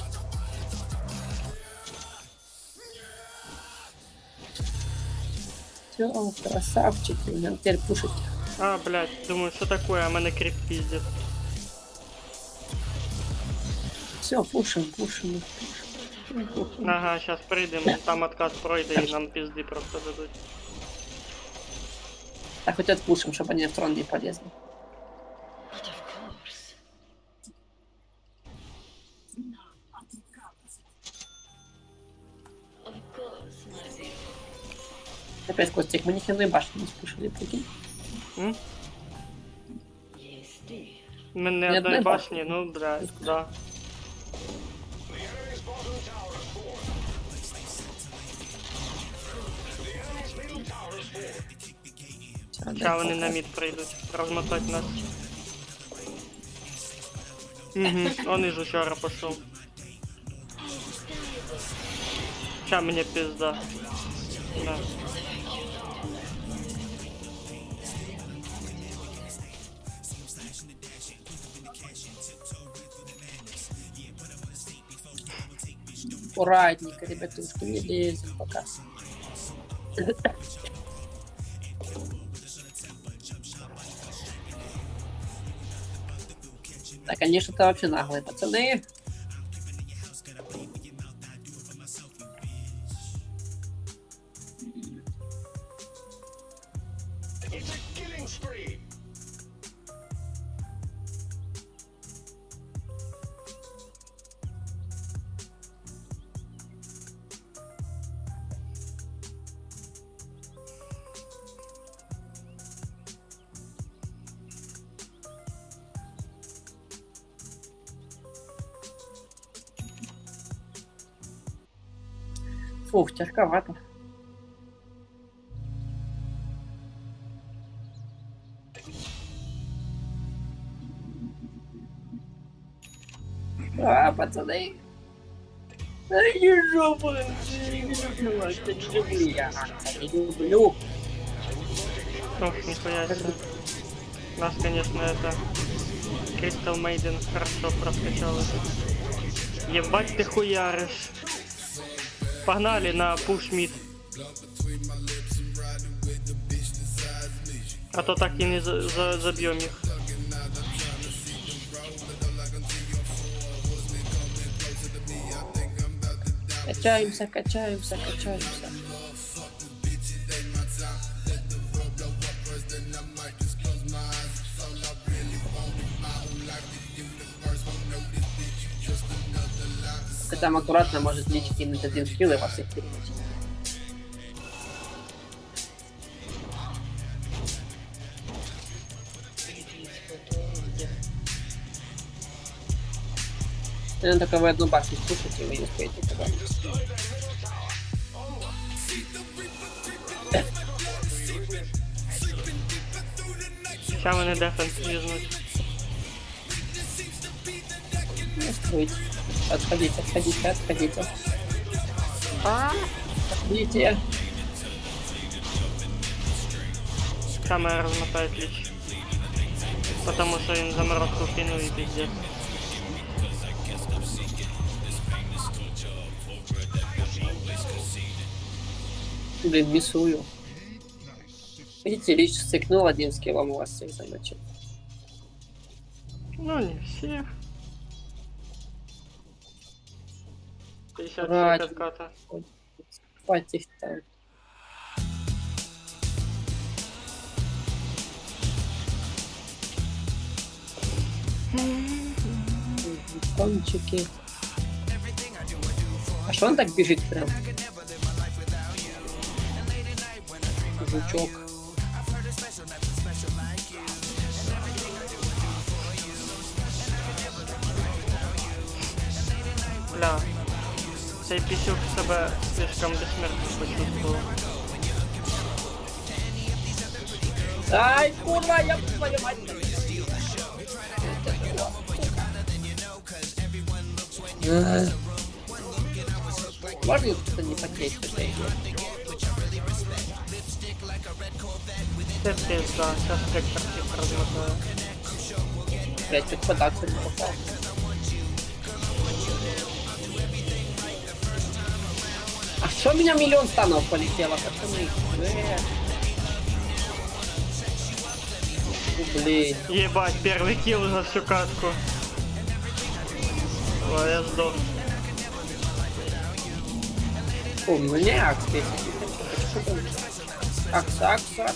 [SPEAKER 5] Все, красавчики, надо теперь пушить.
[SPEAKER 1] А, блядь, думаю, что такое, а мене крип пиздит.
[SPEAKER 5] Все, пушим.
[SPEAKER 1] Ага, сейчас прийдемо, там откат пройде і нам пизди просто дадуть.
[SPEAKER 5] Так хоть отпушим, чтобы они в трон не полезли. Капець, Костик, ми ніхто не башні не спушили, прикинь.
[SPEAKER 1] М? Мене
[SPEAKER 5] Ні
[SPEAKER 1] одної
[SPEAKER 5] одної
[SPEAKER 1] башні, ну, блядь, да. Ща вони на мід прийдуть, розмотать нас. Угу, он і жучара пішов. Ща мені пизда. Да.
[SPEAKER 5] Аккуратненько, ребятушки, не лезем пока. Да, конечно, это вообще наглые пацаны. Фух, тяжковато. А, пацаны. Ай, не жопа. Не люблю.
[SPEAKER 1] Ох, нихуя себе. Нас, конечно, это... Crystal Maiden хорошо прокачалась. Ебать ты хуяришь. Погнали на пуш мид. А то так и не забьем их.
[SPEAKER 5] Качаемся, качаемся, качаемся. Ты там аккуратно может лич кинуть один скилл и вас всех переносить. Наверное, только вы одну башню слушаете, и вы не успеете туда.
[SPEAKER 1] Сейчас мы на дефенс визнуть.
[SPEAKER 5] Не строить. Отходите, отходите, отходите. Отходите.
[SPEAKER 1] Самое размотает лич. Потому что им заморозку кинул и пиздец.
[SPEAKER 5] Блин, миссую. Видите, лич сыкнул одним скиллом, у вас всех замочил.
[SPEAKER 1] Ну, не все. 50
[SPEAKER 5] Ради.
[SPEAKER 1] отката.
[SPEAKER 5] Хватит их там. Кончики. А что он так бежит прям? Жучок.
[SPEAKER 1] Бля. Цей пісюк себе слишком безсмертно почувствував.
[SPEAKER 5] Ай, курва, я твою мать. Можно что-то не потеть в этой игре?
[SPEAKER 1] Це пизда, сейчас трактор размотаю.
[SPEAKER 5] Блять, тут податься не попал. А что у меня миллион станов полетело, пацаны? Блин.
[SPEAKER 1] Ебать, первый килл за всю катку. О, я сдох.
[SPEAKER 5] О, у меня акс есть. Акс, акс, акс.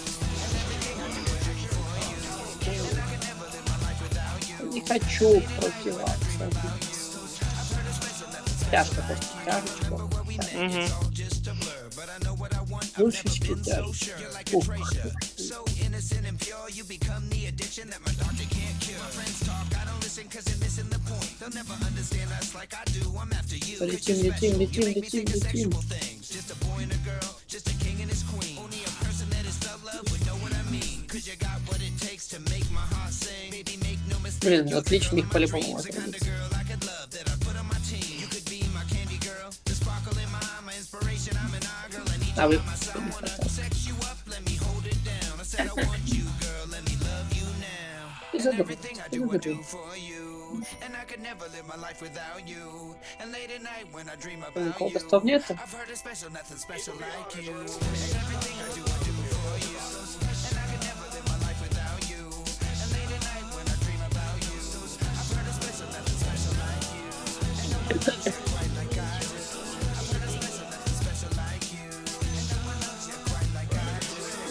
[SPEAKER 5] Не хочу против акса. Стяжка, просто стяжечку.
[SPEAKER 1] Угу.
[SPEAKER 5] Пушечки, да. Ух. Летим, летим, летим, летим, летим. Блин, отлично, их по-любому отрубить. А вы... И задумай, и задумай. Никого стов нету.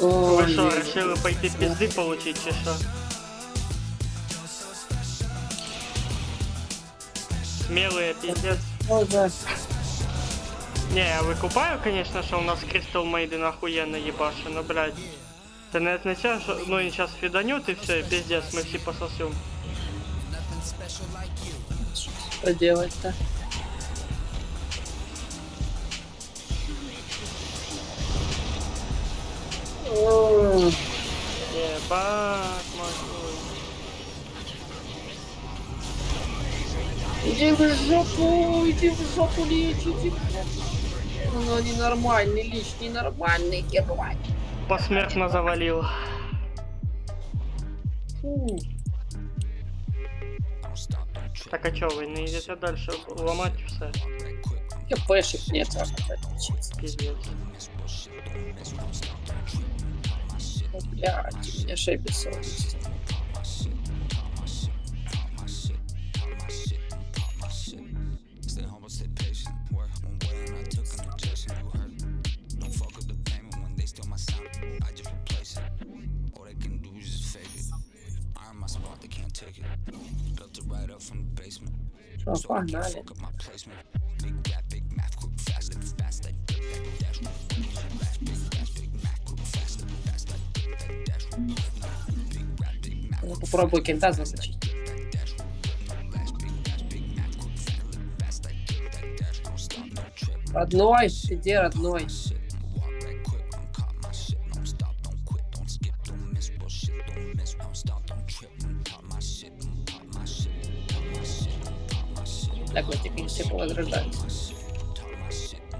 [SPEAKER 1] Вы что, решили пойти пизды получить, чи что? Смелые, пиздец.
[SPEAKER 5] О, да.
[SPEAKER 1] Не, я выкупаю, конечно, что у нас Crystal Maiden охуенно ебаши, но, блядь, это не означает, что, ну, и сейчас фиданет и все, и пиздец, мы все пососем.
[SPEAKER 5] Что делать-то?
[SPEAKER 1] Ебать, мой.
[SPEAKER 5] Иди в жопу, лечь, иди в жопу. Ну, ненормальный, лич, ненормальный герой.
[SPEAKER 1] Посмертно завалил.
[SPEAKER 5] Фу.
[SPEAKER 1] Так, а чё, вы не идете дальше ломать все?
[SPEAKER 5] КПшек нет,
[SPEAKER 1] Пиздец.
[SPEAKER 5] Блядь, у меня шепит совесть. Что, погнали. Ну, попробуй кента засочить. Родной, иди, родной. Так вот, теперь все повозрождаются.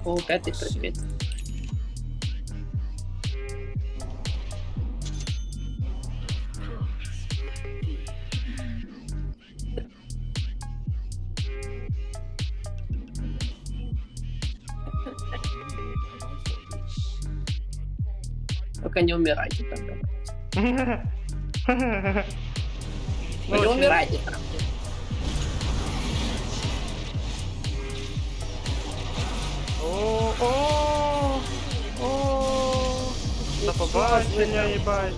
[SPEAKER 5] О, пятый предмет. Только не умирайте тогда. Не умирайте там.
[SPEAKER 1] До побачення, ебать.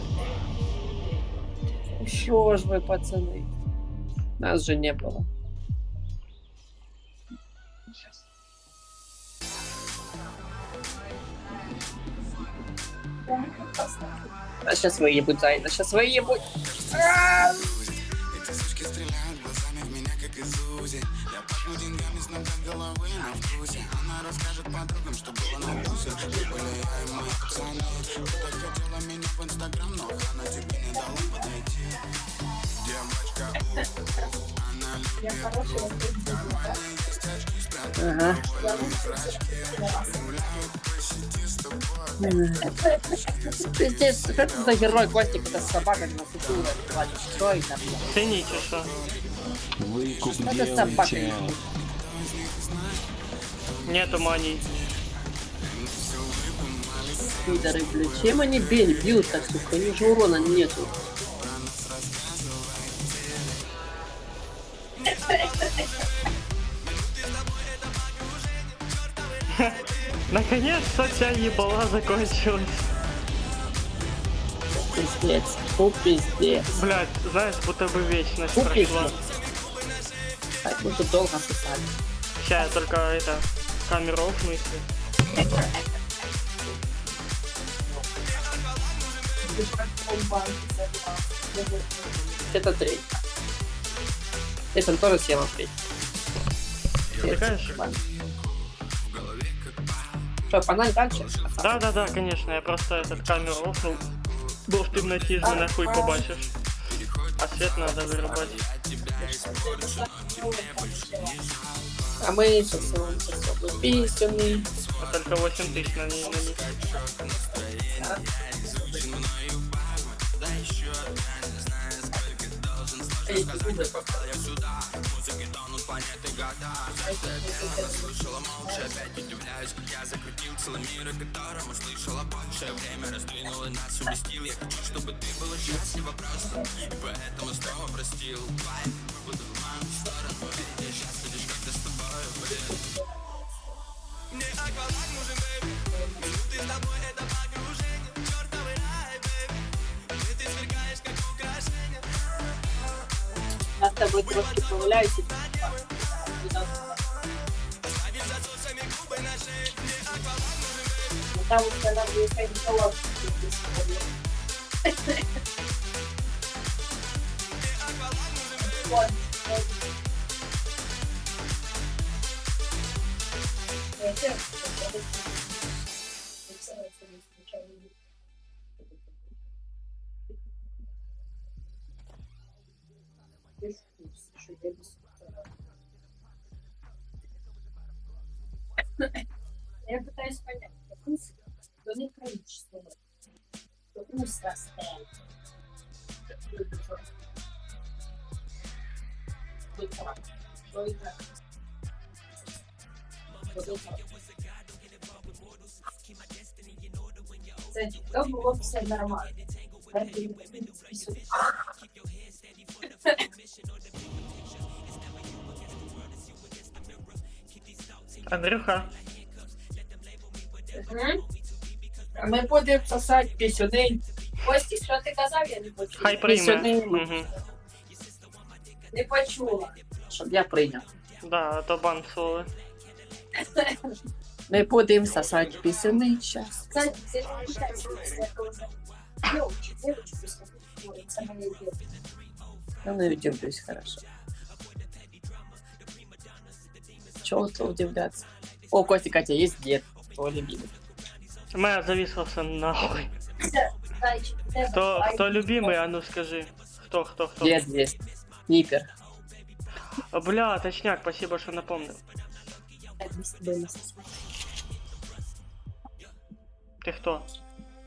[SPEAKER 5] Что ж вы, пацаны? Нас же не было. А сейчас выебут, Зайна, сейчас выебут.
[SPEAKER 10] Эти сучки стреляют глазами в меня, как из УЗИ. Я пахну деньгами с ног до головы на вкусе. Она расскажет подругам, что было на вкусе. Были я и мои пацаны. Кто-то хотела меня в Инстаграм, но она тебе не дала подойти. Девочка, она любит в кармане есть очки, спрятаны зрачки. Гуляют по сети с тобой.
[SPEAKER 5] Пиздец, что это за герой, Костик? Это собака на футуре. Что это?
[SPEAKER 1] Цените, что?
[SPEAKER 3] Выкуп
[SPEAKER 5] Это собака.
[SPEAKER 3] делайте.
[SPEAKER 1] Нету маний.
[SPEAKER 5] Пидоры, блядь. Чем они бьют так, сука? У них же урона нету.
[SPEAKER 1] Наконец-то вся ебала закончилась.
[SPEAKER 5] Пиздец. Фу, пиздец.
[SPEAKER 1] Блять, знаешь, будто бы вечность
[SPEAKER 5] Фу,
[SPEAKER 1] прошла.
[SPEAKER 5] пиздец. Так, мы тут долго сосали.
[SPEAKER 1] Сейчас я только это камеру офну, если.
[SPEAKER 7] в банке забрал.
[SPEAKER 5] Это треть. Это тоже съела треть.
[SPEAKER 1] Отвлекаешь?
[SPEAKER 5] Что, погнали дальше?
[SPEAKER 1] Да, конечно, я просто этот камеру офнул. Бо в темноті ж мене хуй побачиш. А свет надо вырубать.
[SPEAKER 5] А мы сосем писюны.
[SPEAKER 1] А только 8 тысяч на них.
[SPEAKER 7] Я с тобой трошки прогуляюсь. Там у нас есть один Вот. Я пытаюсь понять, вкус, то не количество, то вкус растает. Кстати, то было все нормально.
[SPEAKER 1] Андрюха,
[SPEAKER 5] А ми будемо сосати пісюни.
[SPEAKER 7] Костя, що ти казав, я не почула.
[SPEAKER 1] хай прийме.
[SPEAKER 5] Пісюни.
[SPEAKER 1] Угу.
[SPEAKER 7] Не почула.
[SPEAKER 5] Щоб я прийняв.
[SPEAKER 1] Да, а то бан слово.
[SPEAKER 5] Ми будемо сосати пісюни зараз.
[SPEAKER 7] Кстати, ты не пытайся, это уже девочку с тобой, это моя девочка.
[SPEAKER 5] Ну, не удивлюсь, хорошо. Чего тут удивляться? О, Костя, Катя, есть дед, твой любимый.
[SPEAKER 1] Моя зависла все нахуй.
[SPEAKER 7] Зайчик, тебе
[SPEAKER 1] Хто любимий, а ну скажи. Хто?
[SPEAKER 5] Дед здесь. Снипер.
[SPEAKER 1] Бля, точняк, спасибо, что напомнил.
[SPEAKER 7] мы с тобой насосать.
[SPEAKER 1] Ты кто?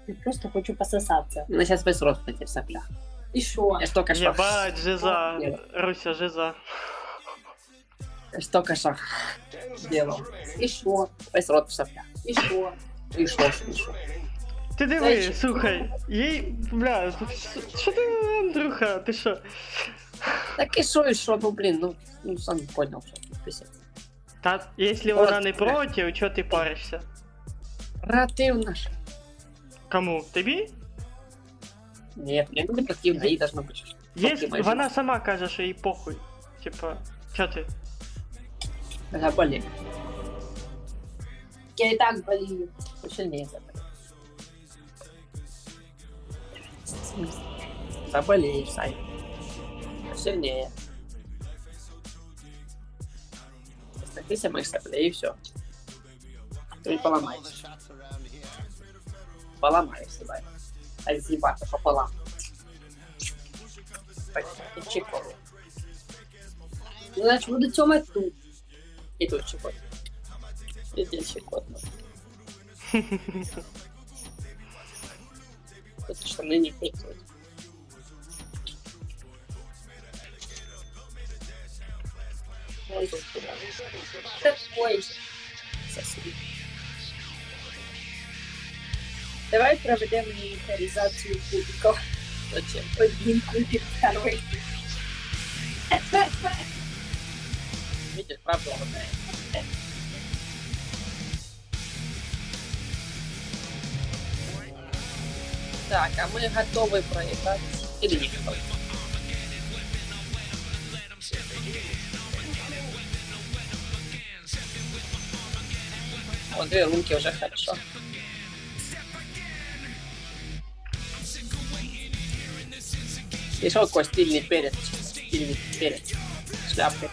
[SPEAKER 6] Я просто хочу пососаться.
[SPEAKER 5] Ну, сейчас весь рост на тебе в соплях.
[SPEAKER 7] И шо?
[SPEAKER 5] Я ж только что...
[SPEAKER 1] Ебать, жиза. Руся, жиза.
[SPEAKER 5] Я ж только что сделал.
[SPEAKER 7] И шо?
[SPEAKER 5] Весь рот в соплях.
[SPEAKER 7] И шо?
[SPEAKER 5] И что?
[SPEAKER 1] Ти диви,
[SPEAKER 7] Зайчик.
[SPEAKER 1] слухай, їй, бля, що ти, Андрюха, ти що?
[SPEAKER 5] Так и что, ну, блин, ну, сам понял, что тут писать.
[SPEAKER 1] Та, якщо вона не проти, чого ти паришся?
[SPEAKER 5] Противно.
[SPEAKER 1] Кому? Тобі?
[SPEAKER 5] Нет, мне не противно, ей должно быть.
[SPEAKER 1] Вона сама каже, що їй похуй. Типа, чо ти?
[SPEAKER 5] Я болею.
[SPEAKER 7] Я и так болею.
[SPEAKER 5] Сильнее заболею. Заболеешь, Сань. Сильнее. Стакися моих соплей и все. Ты поломаешься. Поломаешься, давай. А съебаться пополам. И чекол.
[SPEAKER 7] Ну, значит, буду тёмать тут.
[SPEAKER 5] И тут чекол. И здесь чекол. Тут штаны не пикают.
[SPEAKER 7] Ой. Давай проведем инвентаризацию кубиков.
[SPEAKER 5] Зачем?
[SPEAKER 7] Один кубик, второй.
[SPEAKER 5] Видишь, правда, он знает. Так, а мы готовы проиграть или не готовы? Вот 2 руки уже хорошо. И шо, какой стильный перец. Стильный перец. Шляпка.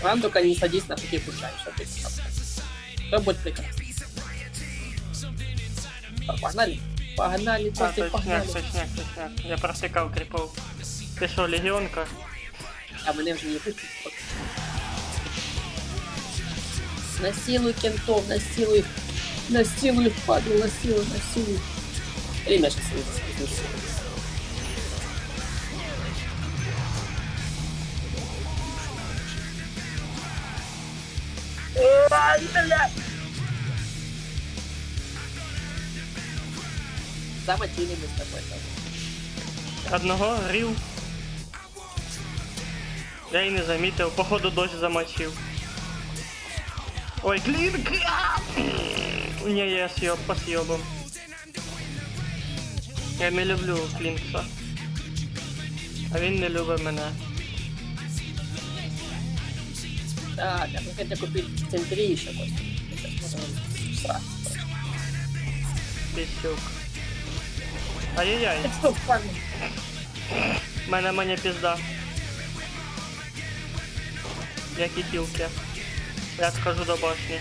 [SPEAKER 5] Вам только не садись на пути пушай, что ты сказал. Все будет прекрасно. Погнали. Погнали,
[SPEAKER 1] А,
[SPEAKER 5] Костя,
[SPEAKER 1] точняк,
[SPEAKER 5] погнали.
[SPEAKER 1] точняк, точняк. Я провтикав кріпов. Ти що, легіонка?
[SPEAKER 5] А мене вже не пустять. Насилуй кентов, насилуй. Насилуй, падал, насилуй, насилуй. Или меня сейчас слушай. Замочили мы с тобой.
[SPEAKER 1] Одного грів. Я й не замітив, походу дощ замочив. Ой, клінк! Ні, я съеб по съебам. Я не люблю Клінкса. А він не любить мене.
[SPEAKER 5] Так, а мы хотели купить в центре еще, Костя. Сразу.
[SPEAKER 1] Пісюк. Ай-яй-яй,
[SPEAKER 5] Что, парни?
[SPEAKER 1] мене маня пізда. Як і тілки. Я схожу до башні.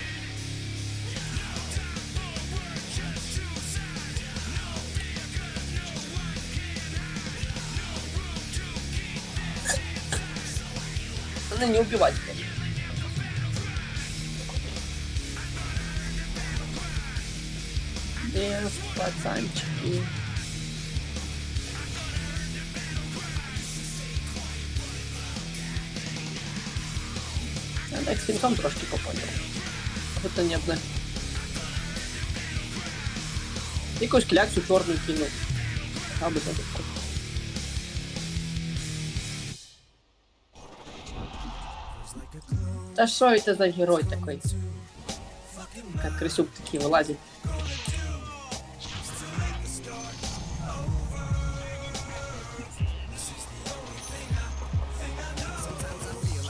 [SPEAKER 5] Надо не убивать. Без пацанчики. Я так с финтом трошки попадал. Будто не одна. Якусь кляксу чорну кинув. Аби задумку. Да что это за герой такой? Как крысюк такие вылазит.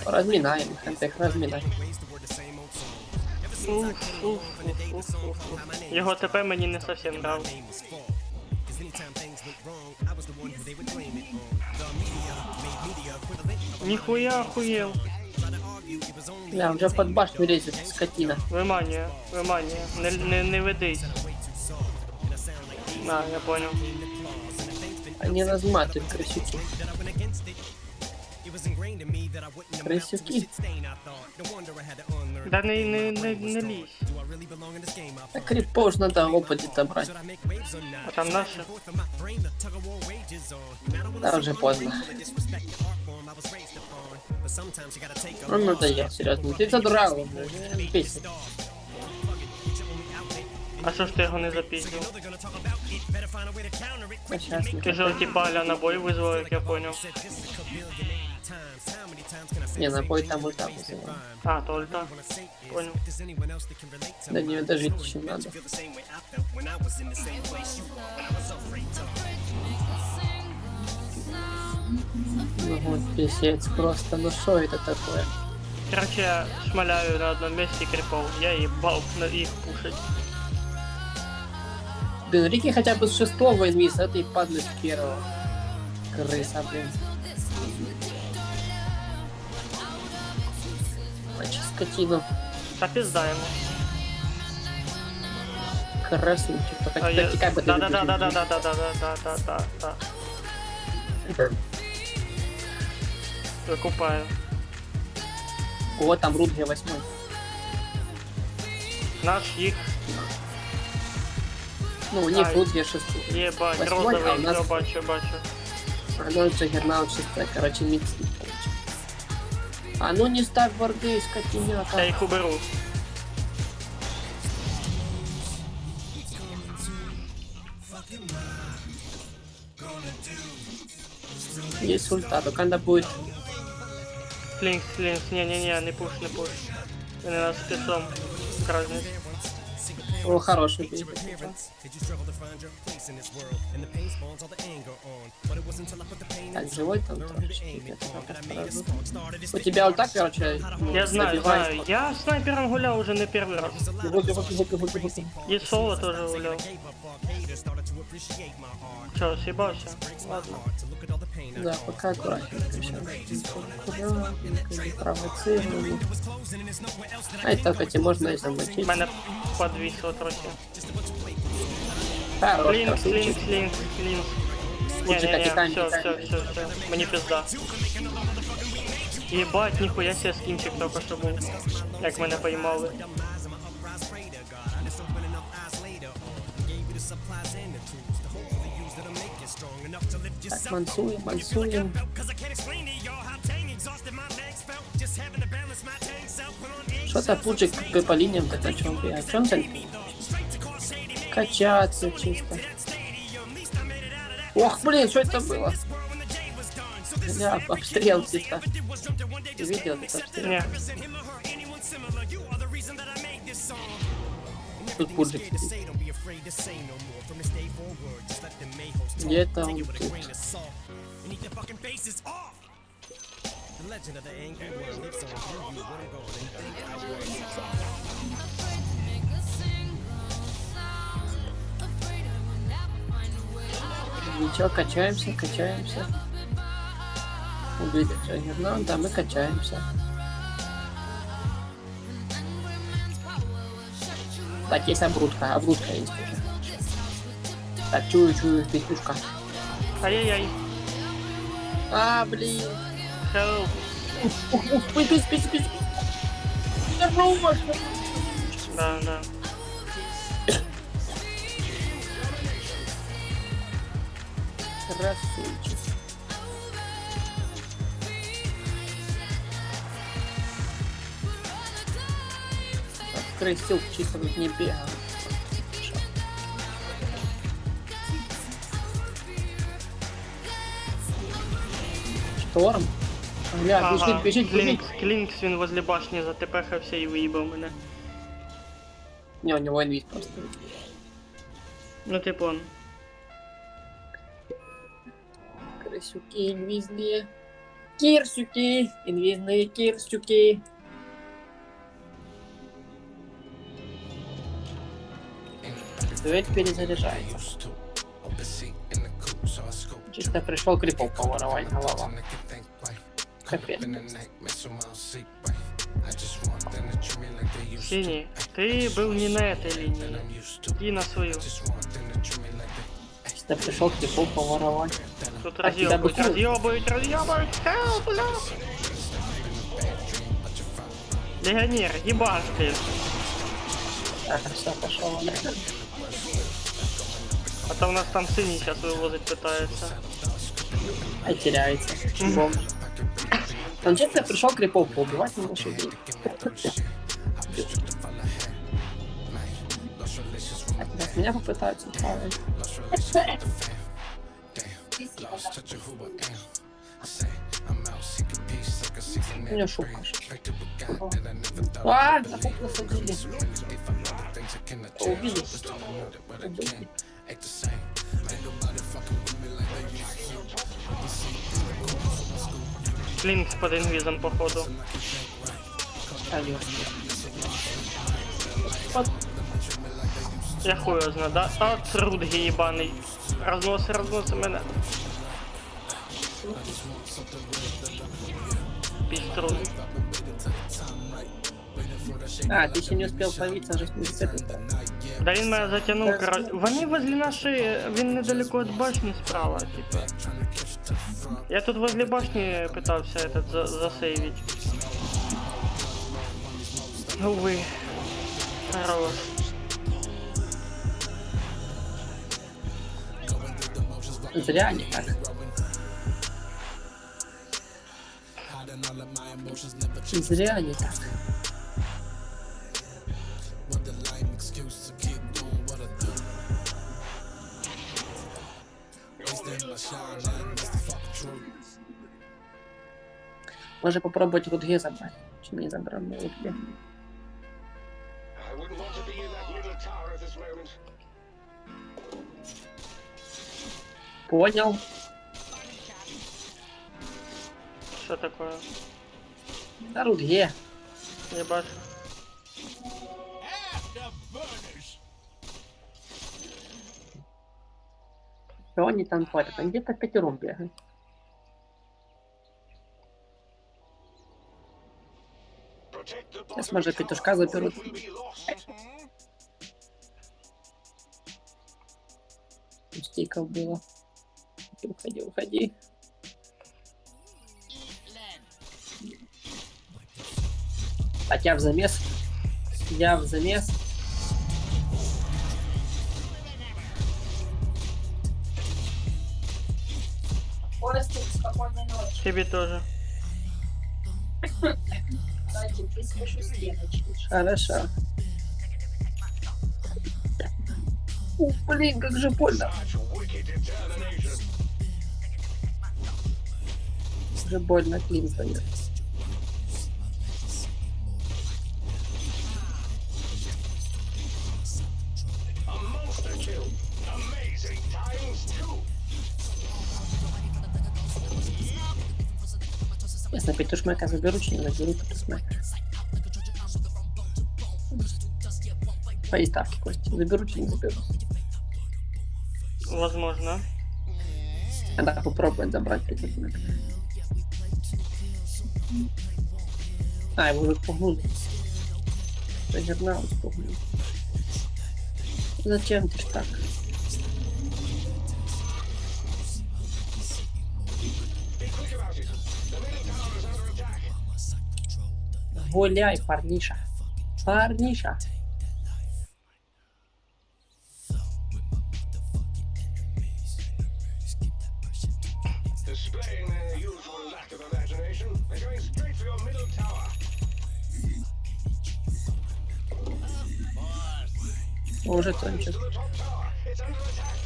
[SPEAKER 5] Разминаем, их разминаем.
[SPEAKER 1] Його ТП мені не совсем нравится. Нихуя охуел.
[SPEAKER 5] Я уже под башню лезет, скотина.
[SPEAKER 1] Виманює, виманює. Не ведись. А, я понял.
[SPEAKER 5] Они разматывают крысюки. Крысюки.
[SPEAKER 1] Да не лізь.
[SPEAKER 5] Так крипов ж надо опыт брать.
[SPEAKER 1] А там наши.
[SPEAKER 5] Да, уже поздно. Он надоел, серьезно. Ты задрал, песня.
[SPEAKER 1] А що ж ти його не запіздив?
[SPEAKER 5] А сейчас
[SPEAKER 1] Ти ж типа аля на бой визвав, як я понял.
[SPEAKER 5] не, на бой там вот так вызывал.
[SPEAKER 1] А, то ульта. Понял.
[SPEAKER 5] До нее дожить еще надо. Ну вот, писец просто, ну что это такое?
[SPEAKER 1] Короче, я шмаляю на одном месте крипов. Я ебал на их пушить.
[SPEAKER 5] Блин, Рики хотя бы с 6-го инвиз, а ты падлы с 1-го. Крыса, блин. Мочи скотину.
[SPEAKER 1] Та пизда ему.
[SPEAKER 5] Красунчик, только
[SPEAKER 1] А я...
[SPEAKER 5] текай бы ты выключил.
[SPEAKER 1] Да. Выкупаю.
[SPEAKER 5] О, там Рудге 8.
[SPEAKER 1] Наш их.
[SPEAKER 5] Ну, у них
[SPEAKER 1] Ай.
[SPEAKER 5] Рудге 6.
[SPEAKER 1] Ебать,
[SPEAKER 5] Восьмой, а у
[SPEAKER 1] розовый,
[SPEAKER 5] нас-
[SPEAKER 1] всё, бачу.
[SPEAKER 5] А ну Джаггернаут 6, короче, микс не получил. А ну не ставь борды, скотиняка.
[SPEAKER 1] Я их уберу.
[SPEAKER 5] Есть ульта, только надо будет...
[SPEAKER 1] Линкс, не пуш. Они нас спецом краснуть.
[SPEAKER 5] О, хороший бей. Так, живой там трошечки. У тебя вот так, короче,
[SPEAKER 1] Я знаю,
[SPEAKER 5] забивает.
[SPEAKER 1] знаю. Я снайпером гулял уже не первый раз. И соло тоже гулял. Чё, съебался? Ладно.
[SPEAKER 5] Да, пока аккуратненько. Аккуратненько, не провоцируем. А это, кстати, можно и замочить.
[SPEAKER 1] Мене подвісило трохи.
[SPEAKER 5] Хорош,
[SPEAKER 1] Линкс,
[SPEAKER 5] красавчик.
[SPEAKER 1] линкс, линкс, линкс.
[SPEAKER 5] Тикай,
[SPEAKER 1] Не-не-не,
[SPEAKER 5] тикай,
[SPEAKER 1] все,
[SPEAKER 5] тикай.
[SPEAKER 1] все. Мені пизда. Єбать, ніхуя себе скінчик тільки що був. Як мене поймали.
[SPEAKER 5] Так, мансуем. Что-то пуджик по линиям так о чем бегает. Чем цель? Качаться чисто. Ох, блин, что это было? Бля, обстрел чисто. Ты видел этот обстрел?
[SPEAKER 1] Не.
[SPEAKER 5] Тут пуджик. Где-то он тут. Ничего, качаемся. Убили Джаггернаута, да, мы качаемся. Так, есть обрудка есть уже. Так, чую, пиздюшка.
[SPEAKER 1] Ай-яй-яй.
[SPEAKER 5] А, блин.
[SPEAKER 1] Help.
[SPEAKER 5] Пись. Здорово.
[SPEAKER 1] Да.
[SPEAKER 5] Красавчик. Крысюк чисто тут не бегал. Шторм? Бля, бежит.
[SPEAKER 1] Клинкс, він возле башні затепехався і виїбав мене.
[SPEAKER 5] Не, у него инвиз просто.
[SPEAKER 1] Ну типу он.
[SPEAKER 5] Крысюки инвизные. Кирсюки. Инвизные кирсюки. Дверь перезаряжается. Чисто пришел крипов поворовать голова. Капец.
[SPEAKER 1] Синий, ты был не на этой линии. И на свою.
[SPEAKER 5] Чисто пришел крипов поворовать.
[SPEAKER 1] Тут
[SPEAKER 5] А тебя
[SPEAKER 1] разъебывают. Help, бля. Легионер, ебаш, блин.
[SPEAKER 5] Так, все, пошел.
[SPEAKER 1] А то у нас там синий сейчас вывозить пытается.
[SPEAKER 5] А теряется. Бомж. Он честно пришел крипов поубивать, не можешь убить. Так, сейчас меня попытаются править. У меня шубка. А, на хук насадили. Убили.
[SPEAKER 1] Клинкс под инвизом, походу. Я хуй его знаю, да? А, Рудги ебаный. Разносы меня. Пиструн.
[SPEAKER 5] А, ты еще не успел появиться, уже не зацепился.
[SPEAKER 1] Да він мене затягнув, короче. Вони возле нашої, він недалеко від башні справа, типа. Я тут возле башни пытался этот засейвить. Увы. Хорош.
[SPEAKER 5] Зря они так. Зря они так. Можно попробовать Рудге забрать. Чем не забрал на Рудге. Понял.
[SPEAKER 1] Що таке?
[SPEAKER 5] Да, Рудге.
[SPEAKER 1] Не бачу.
[SPEAKER 5] Что они там творят? Они где-то пятером бегают. Сейчас, может, петушка заберут. Стиков было. Уходи, уходи. Так, я в замес. Я в замес.
[SPEAKER 7] Костик, спокойной ночи.
[SPEAKER 1] Тебе тоже.
[SPEAKER 7] Дайте прискочу стеночки.
[SPEAKER 5] Хорошо. Блин, как же больно. Уже больно, клин сдает. Ясно, петушмека заберу, чи не заберу петушмека. Твои ставки, Костя. Заберу, чи не заберу.
[SPEAKER 1] Возможно.
[SPEAKER 5] Надо попробовать забрать петушмека. А, его уже спугнули. Загернал, спугнули. Зачем ты ж так? Гуляй, парниша. Парниша.
[SPEAKER 11] Displaying their usual lack of imagination, they're going straight for your middle tower.
[SPEAKER 5] Уже тончик.
[SPEAKER 11] To the top tower. It's under attack.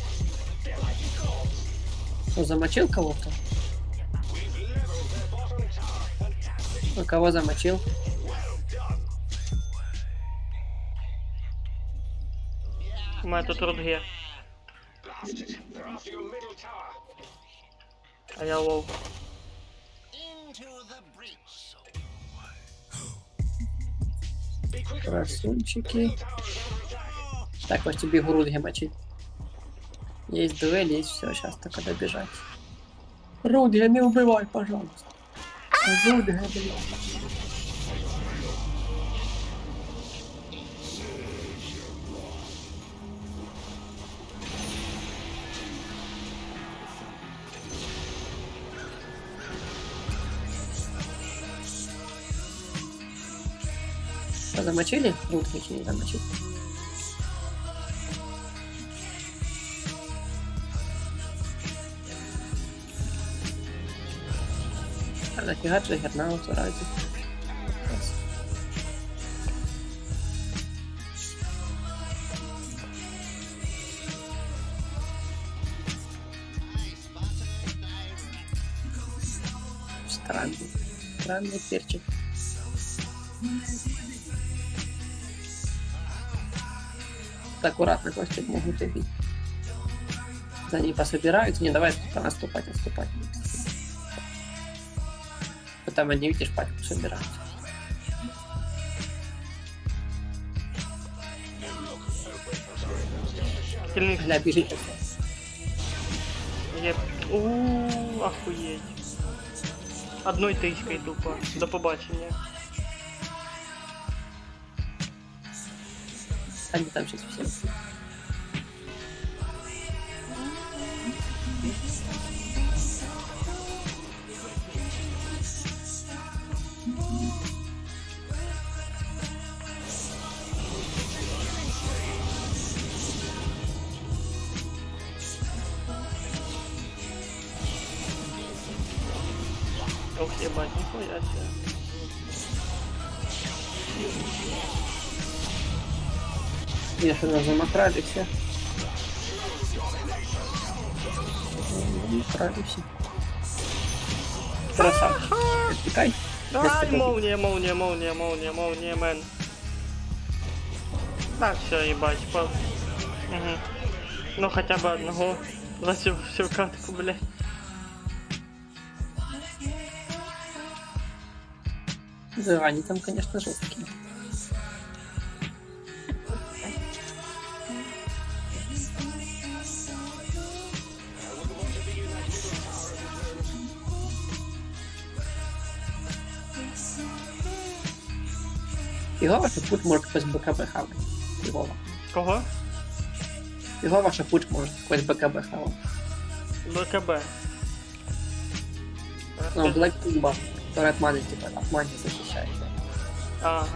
[SPEAKER 11] They're like gods.
[SPEAKER 5] Ну, замочил кого-то?
[SPEAKER 11] We've leveled their bottom tower. Fantastic.
[SPEAKER 5] Ну, кого замочил?
[SPEAKER 11] Well done.
[SPEAKER 1] У мене тут Рудге.
[SPEAKER 11] Blasted. They're after your middle tower.
[SPEAKER 1] А я лов.
[SPEAKER 11] Be quick about it.
[SPEAKER 5] Красунчики.
[SPEAKER 11] Middle tower is under attack.
[SPEAKER 5] Так, вот тебе грудги мочить. Есть дуэль, есть все, сейчас только добежать. Рудги, не убивай, пожалуйста. Рудги, блин. Что, замочили? Рудги чи не замочили? А нафига Джаггернауту ради? Странный. Странный перчик. Аккуратно, Костик, могут убить. За ней пособираются. Не, давай наступать, наступать. Вот там они, видишь, пачку собирают.
[SPEAKER 1] Сильний
[SPEAKER 5] Гля, бежите.
[SPEAKER 1] є. Ууу, охуєть. Одной тичкою тупо. До побачення.
[SPEAKER 5] Они там сейчас все.
[SPEAKER 1] Ох, ебать, нихуя себе.
[SPEAKER 5] Я что, заматрали все. Заматрали все. Красавчик. Отвлекай.
[SPEAKER 1] Ай, молния, молния, молния, молния, молния, мэн. Так, все, ебать, Угу. Ну хотя бы одного. За цю всю катку, блядь.
[SPEAKER 5] Да, они там, конечно, жесткие. Фигово, что путь может какой-то БКБ хавать. Фигово.
[SPEAKER 1] Кого?
[SPEAKER 5] Фигово, что путь может какой-то БКБ хавать.
[SPEAKER 1] БКБ.
[SPEAKER 5] Ну, Black Kuba, который от маны, типа, от маны защищается.
[SPEAKER 1] Ага.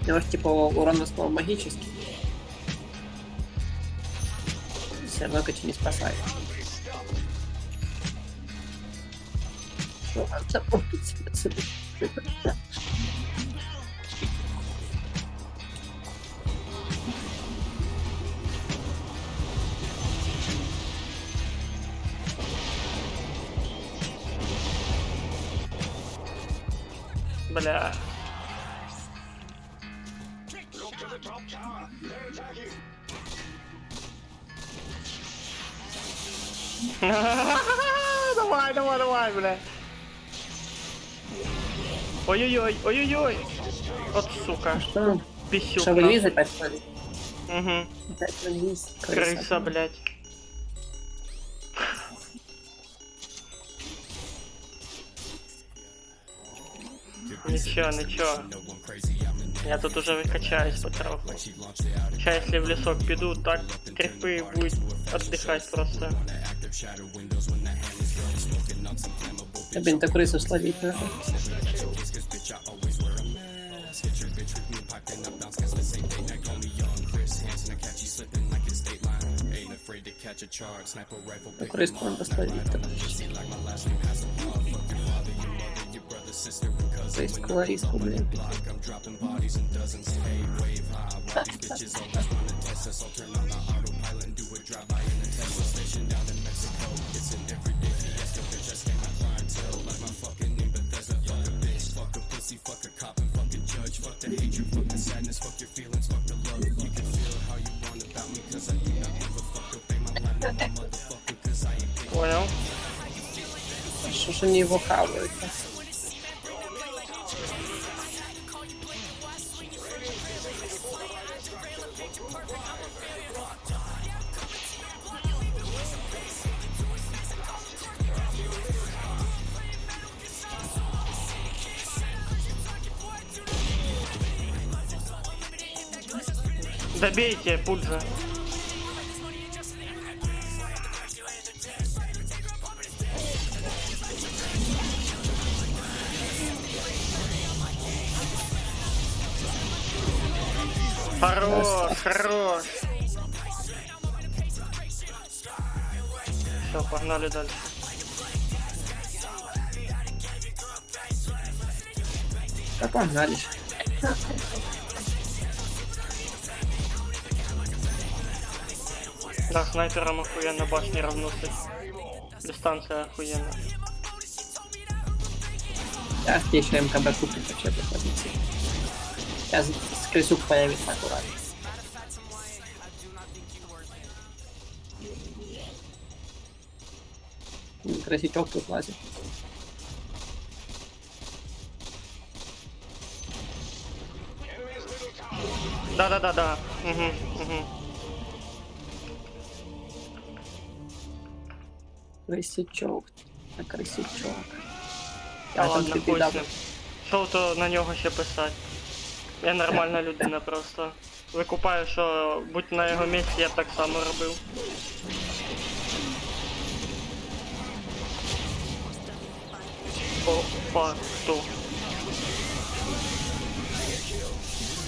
[SPEAKER 5] У него же, типа, урон в основном магический. Все равно качи не спасает. Что, запомнить себя отсюда.
[SPEAKER 1] Бля. Давай, давай, давай, бля. Ой-ой-ой, ой-ой-ой. Вот сука.
[SPEAKER 5] Что?
[SPEAKER 1] Писюк.
[SPEAKER 5] Что, вы визы опять стали?
[SPEAKER 1] Угу.
[SPEAKER 5] Опять вниз.
[SPEAKER 1] Крыса, блядь. Ничего, ничего. Я тут уже выкачаюсь потроху. Сейчас, если в лесок пойду, так крипы будет отдыхать просто.
[SPEAKER 5] Я, блин, так крысу словить надо. Так крыску надо словить. Крыску, Лариску, блин.
[SPEAKER 1] Понял?
[SPEAKER 5] Что ж они его хавают-то?
[SPEAKER 1] Добейте, Пуджа. Хорош, хорош. Все, погнали дальше.
[SPEAKER 5] Да погнали.
[SPEAKER 1] Да, снайпером охуенно башни равнусы. Дистанция охуенно.
[SPEAKER 5] Сейчас еще МКБ купить вообще по позиции. Сейчас крысук появится аккуратно. Крысячок тут лазит.
[SPEAKER 1] Да. Угу.
[SPEAKER 5] Крысячок. А крысячок.
[SPEAKER 1] Та
[SPEAKER 5] А там
[SPEAKER 1] ладно,
[SPEAKER 5] ти
[SPEAKER 1] хуй
[SPEAKER 5] біда.
[SPEAKER 1] з ним. Що то на нього ще писати? Я нормальна людина просто. Викупаю, що будь на його місці, я б так само робив. По факту.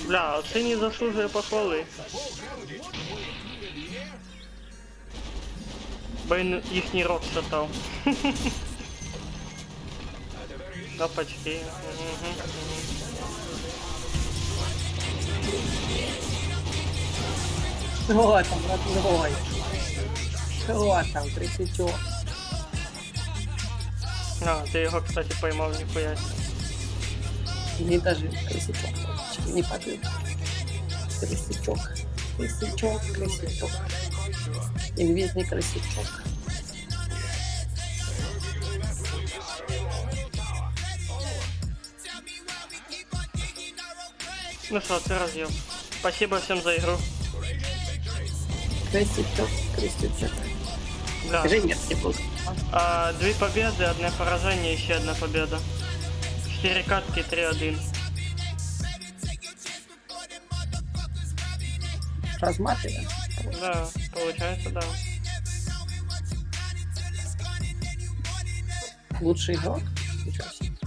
[SPEAKER 1] Бля, це не заслужує похвали. Бо він їхній рок шатав. Капочки.
[SPEAKER 5] Что там, родной? Что там, крысячок?
[SPEAKER 1] А, ти його, кстати, поймав, ніхуя.
[SPEAKER 5] Не даже крысячок. Не побил. Крысячок. Крысячок, крысячок. Инвизный крысячок.
[SPEAKER 1] Ну что, ты разъел. Спасибо всем за игру.
[SPEAKER 5] Крысячок, крысячок.
[SPEAKER 1] Да.
[SPEAKER 5] Скажи нет, не буду.
[SPEAKER 1] 2 победы, 1 поражение, еще 1 победа. 4 катки, 3-1.
[SPEAKER 5] Разматываем.
[SPEAKER 1] Да, получается, да.
[SPEAKER 5] Лучший игрок? Ничего себе.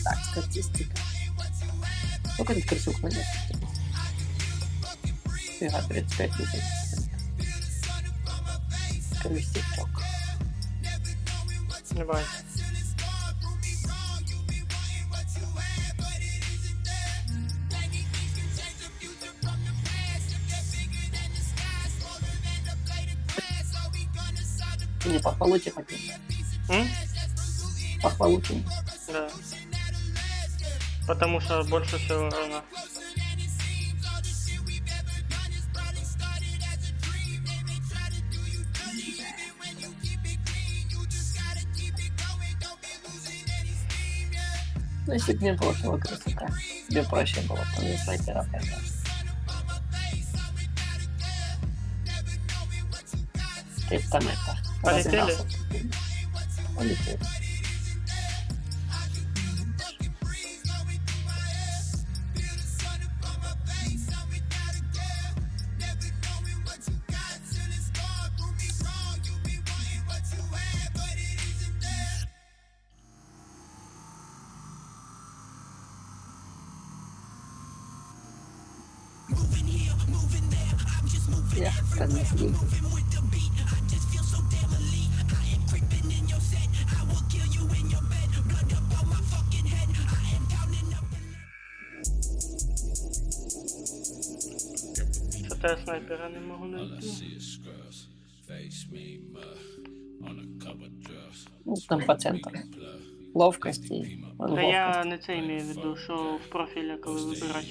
[SPEAKER 5] Так, статистика. Сколько тут крысюк найдет? Фига, 35 тысяч. Крысячок.
[SPEAKER 1] Давай.
[SPEAKER 5] Не похвалу тебе хотим. Похвалу тебе.
[SPEAKER 1] Да. Потому что больше всего равно.
[SPEAKER 5] Ну, если бы не было того красота, тебе проще было, то не снайпера тогда. Криптонета.
[SPEAKER 1] Полетели?
[SPEAKER 5] Полетели. Я конечно.
[SPEAKER 1] Что-то я снайпера не могу найти.
[SPEAKER 5] Ну, там по центру. Ловкости.
[SPEAKER 1] Та я не це имею в виду, що в профілі, коли вибирати.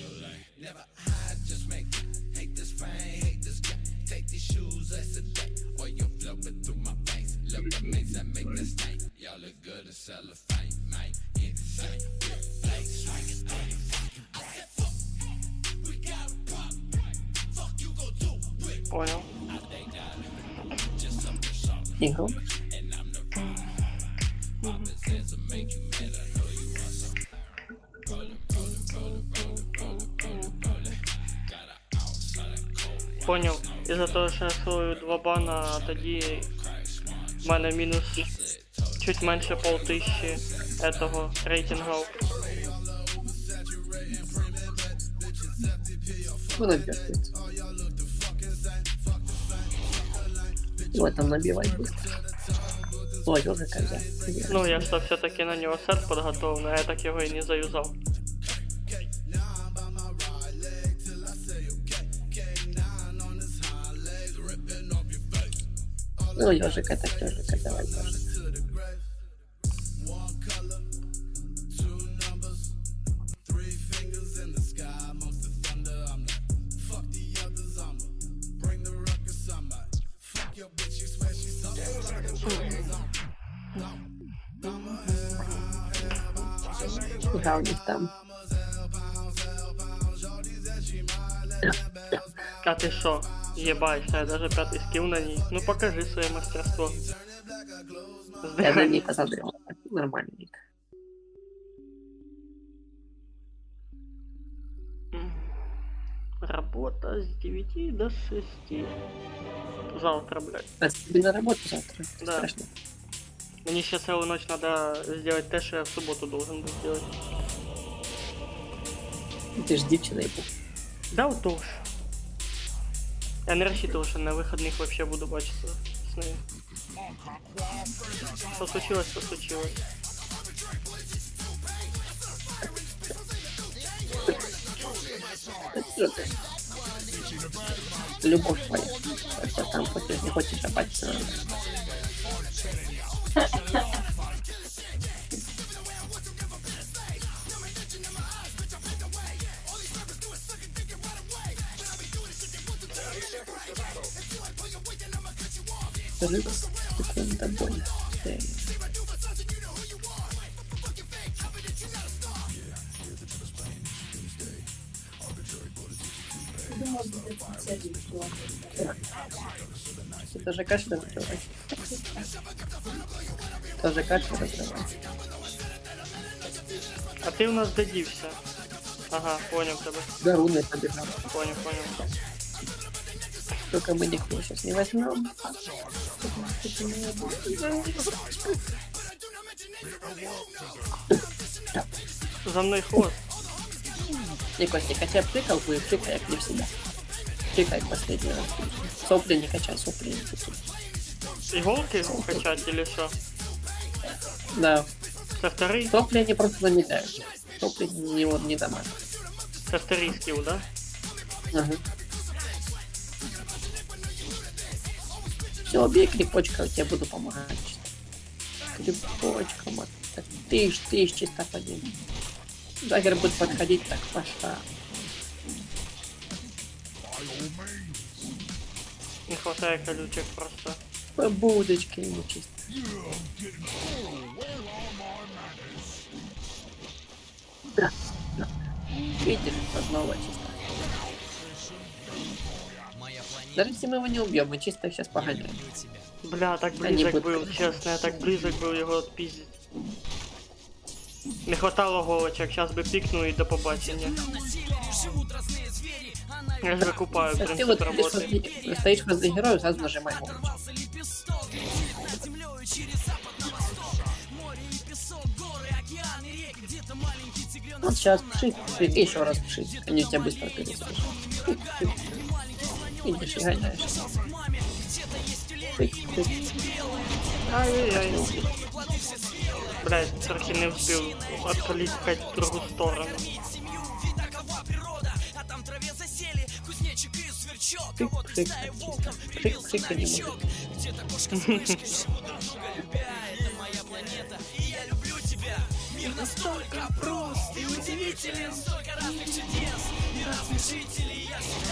[SPEAKER 1] Понял.
[SPEAKER 5] Игру.
[SPEAKER 1] Понял. Із-за того, що я свою 2 бана, а тоді в мене мінус чуть менше 1500 этого рейтингу.
[SPEAKER 5] Ну, набежит. Его там набивать быстро. Ой, уже когда.
[SPEAKER 1] Ну, я что все-таки на него сет подготовлен, а я так его и не заюзал.
[SPEAKER 5] Ну, ежика, так ежика, давай, ежик. Да, у них там.
[SPEAKER 1] А ты шо? Ебаешься, я даже 5-й скилл на ней. Ну покажи свое мастерство.
[SPEAKER 5] Я на Ника задрал. Нормальный ник.
[SPEAKER 1] Работа с 9 до 6. Завтра, блядь.
[SPEAKER 5] А тебе на работу завтра?
[SPEAKER 1] Да.
[SPEAKER 5] Страшно.
[SPEAKER 1] Мне сейчас целую ночь надо сделать то, что я в субботу должен был сделать.
[SPEAKER 5] Ты ж девчина и
[SPEAKER 1] Да, вот тоже. Я не рассчитывал, что на выходных вообще буду бачиться с ней. Что случилось, что случилось.
[SPEAKER 5] Любовь твоя. Это там хочешь, не хочешь, а бачиться надо. Секунда боль. Это же кашель разрывать. Тоже кашель разрывать.
[SPEAKER 1] А ти у нас додівся. Ага, понял тебе.
[SPEAKER 5] Да, руны побежал.
[SPEAKER 1] Понял.
[SPEAKER 5] Только мы никто сейчас не возьмем.
[SPEAKER 1] За мною хвост.
[SPEAKER 5] Не, Костя, качай пшикалку и пшикай, как не в себя. Пшикай последний раз. Сопли не качай, сопли не качай.
[SPEAKER 1] Иголки качать или что?
[SPEAKER 5] Да.
[SPEAKER 1] Со второй?
[SPEAKER 5] Сопли они просто замедляют. Сопли не дамажат.
[SPEAKER 1] Со второй скилл, да?
[SPEAKER 5] Ага. Все, бей крепочка, я тебе буду помогать. Крепочка, мать. Тыщ, чисто подъем. Дагер будет подходить, так пошла.
[SPEAKER 1] Не хватает колючек просто.
[SPEAKER 5] По будочке ему чисто. Да. Видишь, снова чисто. Даже если мы его не убьем, мы чисто сейчас погоняем.
[SPEAKER 1] Бля, так
[SPEAKER 5] Они
[SPEAKER 1] близок
[SPEAKER 5] будут-
[SPEAKER 1] был, честно, я так близок был его отпиздить. Не хватало голочек, сейчас бы пикнул и до побачення. Я же викупаю, в
[SPEAKER 5] Так ты
[SPEAKER 1] принципе,
[SPEAKER 5] вот
[SPEAKER 1] работает.
[SPEAKER 5] стоишь возле героя, сразу нажимай голочек. Вот сейчас пшик, и еще раз пшик. Они у тебя быстро пересадят. Видишь, и гоняешь. Пшик.
[SPEAKER 1] Ай-яй-яй. Блять, трохи не успел отпалить в другую сторону.
[SPEAKER 5] Пшик, пшик, и не может.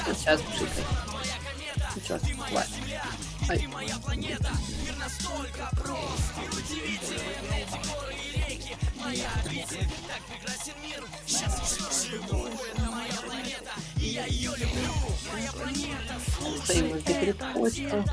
[SPEAKER 5] Вот сейчас пшикай. Ну чё, хватит. Ай. Стоим возле крепочка.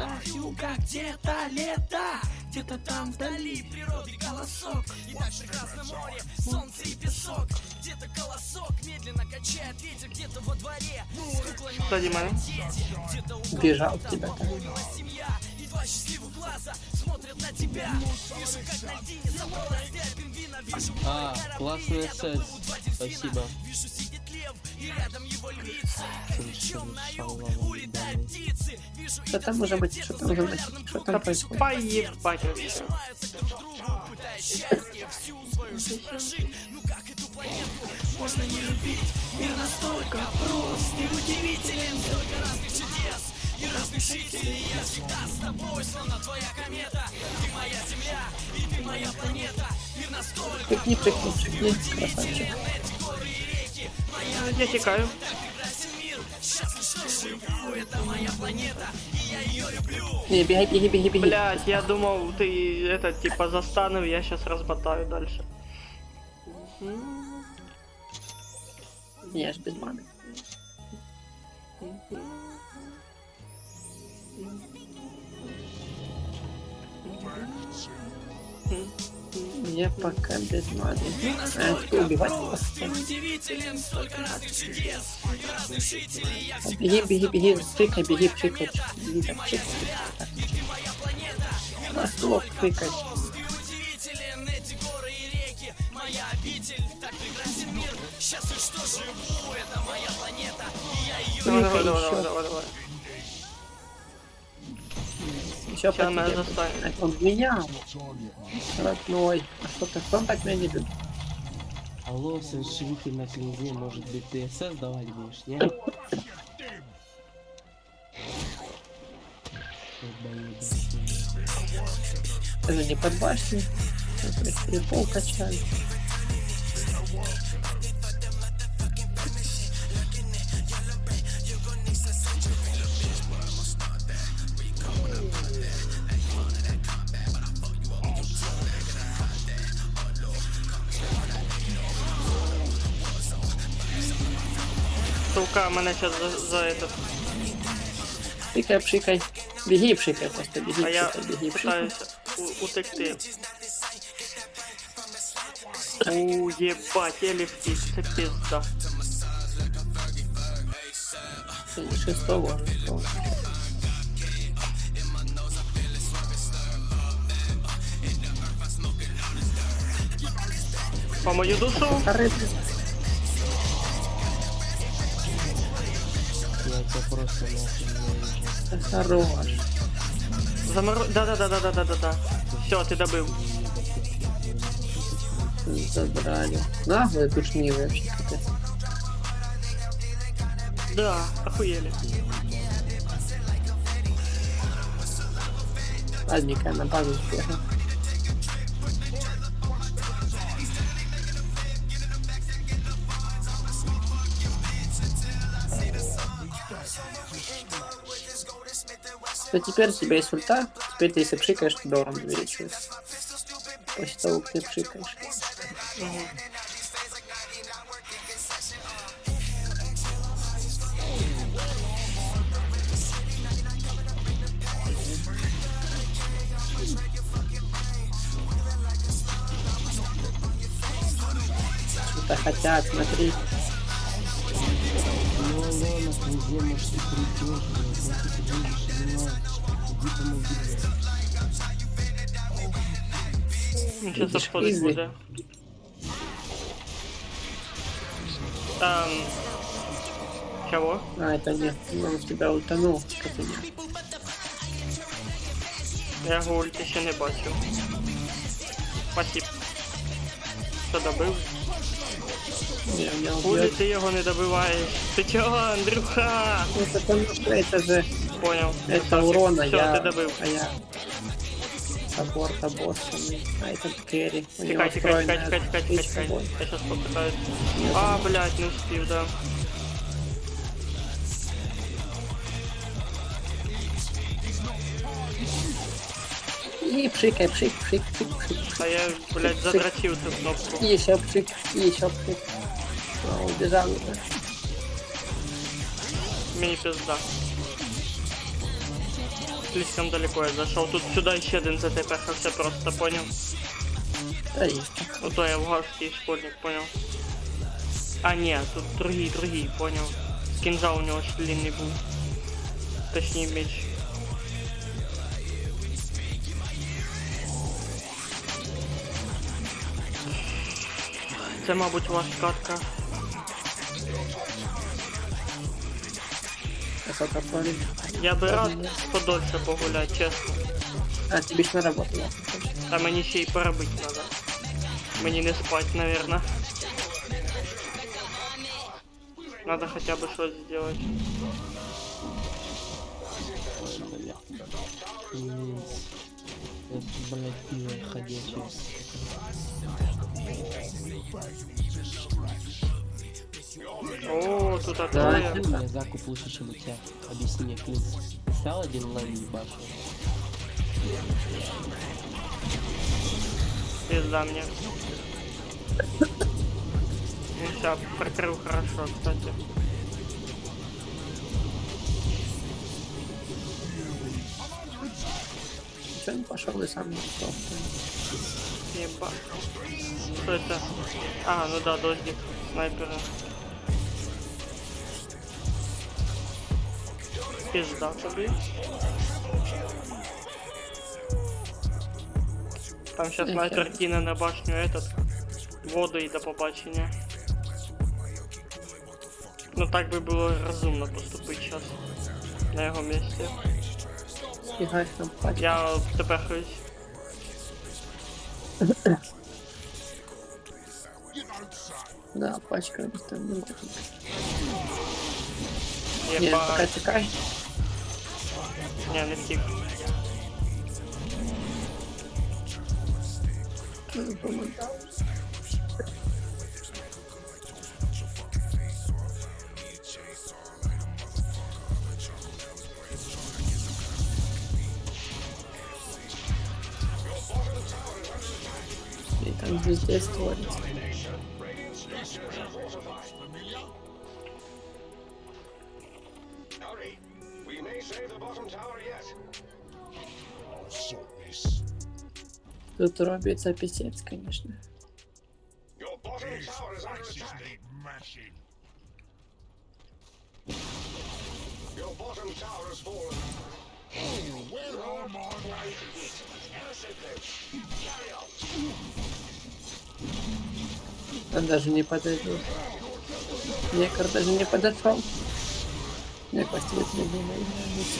[SPEAKER 12] Где-то там вдали природы голосок. И дальше Красное море, солнце и песок. Где-то колосок медленно качает ветер. Где-то во дворе с куклами
[SPEAKER 1] Кстати, Маня.
[SPEAKER 12] дети.
[SPEAKER 5] Бежал от тебя там.
[SPEAKER 12] Семья и два счастливых глаза смотрят на тебя. Вижу, как на льдине собралась для пингвина. Вижу,
[SPEAKER 13] классный сет. Спасибо.
[SPEAKER 12] вижу, сидит лев, и рядом его львица. Причем на юг улетают птицы. Вижу,
[SPEAKER 5] Что там может быть? Что там может быть? Что там происходит?
[SPEAKER 1] Поебать вообще.
[SPEAKER 12] пытаясь счастье всю свою жизнь прожить. Ну как эту планету можно не любить? Мир настолько прост и удивителен, столько разных чудес и разных жителей. Я всегда с тобой, словно твоя комета. Ты моя земля, и ты моя планета. Мир настолько
[SPEAKER 5] Пикни, красавчик.
[SPEAKER 1] Я текаю.
[SPEAKER 12] сейчас лишь живу, это моя планета, и я ее люблю.
[SPEAKER 5] Не, беги.
[SPEAKER 1] Блять, я думал, ты это типа застану, я сейчас размотаю дальше.
[SPEAKER 5] Я ж без маны. Я пока без маны. А что убивать вас?
[SPEAKER 12] Удивителен, столько разных чудес, разных жителей. Я
[SPEAKER 5] Беги, пшикай, пшикай. Беги, так, пшикай. На стоп, пшикай.
[SPEAKER 12] удивителен, эти горы и реки. Моя обитель, так прекрасен мир. Счастлив, что живу, это моя планета, и я ее
[SPEAKER 1] Давай.
[SPEAKER 5] Еще
[SPEAKER 1] Сейчас меня застанет.
[SPEAKER 5] Это он меня. Родной. А что он так меня не любит?
[SPEAKER 13] Алло, совершитель на клинзе, может быть ты СС давать будешь, не?
[SPEAKER 5] Это не под башней. Пол качали.
[SPEAKER 1] Сука, мене сейчас за этот.
[SPEAKER 5] Пшикай, пшикай. Беги, пшикай, просто беги,
[SPEAKER 1] А я
[SPEAKER 5] пшикай, беги, пшикай.
[SPEAKER 1] пытаюсь утекти. Ебать, LFT, це пизда.
[SPEAKER 5] Шестого.
[SPEAKER 1] По мою душу.
[SPEAKER 13] Я тебя просто нахуй ненавижу.
[SPEAKER 5] Хорош.
[SPEAKER 1] Да. Все, ты добыл.
[SPEAKER 5] Забрали. Наглые душнивые вообще капец.
[SPEAKER 1] Да, охуели.
[SPEAKER 5] Ладненько, на базу сбегал. Но теперь у тебя есть ульта, теперь ты если пшикаешь, то урон увеличивается. После того, как ты пшикаешь. Что-то хотят, смотри.
[SPEAKER 13] Ну, алло, на князе, может, ты придешь, блядь, если ты будешь виноват. Иди помоги, блядь.
[SPEAKER 1] Ну, сейчас обходить буде. Чего?
[SPEAKER 5] А, это нет. Он в тебя утонул, как и нет.
[SPEAKER 1] Я його ульти ще не бачив. Спасибо. Що добив?
[SPEAKER 5] Не, меня
[SPEAKER 1] Хули
[SPEAKER 5] убьет.
[SPEAKER 1] ти його не добиваєш? Ти чого, Андрюха?
[SPEAKER 5] Ну, потому что это же...
[SPEAKER 1] Понял.
[SPEAKER 5] Это урона,
[SPEAKER 1] Все,
[SPEAKER 5] я...
[SPEAKER 1] ти добив.
[SPEAKER 5] А я... Саппорта босса, а этот керри. У него
[SPEAKER 1] Тікай.
[SPEAKER 5] встроенная
[SPEAKER 1] Я
[SPEAKER 5] птичка бой.
[SPEAKER 1] сейчас попытаюсь. А, блядь, не успів, да.
[SPEAKER 5] И пшикай, пшик.
[SPEAKER 1] А я, блядь, задрочив цю кнопку.
[SPEAKER 5] И еще пшик, А, убежал уже.
[SPEAKER 1] Мені пизда. Слишком далеко я зашел. Тут сюда еще один затепехався просто, понял?
[SPEAKER 5] Да есть.
[SPEAKER 1] Ну то я луганский школьник, понял? А, нет, тут другие, понял? Кинжал у него длинный был. Точнее, меч. Це, мабуть, ваша катка.
[SPEAKER 5] Красота творит.
[SPEAKER 1] Я би рад подольше погулять, чесно.
[SPEAKER 5] А, тебе ж на работу, да?
[SPEAKER 1] А мені ще й поробити треба. Мені не спать, наверное. Надо хотя бы что-то сделать.
[SPEAKER 13] Это, блядь, пиво ходячее.
[SPEAKER 1] О, тут
[SPEAKER 13] Да,
[SPEAKER 1] такое.
[SPEAKER 13] закуп лучше, чем у тебя. Объясни мне, Клинс. Стал один лайн ебашил?
[SPEAKER 1] Пизда мне. Ну сейчас, прикрыл хорошо, кстати.
[SPEAKER 5] Че не пошел и сам не ушел?
[SPEAKER 1] Ебать. Что это? А, ну да, дождик снайпера. Пизда тобі. Там сейчас снайпер кине на башню этот. Воду і до побачення. Ну так би було розумно поступити зараз. На його місці.
[SPEAKER 5] Фига там пачка.
[SPEAKER 1] Я тепехаюсь.
[SPEAKER 5] Да, пачка. Там, ну, не,
[SPEAKER 1] Єбать.
[SPEAKER 5] пока тикай.
[SPEAKER 1] Не, не втік.
[SPEAKER 5] И там везде творится.
[SPEAKER 11] Hurry. We may save the bottom tower yet.
[SPEAKER 5] Тут робиться писец, конечно.
[SPEAKER 11] Your bottom tower is under attack. Your bottom tower has fallen. Where are my Carry on.
[SPEAKER 5] Он даже не подойдет. Некор даже не подошел. Я постель любимый.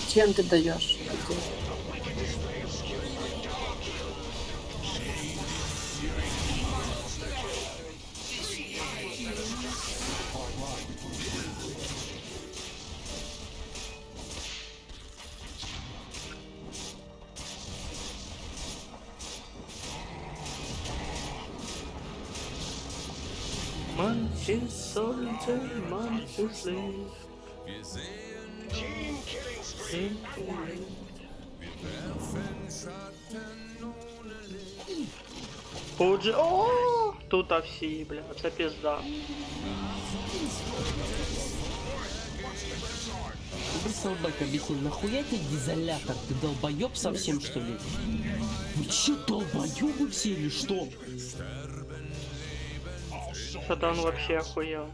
[SPEAKER 5] Чем ты даешь?
[SPEAKER 1] Monkey soldier, monkey slave.
[SPEAKER 11] Team killing spree.
[SPEAKER 1] Пуджи. О, тут всі, бля, це пізда.
[SPEAKER 13] Ты, солдат, объясни, нахуя тебе дизолятор? Ты долбоёб совсем, что ли? Вы чё, долбоёбы все или что?
[SPEAKER 1] Шадан вообще охуел.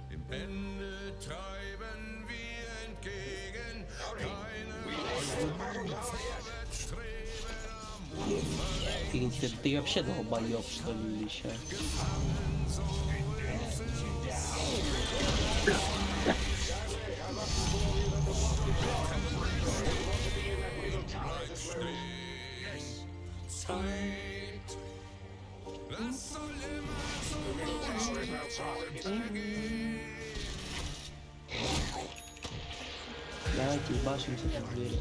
[SPEAKER 13] Ты вообще долбоёб, что ли, или ещё? Давайте ебашимся в двери.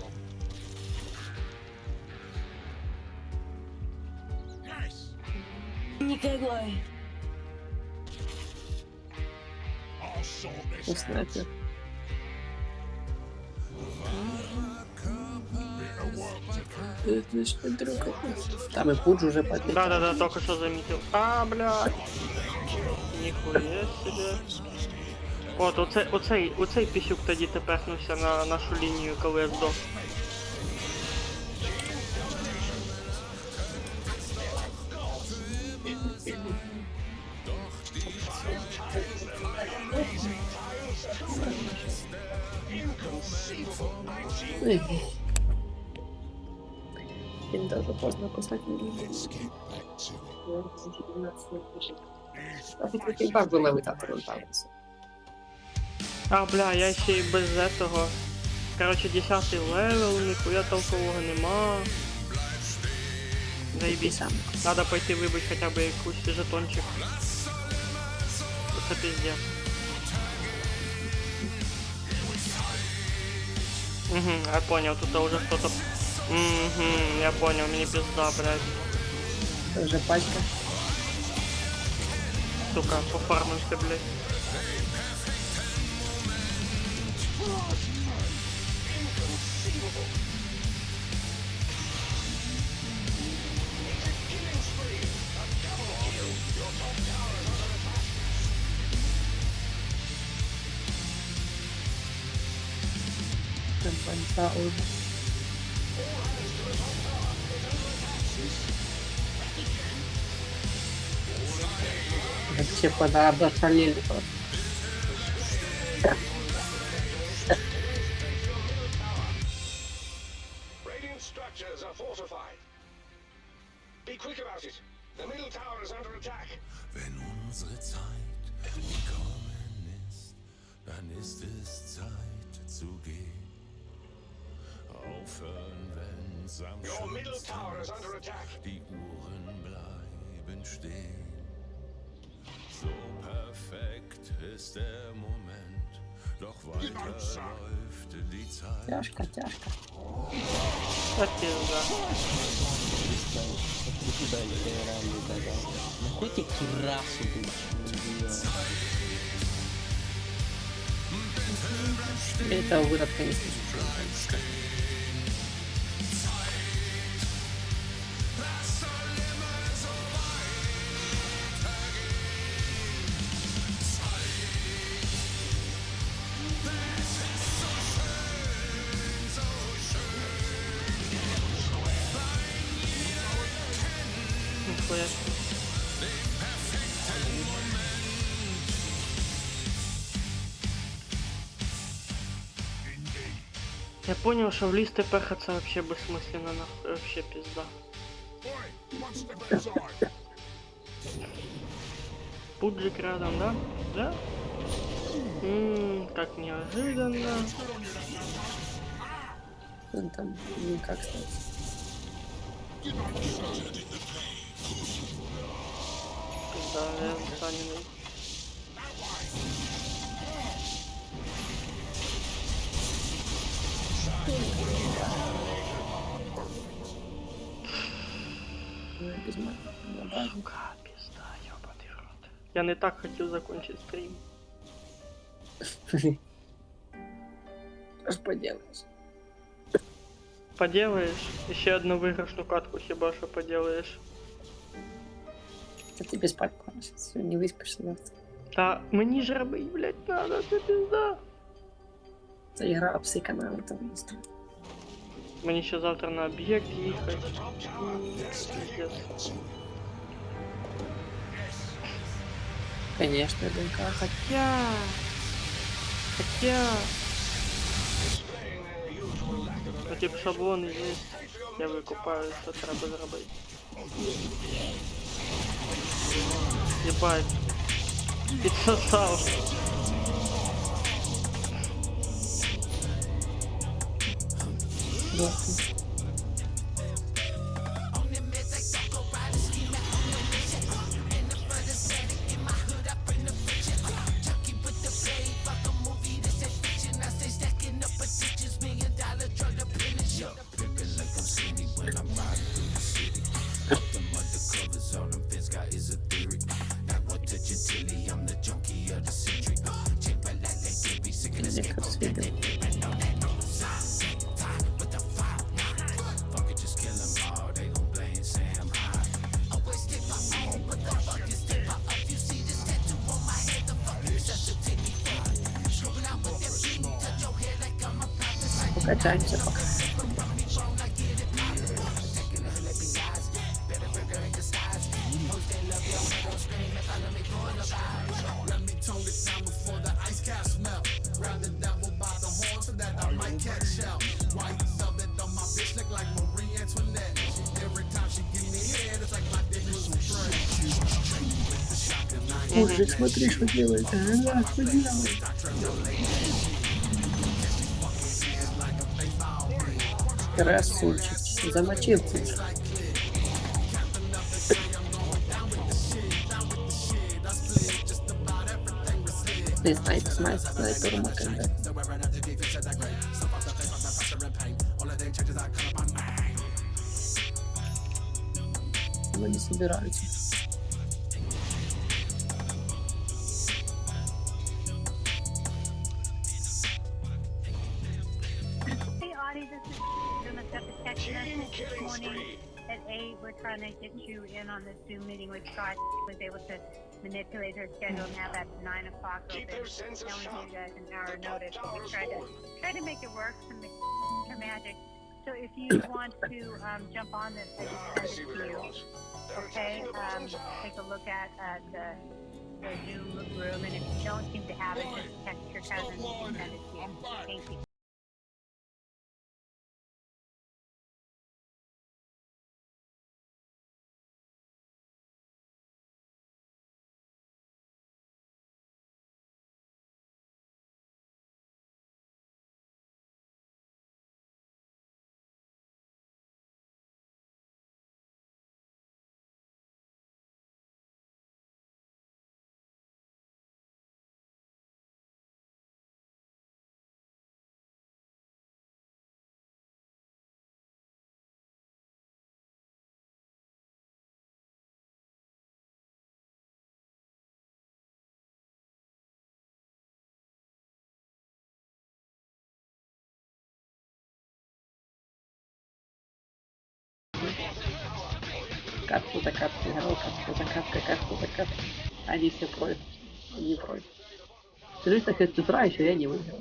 [SPEAKER 13] Николай.
[SPEAKER 5] Снайпер. Там и Пудж уже подлетел.
[SPEAKER 1] Да-да-да, только что заметил. А, бля. Ніхуя себе. От, оцей пісюк тоді тепехнувся на нашу лінію, коли я здох.
[SPEAKER 5] Він даже поздно послать не видел. А тут такий баг був левитатором там.
[SPEAKER 1] А, бля, я ще й без этого. Короче, 10-й левел, ніхуя толкового нема. Заебись. Надо пойти вибить хоча б якусь жетончик. Це пиздец. Угу, я понял, тут уже кто-то... Угу, я понял, мне пизда, блядь.
[SPEAKER 5] Уже пачка.
[SPEAKER 1] Сука, пофармимся, блядь.
[SPEAKER 5] Вообще подошалили просто.
[SPEAKER 11] Radiant structures are fortified. Be quick about it. The middle tower is under attack.
[SPEAKER 12] Wenn unsere Zeit gekommen ist, dann ist es Zeit zu gehen. Aufhören, wenn's am
[SPEAKER 11] Your middle tower is
[SPEAKER 12] schönsten
[SPEAKER 11] under attack.
[SPEAKER 12] die Uhren bleiben stehen. So perfekt ist der Moment, doch weiter läuft die Zeit.
[SPEAKER 5] Тяжко, тяжко.
[SPEAKER 1] Так пизда.
[SPEAKER 13] Куда я реально догадал? Нахуй тебе кирасу тут?
[SPEAKER 5] Это выродка не слышит.
[SPEAKER 1] Я понял, что в лист пехаться вообще бессмысленно, нахуй, вообще пизда. Пуджик рядом, да? Да? Как неожиданно.
[SPEAKER 5] Он там никак стать.
[SPEAKER 1] Да, я раненый. Сука, пизда, ёбаный рот. Я не так хотел закончить стрим.
[SPEAKER 5] Что поделаешь?
[SPEAKER 1] Поделаешь? Еще одну выигрышную катку хиба что поделаешь.
[SPEAKER 5] Да тебе спать пора сейчас, не выспишься завтра.
[SPEAKER 1] Та мені ж робить, блядь, надо, це пизда.
[SPEAKER 5] Це ігра психоканали там есть.
[SPEAKER 1] Мені ще завтра на об'єкт їхати. Пиздец.
[SPEAKER 5] Конечно, ДНК.
[SPEAKER 1] Хотя... Ну, типа шаблоны есть. Я викупаю, що треба зробити. Єбать. Підсосав.
[SPEAKER 5] Да. Мне кажется, видел. Покачаемся пока. Мужик, смотри, что делает. Что делает? Красунчик. Замочил ты. Ты снайпер маканда. Но не собираются.
[SPEAKER 14] Hey Audie, this is Juna got the text message this morning at 8. We're trying to get you in on this Zoom meeting with Scott. Was able to manipulate her schedule and have that 9 o'clock open. Only gave you guys an hour notice. But we tried to make it work to make her magic. So if you want to jump on this, I just send it to you. Okay? Take a look at the Zoom room, and if you don't seem to have it, just text your cousin and send it to you. Thank you.
[SPEAKER 5] Катку за каткой играл, катку за каткой, катку за каткой. Они все против. Не против. Скажи, так с утра еще я не выиграл.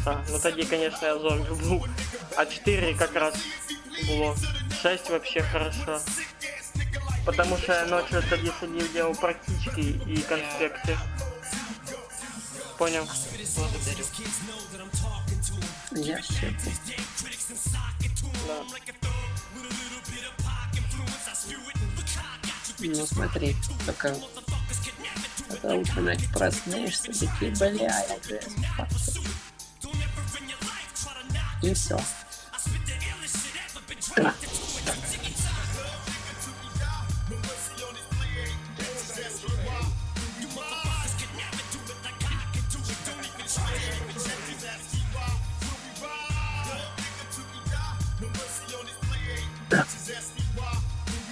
[SPEAKER 1] часа. Ну тоді, конечно, я зомби був. А 4 как раз было. 6 вообще хорошо. Потому что я ночью тоді сидів, делал практички и конспекты. Понял?
[SPEAKER 5] Благодарю. Я щепу.
[SPEAKER 1] Да.
[SPEAKER 5] Ну смотри, только когда утром ночью проснешься, такие, бля, я же и все.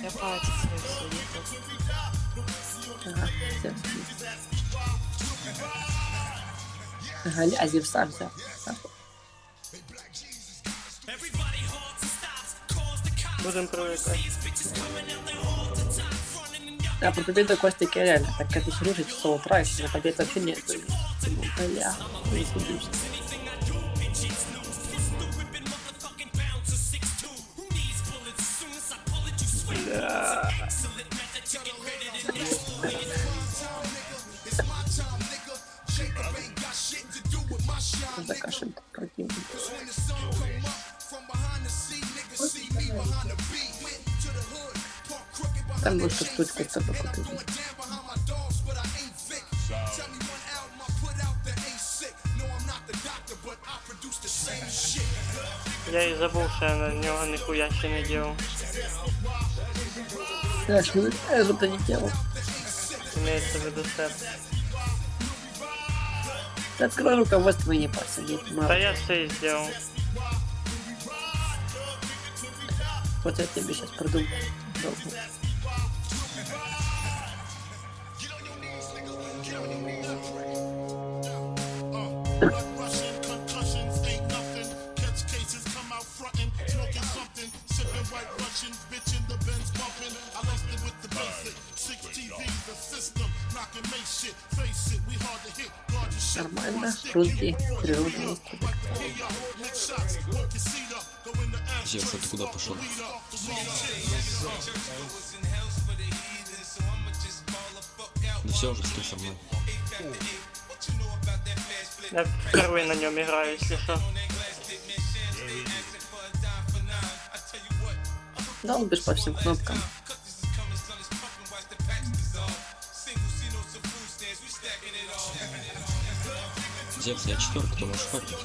[SPEAKER 15] Я пати свою
[SPEAKER 5] Ага, всем Ага, а Зевса взял.
[SPEAKER 1] Будем привыкать.
[SPEAKER 5] А по победу Костика реально, так это слушать с утра, если на победу вообще нет. Бля, не сидишь.
[SPEAKER 1] Да.
[SPEAKER 5] Закашем противник. Там больше штучку с тобой купить.
[SPEAKER 1] Я и забыл, что я на него нихуя ще не делал.
[SPEAKER 5] Да, что я что-то не делал.
[SPEAKER 1] Имеется в виду сет.
[SPEAKER 5] Ты открой руководство и не посадить.
[SPEAKER 1] Да я все и сделал.
[SPEAKER 5] Вот я тебе сейчас придумал. Нормально, русские, природные.
[SPEAKER 3] Зевс, а ты куда пошел? Ну все, уже стой со мной.
[SPEAKER 1] Я впервые на нем играю, если что.
[SPEAKER 5] Да, он бежит по всем кнопкам.
[SPEAKER 3] Зевс, я 4-й, ты можешь хватить.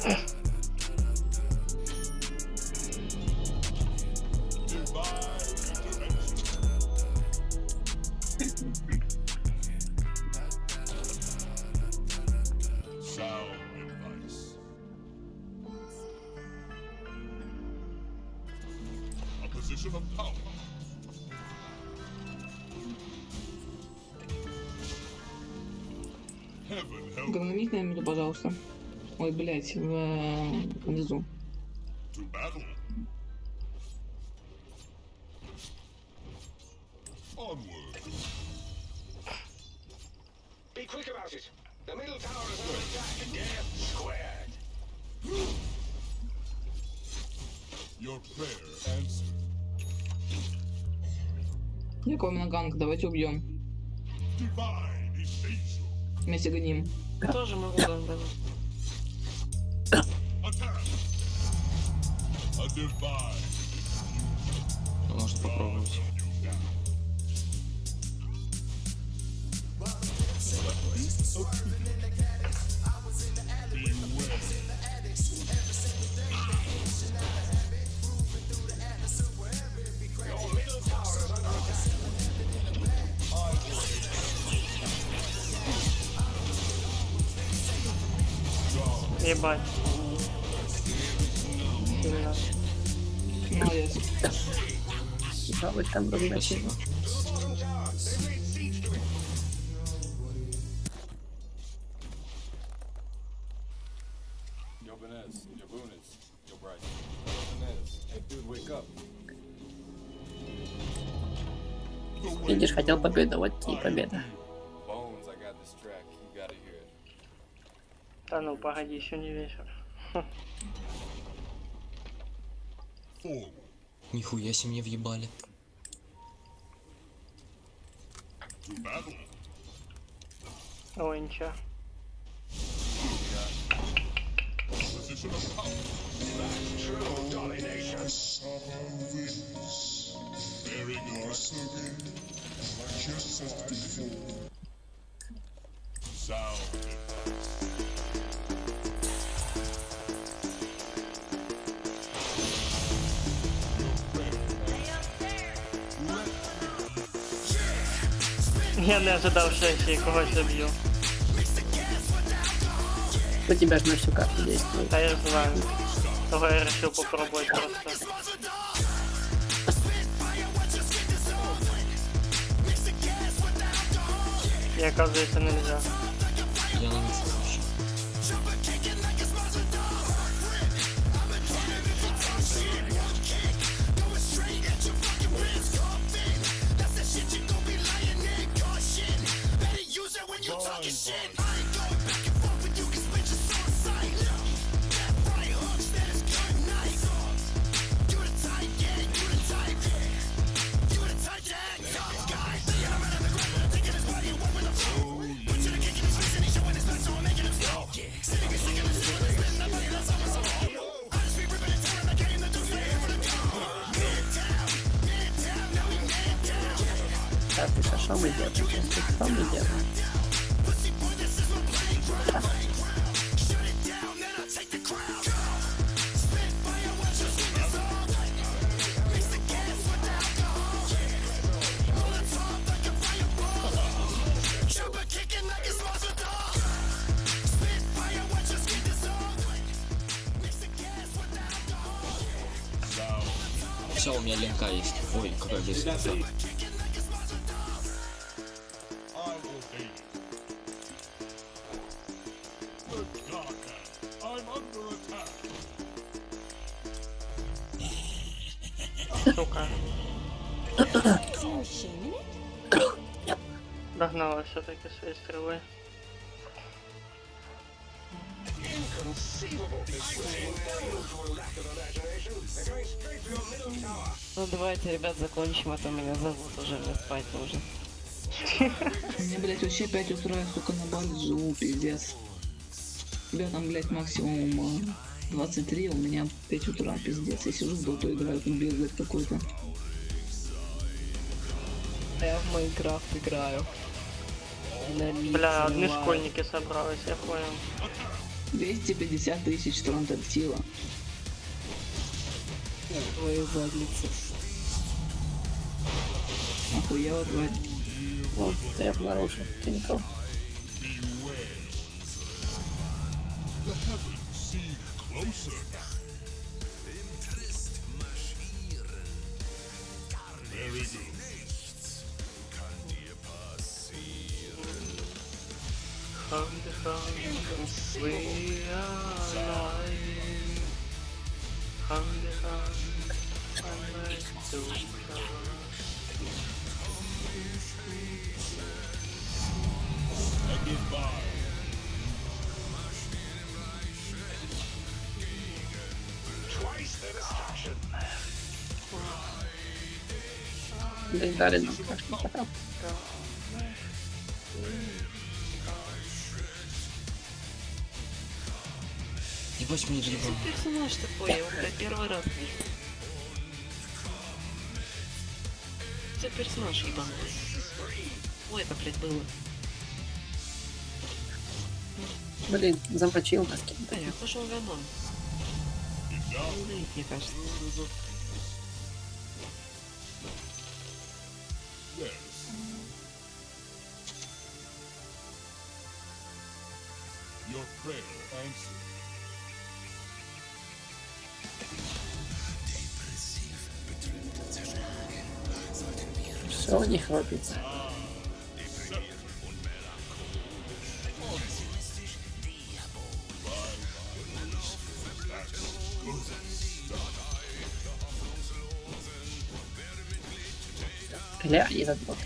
[SPEAKER 10] Sound advice. A position of power. Heaven help
[SPEAKER 15] Говномик на минуту, пожалуйста. Ой, блядь, внизу.
[SPEAKER 10] to battle. Onward.
[SPEAKER 11] Be quick about it. The middle tower is under attack. Death squared.
[SPEAKER 10] Your prayer answered.
[SPEAKER 15] Якого на ганг, давайте убьем.
[SPEAKER 10] Divine invasion.
[SPEAKER 15] Вместе гоним.
[SPEAKER 1] Тоже могу гандать.
[SPEAKER 10] Attack. A divine.
[SPEAKER 3] Может попробовать.
[SPEAKER 1] Ебать. Сильно.
[SPEAKER 15] Молодец.
[SPEAKER 5] Да, вы там равносильно.
[SPEAKER 16] Yo, Banez, yo, Bunis, yo, Bryce. Banez, hey, dude, wake up.
[SPEAKER 5] Видишь, хотел победу, вот и победа.
[SPEAKER 16] Bones, I got this track. You gotta hear it.
[SPEAKER 1] Да ну погоди, еще не вечер.
[SPEAKER 3] Нихуя себе мне въебали.
[SPEAKER 10] To battle.
[SPEAKER 1] Ой, ничего.
[SPEAKER 10] Position of power.
[SPEAKER 11] That's true domination.
[SPEAKER 10] Very good. Sound.
[SPEAKER 1] Я не ожидав, що я ще когось заб'ю.
[SPEAKER 5] У тебя же на всю карту действует.
[SPEAKER 1] Та я знаю. Того я решил попробовать просто. И оказывается нельзя.
[SPEAKER 3] Я на них вообще.
[SPEAKER 5] Так, ты что мы делаем? Что мы делаем?
[SPEAKER 3] Все, у меня линка есть. Ой, какая быстрая.
[SPEAKER 1] Сука. Догнала все-таки своей стрелой.
[SPEAKER 15] Ну давайте, ребят, закончим, а то меня зовут уже, мне спать нужно. Мне, блядь, вообще 5 утра, я, сука, на баре живу, пиздец. У тебя там, блядь, максимум 23, а у меня 5 утра, пиздец. Я сижу в доту играю, как блядь, какой-то. Я в Майнкрафт играю.
[SPEAKER 1] Бля, одни школьники собрались, я понял.
[SPEAKER 15] 250 тысяч трантактила.
[SPEAKER 5] Твою задницу.
[SPEAKER 15] Охуела, тварь.
[SPEAKER 5] Вот, ты обнаружил. Тинькофф.
[SPEAKER 1] We are alive. Hand in hand, I like to fly.
[SPEAKER 5] Да и дали нам кашку пока.
[SPEAKER 3] Ебать, мне же
[SPEAKER 13] Персонаж такой, я его, блядь, первый раз вижу. Что персонаж там? Ой, это, блядь, было.
[SPEAKER 5] Блин, замочил нас кем-то.
[SPEAKER 13] Да, я пошел говном. Мне кажется.
[SPEAKER 10] Your prayer answered.
[SPEAKER 5] Все у них хватится. Бля, этот бот.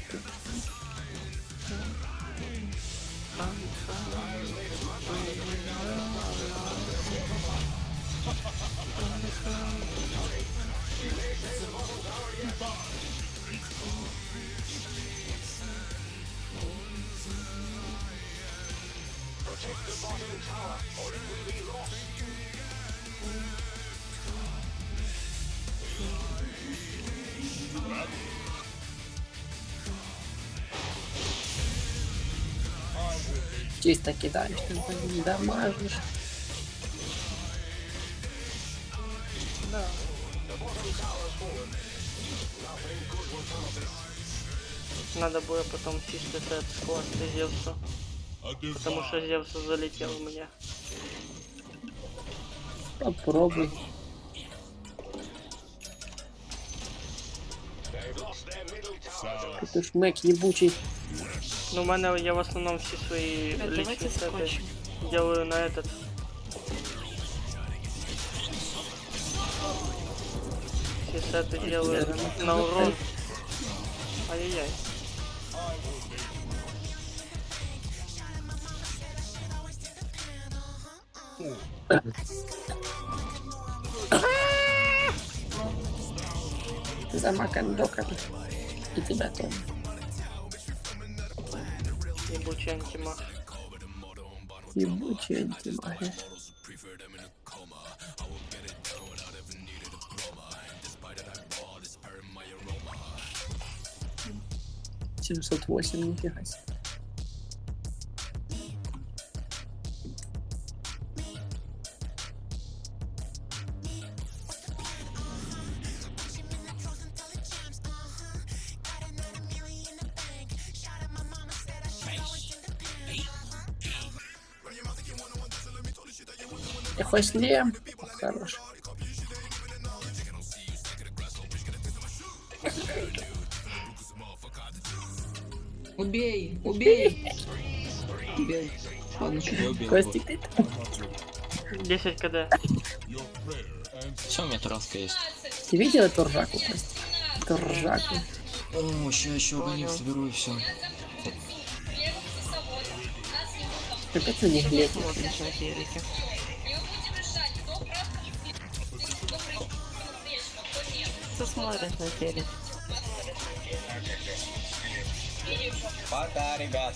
[SPEAKER 5] Чисто кидаешь, ты не дамажишь.
[SPEAKER 1] Да. Надо было потом чистить этот склад Зевса. Потому что Зевс залетел у меня.
[SPEAKER 5] Попробуй. Ты ж мэк ебучий.
[SPEAKER 1] Ну, у меня я в основном все свои личные сеты делаю на этот. Все сеты делаю на урон. Ай-яй-яй.
[SPEAKER 5] Замакан докер. И тебя тоже.
[SPEAKER 1] Ебучий антимаг.
[SPEAKER 5] Ебучий антимаг. 708, нифига себе. Ты хоть лем? Хорош.
[SPEAKER 15] Убей! Убей! Убей. Ладно,
[SPEAKER 5] Костик, ты
[SPEAKER 1] 10 КД.
[SPEAKER 3] Все, у меня туровка есть.
[SPEAKER 5] Ты видел эту ржаку, Костик? Эту ржаку.
[SPEAKER 3] О, сейчас еще огонек соберу и все.
[SPEAKER 5] Капец на них летит.
[SPEAKER 13] Кто смотрит на телек?
[SPEAKER 9] Пока, ребят.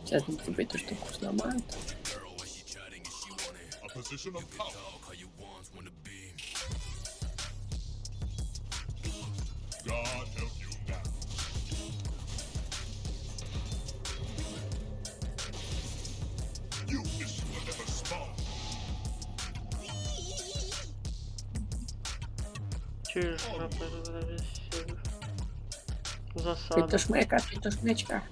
[SPEAKER 5] Сейчас тебе эту штуку сломают.
[SPEAKER 10] A position of power. God help you now. You wish you were never spawned.
[SPEAKER 1] Чуєш, засада.
[SPEAKER 5] Петушмека, петушмечка.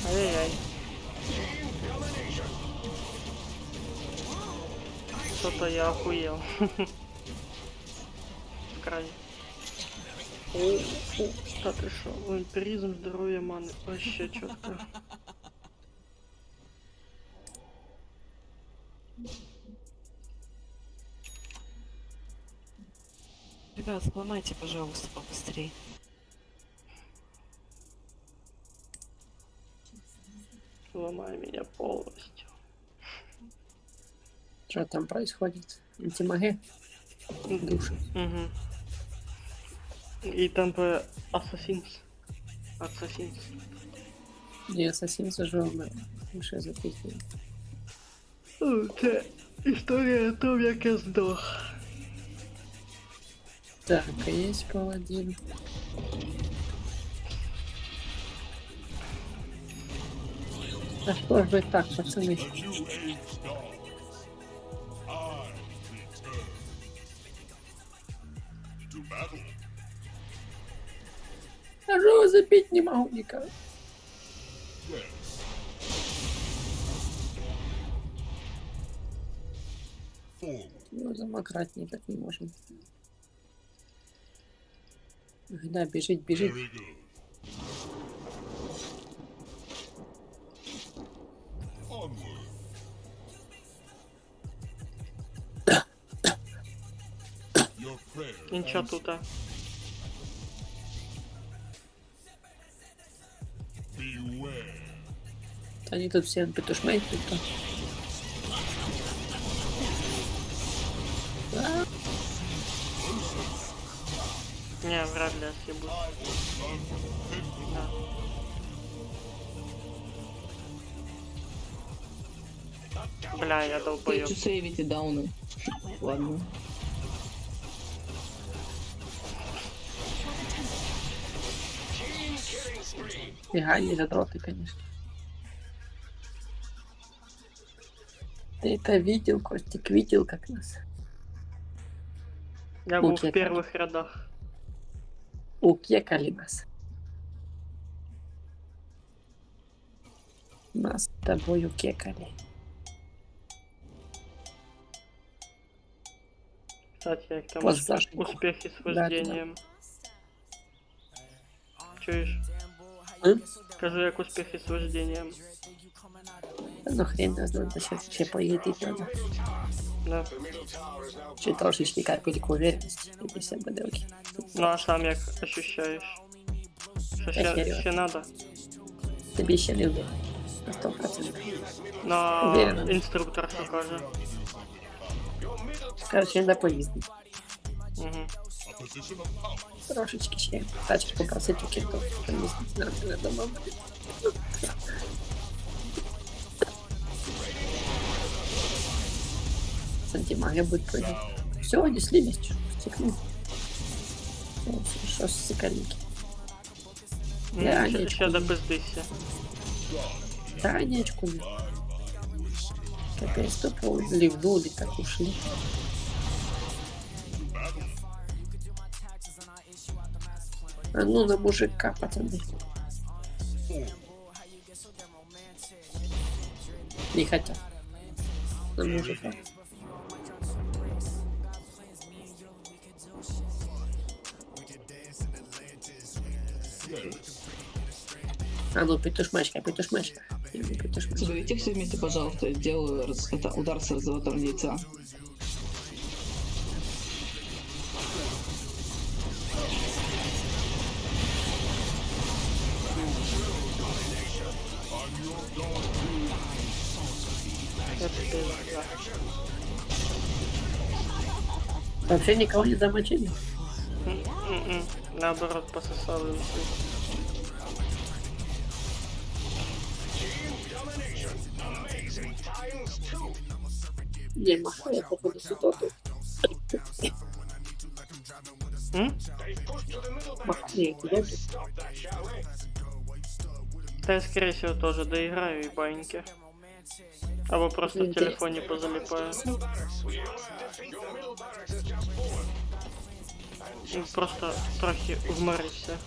[SPEAKER 1] Ай-яй-яй. Что-то я охуел. Край. Да ты шо? Вампиризм, здоровье, маны. Вообще четко.
[SPEAKER 17] Ребят, сломайте, пожалуйста, побыстрее.
[SPEAKER 1] Ломай меня полностью.
[SPEAKER 5] Что там происходит? Антимаге? Души.
[SPEAKER 1] Угу. И там по Ассасинс. Ассасинс.
[SPEAKER 5] Не, ассасин зажил, уже запихивает.
[SPEAKER 1] Это история о том, как я сдох.
[SPEAKER 5] Так, а есть паладин. А что ж вы так, пацаны? Я же его забить не могу никак. Его замократь никак не можем. Да, бежит, бежит.
[SPEAKER 1] Ничего тут, а.
[SPEAKER 5] Они тут все петушмейки.
[SPEAKER 1] Не, вряд ли отъебут. Да. Бля, я долбоёб.
[SPEAKER 15] Хочу сейвить и дауны. Ладно.
[SPEAKER 5] Фига, не задроты, конечно. Ты это видел, Костик, видел, как нас?
[SPEAKER 1] Я был в первых рядах.
[SPEAKER 5] Укекали нас. Нас с тобой укекали.
[SPEAKER 1] Кстати, як там
[SPEAKER 5] Позашку.
[SPEAKER 1] успехи с
[SPEAKER 5] Да,
[SPEAKER 1] вождением. Чуешь? Скажи, як успехи с вождением.
[SPEAKER 5] Ну хрен нас надо сейчас все поедить надо.
[SPEAKER 1] Да.
[SPEAKER 5] Чуть трошечки капельку уверенности. И все буде окей.
[SPEAKER 1] Ну а сам як ощущаешь? Що ще надо?
[SPEAKER 5] Тобі ще не вмію. На 100%.
[SPEAKER 1] На
[SPEAKER 5] Уверена.
[SPEAKER 1] інструктор що каже.
[SPEAKER 5] Короче, надо поїздити.
[SPEAKER 1] Угу.
[SPEAKER 5] Трошечки ще. Тачку попросити у кентов. Поїздити на дома. Сантимага будет прыгать. Все, они слились, стекли. Что с сокольники?
[SPEAKER 1] Ще допиздися.
[SPEAKER 5] Танечку. Капец, тупо ливнули, так ушли. А ну на мужика, пацаны. Не хотят. На мужика. А ну, петушмачка, петушмачка.
[SPEAKER 15] Соберите все вместе, пожалуйста, я сделаю это, удар с разворотом яйца.
[SPEAKER 5] Вообще никого не замочили?
[SPEAKER 1] Наоборот, пососали усы.
[SPEAKER 5] Не, маха, я походу сутоту. Маха, не, куда ты?
[SPEAKER 1] Да я, скорее всего, тоже доиграю и баньки. Або просто в телефоне позалипаю. Просто трохи вморився.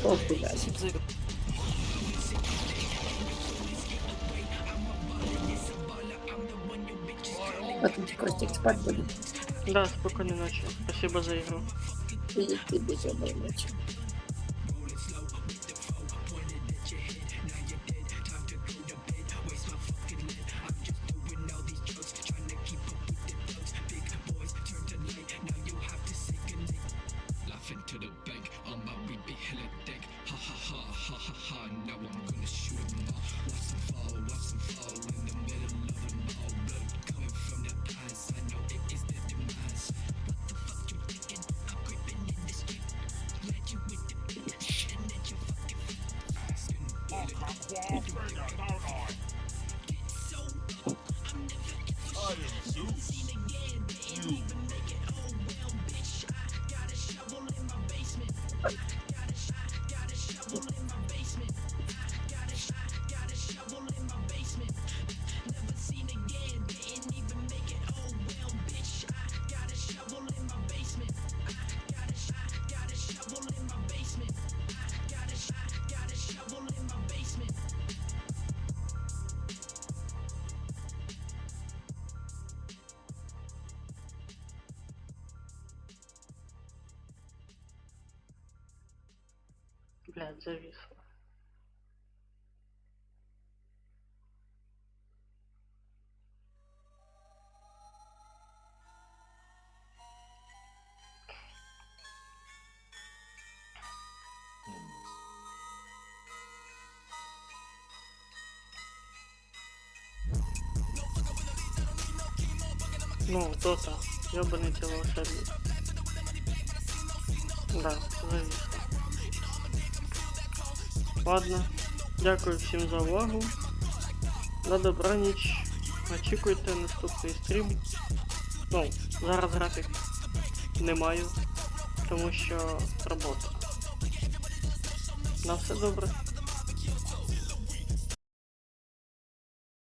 [SPEAKER 5] Просто блядь. А ты Костик спать будет?
[SPEAKER 1] Да, спокойной ночи. Спасибо за игру.
[SPEAKER 5] И тебе доброй ночи. Блядь, зависло. Ну, Дота, ёбаный ты волшебник. Да, зависло. Ладно, дякую всім за увагу. На добраніч. Очікуйте наступний стрім. Ну, зараз графік не маю, тому що робота. На все добре.